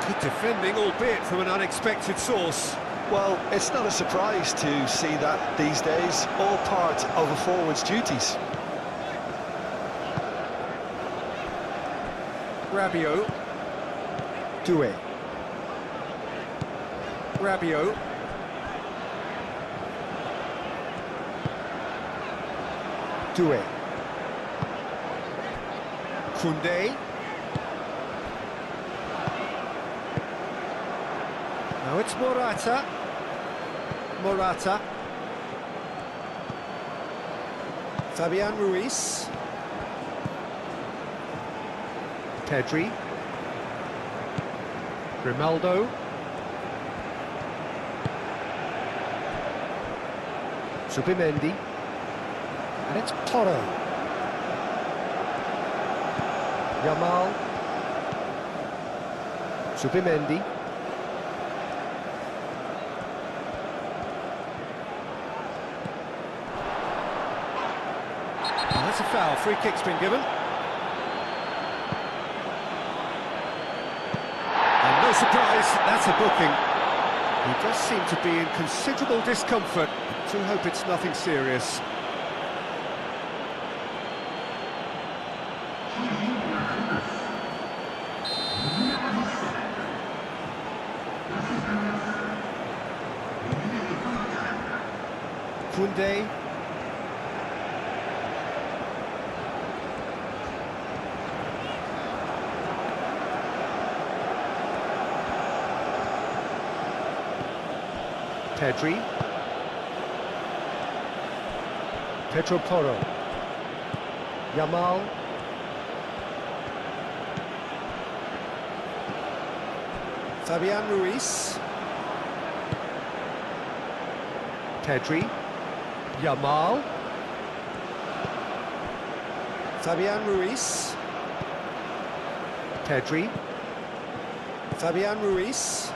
Good defending, albeit from an unexpected source. Well, it's not a surprise to see that these days, all part of a forward's duties. Rabiot. Doué. Rabiot. Doué. Koundé. Now it's Morata. Morata. Fabian Ruiz. Pedri. Grimaldo. Zubimendi. And it's Porro. Yamal. Zubimendi. That's a foul, free kick's been given. And no surprise, that's a booking. He does seem to be in considerable discomfort. Do hope it's nothing serious. Koundé. Pedri. Pedro Porro. Yamal. Fabian Ruiz. Pedri. Yamal. Fabian Ruiz. Pedri. Fabian Ruiz.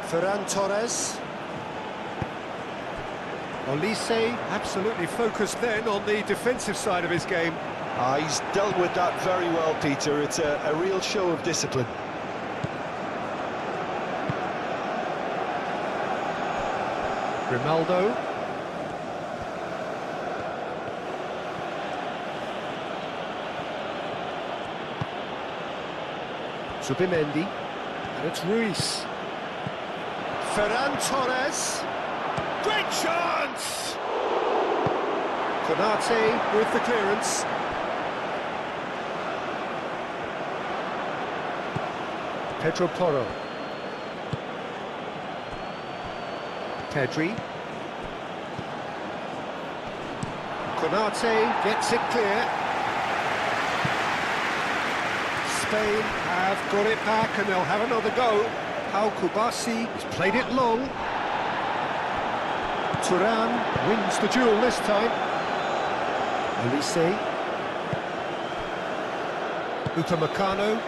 Ferran Torres. Olise absolutely focused then on the defensive side of his game. He's dealt with that very well, Peter. It's a real show of discipline. Grimaldo. Zubimendi. And it's Ruiz. Ferran Torres. Great chance! Konate with the clearance. Pedro Porro. Pedri. Konate gets it clear. Spain have got it back and they'll have another go. Pau Kubasi has played it long. Turan wins the duel this time. Elise. Upamecano.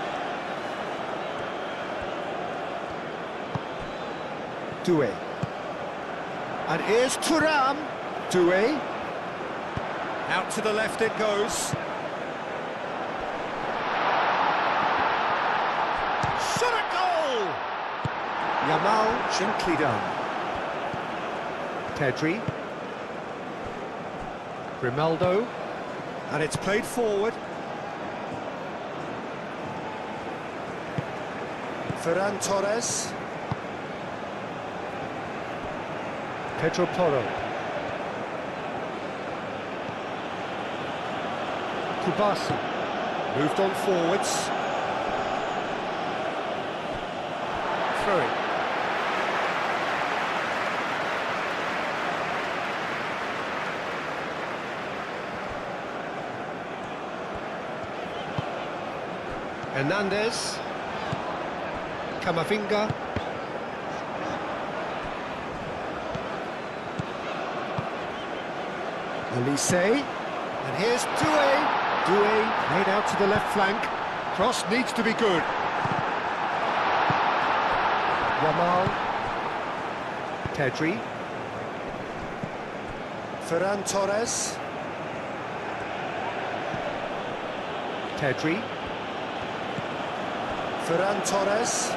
Doué. And here's Turan. Doué. Out to the left it goes. Shot a goal! Yamal gently done. Pedri. Grimaldo. And it's played forward. Ferran Torres. Pedro Porro. Kubasi. Moved on forwards. Throw it. Hernandez. Camavinga. Elise. And here's Doué. Doué made out to the left flank. Cross needs to be good. Yamal. Pedri. Ferran Torres. Pedri. Ferran Torres.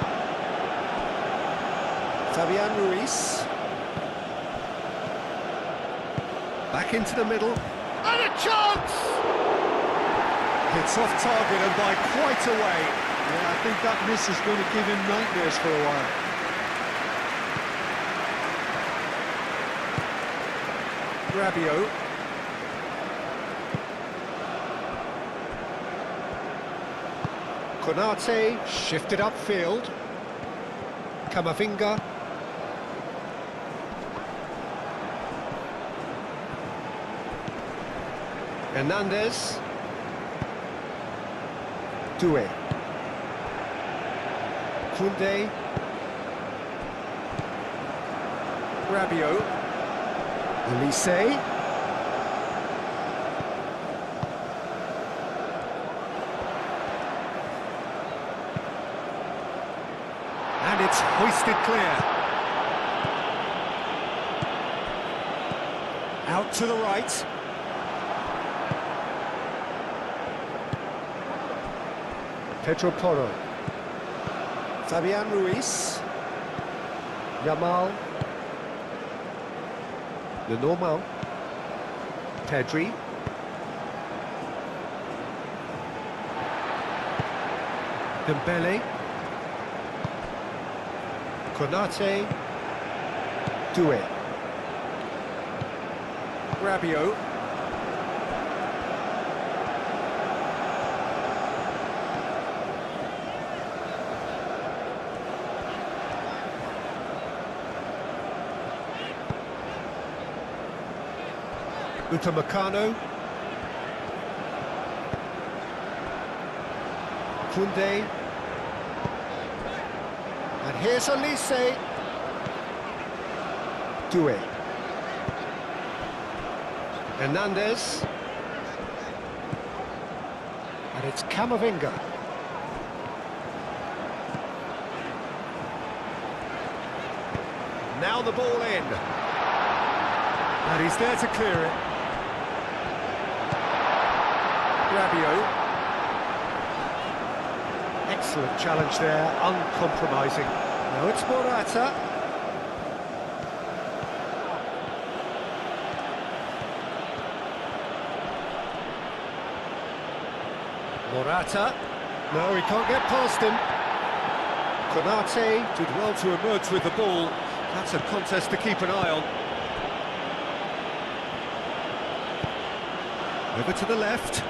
Fabian Ruiz. Back into the middle. And a chance! It's off target and by quite a way. Yeah, I think that miss is going to give him nightmares for a while. Rabiot. Konate shifted upfield. Camavinga. Hernandez. Doué. Koundé. Rabiot. Elise. And it's hoisted clear. Out to the right. Pedro Porro. Fabian Ruiz. Yamal. Lenormand. Pedri. Dembele. Konate. Doué. Rabiot. Upamecano. Koundé. And here's Elise. Doué. Hernandez. And it's Camavinga. Now the ball in. And he's there to clear it. Rabiot. Excellent challenge there, uncompromising. Now it's Morata. Morata. No, he can't get past him. Konate did well to emerge with the ball. That's a contest to keep an eye on. Over to the left.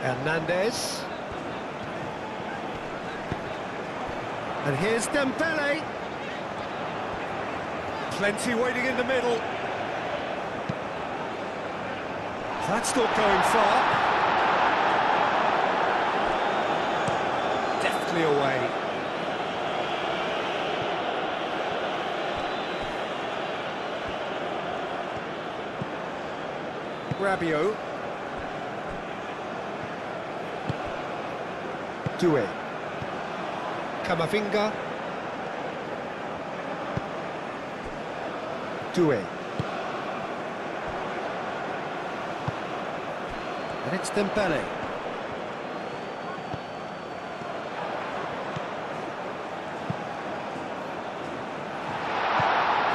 Hernandez. And here's Dembele. Plenty waiting in the middle. That's not going far. Deftly away. Rabiot. Doué. Camavinga. Doué. And it's Dembele.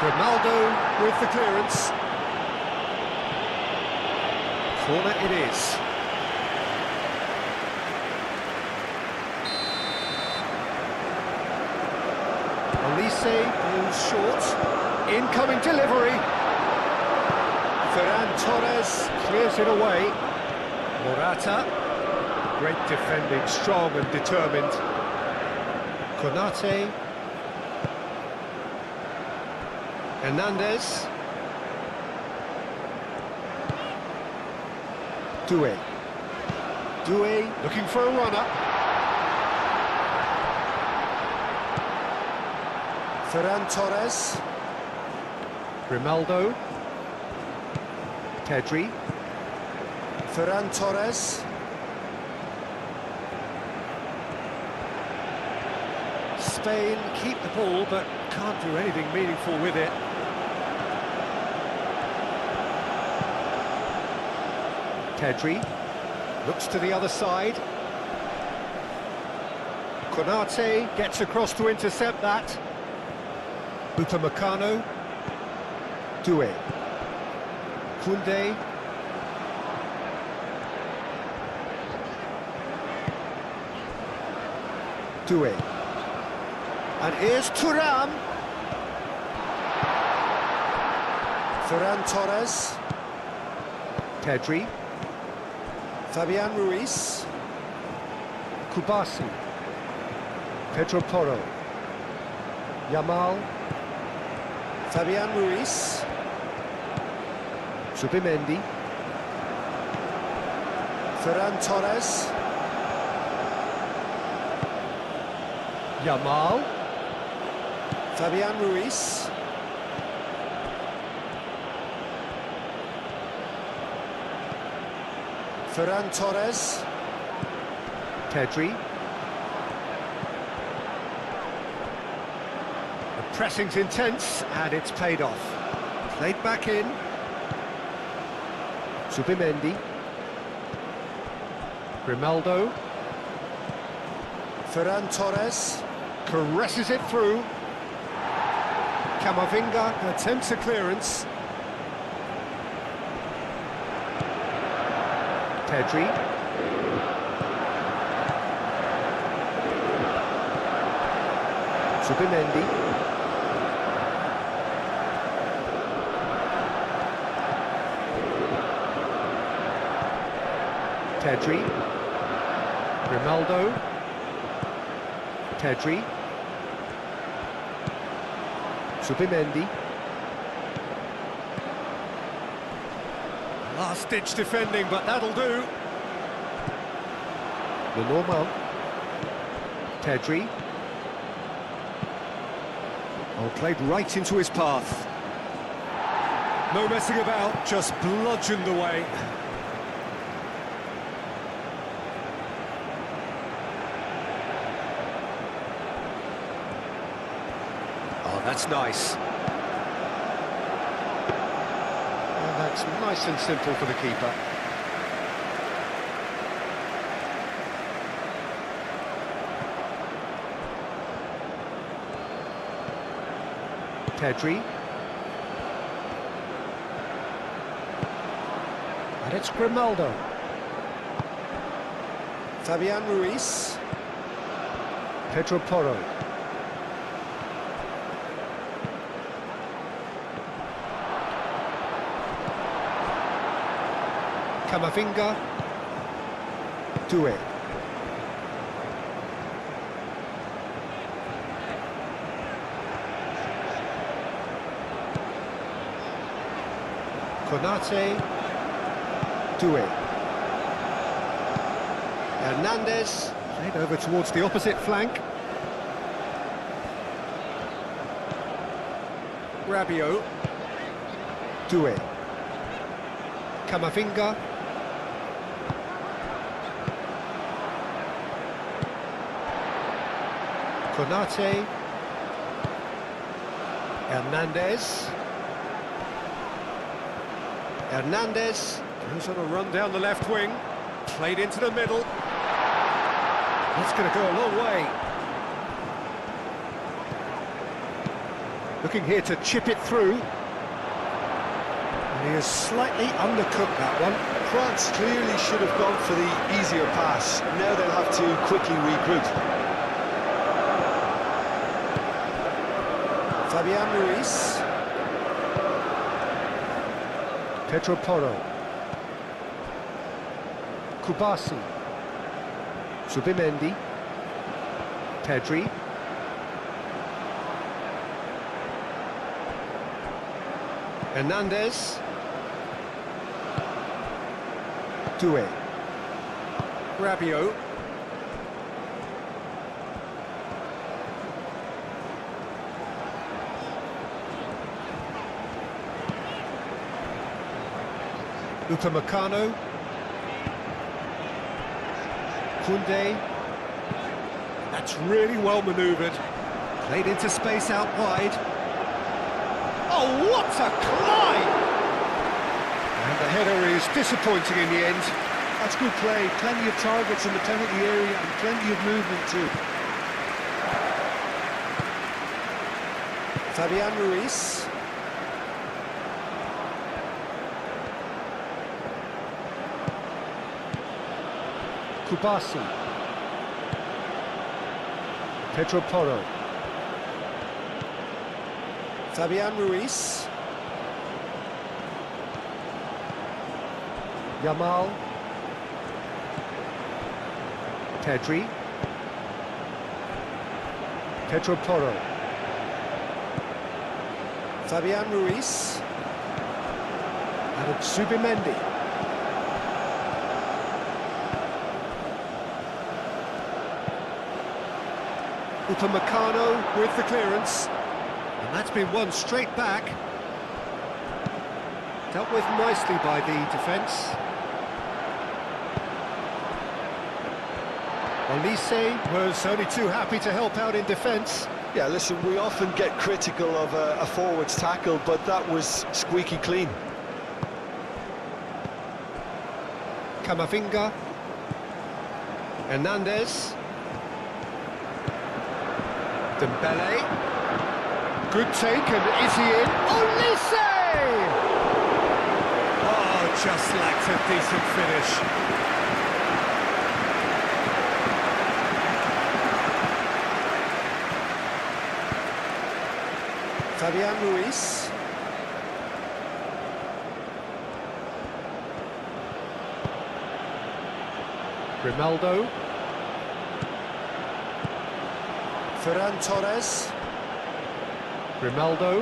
Ronaldo with the clearance. Corner it is. Olise goes short. Incoming delivery. Ferran Torres clears it away. Morata. Great defending, strong and determined. Konate. Hernandez. Doué. Doué looking for a runner. Ferran Torres. Grimaldo. Pedri. Ferran Torres. Spain keep the ball but can't do anything meaningful with it. Pedri looks to the other side. Konate gets across to intercept that. Upamecano. Doué. Koundé. Doué. And here's Thuram. Ferran Torres. Pedri. Fabian Ruiz. Kubasi. Pedro Porro. Yamal. Fabian Ruiz. Subimendi. Ferran Torres. Yamal. Fabian Ruiz. Ferran Torres. Pedri. The pressing's intense and it's paid off. Played back in. Subimendi. Grimaldo. Ferran Torres. Caresses it through. Camavinga attempts a clearance. Pedri. Subimendi. Pedri. Grimaldo. Pedri. Subimendi. Last-ditch defending, but that'll do. Lenormand. Pedri. Oh, played right into his path. No messing about, just bludgeoned away. Oh, that's nice. And that's nice and simple for the keeper. Pedri. And it's Grimaldo. Fabian Ruiz. Pedro Porro. Camavinga. Do it. Konate. Do it. Hernandez. Played over towards the opposite flank. Rabiot. Do it. Camavinga. Konate. Hernandez. Hernandez goes on a run down the left wing. Played into the middle. That's going to go a long way. Looking here to chip it through. And he has slightly undercooked that one. France clearly should have gone for the easier pass. Now they'll have to quickly regroup. Fabian Ruiz. Pedro Porro. Kubasi. Subimendi. Pedri. Hernandez. Doué. Rabiot. Upamecano. Koundé. That's really well manoeuvred. Played into space out wide. Oh, what a climb! And the header is disappointing in the end. That's good play. Plenty of targets in the penalty area and plenty of movement too. Fabian Ruiz. Kubasi. Pedro Porro. Fabian Ruiz. Yamal. Pedri. Pedro Porro. Fabian Ruiz. And it's Subimendi. Upamecano with the clearance. And that's been won straight back. Dealt with nicely by the defence. Olise was only too happy to help out in defence. Yeah, listen, we often get critical of a forward's tackle, but that was squeaky clean. Camavinga. Hernandez. Dembele. Good take, and is he in? Olise! Oh, just lacked a decent finish. Fabian Ruiz. Grimaldo. Ferran Torres. Grimaldo.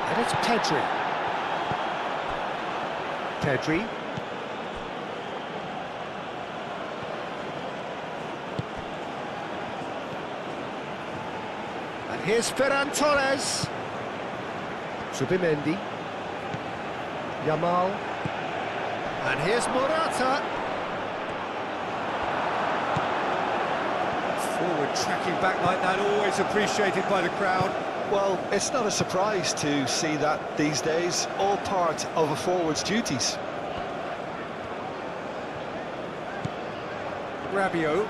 And it's Pedri. Pedri. And here's Ferran Torres. Subimendi. Yamal. And here's Morata. Forward tracking back like that, always appreciated by the crowd. Well, it's not a surprise to see that these days, all part of a forward's duties. Rabiot.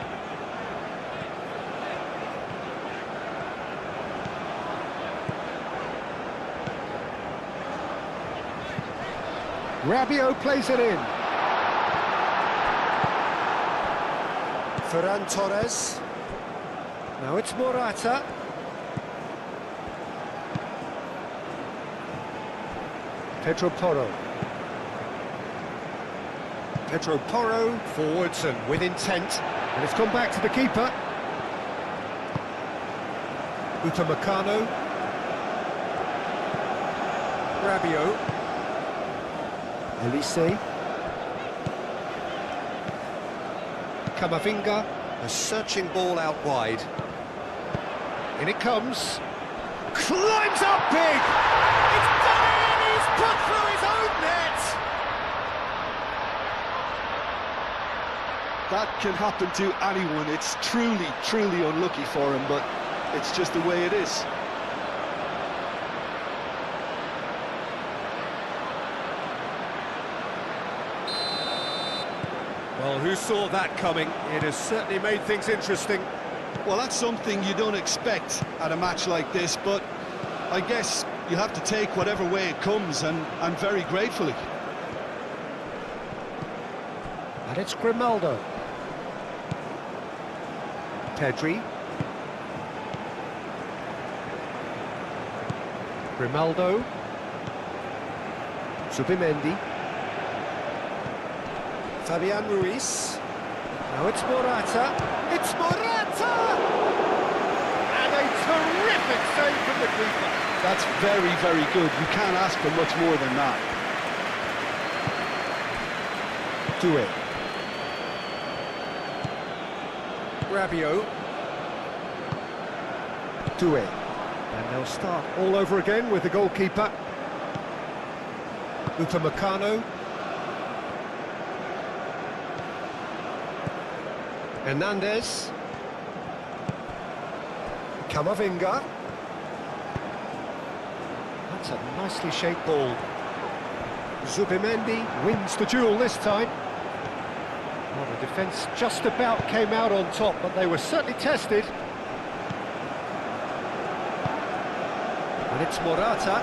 Rabiot plays it in. Ferran Torres. Now it's Pedro Porro. Pedro Porro forwards and with intent. And it's gone back to the keeper. Upamecano. Rabiot. Elise. Camavinga. A searching ball out wide. In it comes. Climbs up big! It's done it! He's put through his own net! That can happen to anyone. It's truly, truly unlucky for him, but it's just the way it is. Well, who saw that coming? It has certainly made things interesting. Well, that's something you don't expect at a match like this, but I guess you have to take whatever way it comes, and very gratefully. And it's Grimaldo. Pedri. Grimaldo. Zubimendi. Fabian Ruiz. Now it's Morata. It's Morata! And a terrific save from the keeper. That's very, very good. You can't ask for much more than that. Doué. Rabiot. Doué. And they'll start all over again with the goalkeeper. Upamecano. Hernandez. Camavinga. That's a nicely shaped ball. Zubimendi wins the duel this time. Well, the defence just about came out on top, but they were certainly tested. And it's Morata.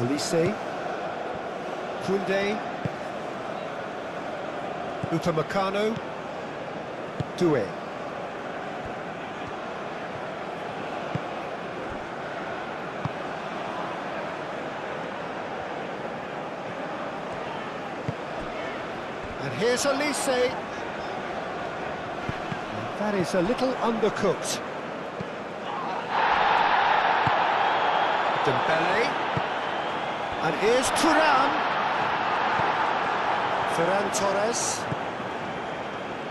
Elise. Koundé. Upamecano. Doué. And here's Elise. And that is a little undercooked. Dembele. And here's Thuram. Ferran Torres.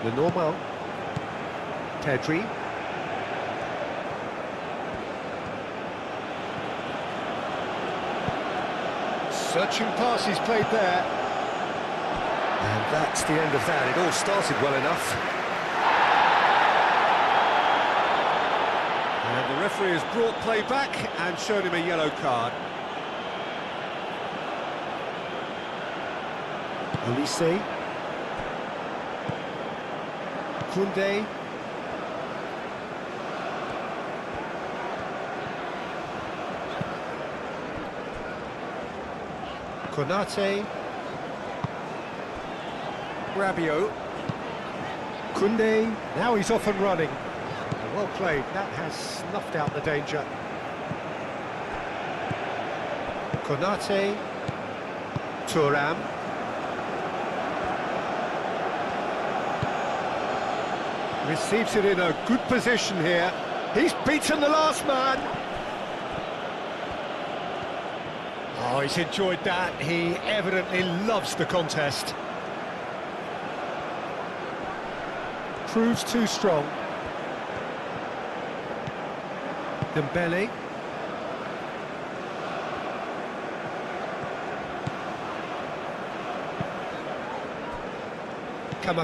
Lenormand. Pedri. Searching pass he's played there. And that's the end of that. It all started well enough. And the referee has brought play back and shown him a yellow card. Elise. Koundé. Konate. Rabiot. Koundé. Now he's off and running. Well played. That has snuffed out the danger. Konate. Thuram. Receives it in a good position here. He's beaten the last man. Oh, he's enjoyed that. He evidently loves the contest. Proves too strong. Dembele.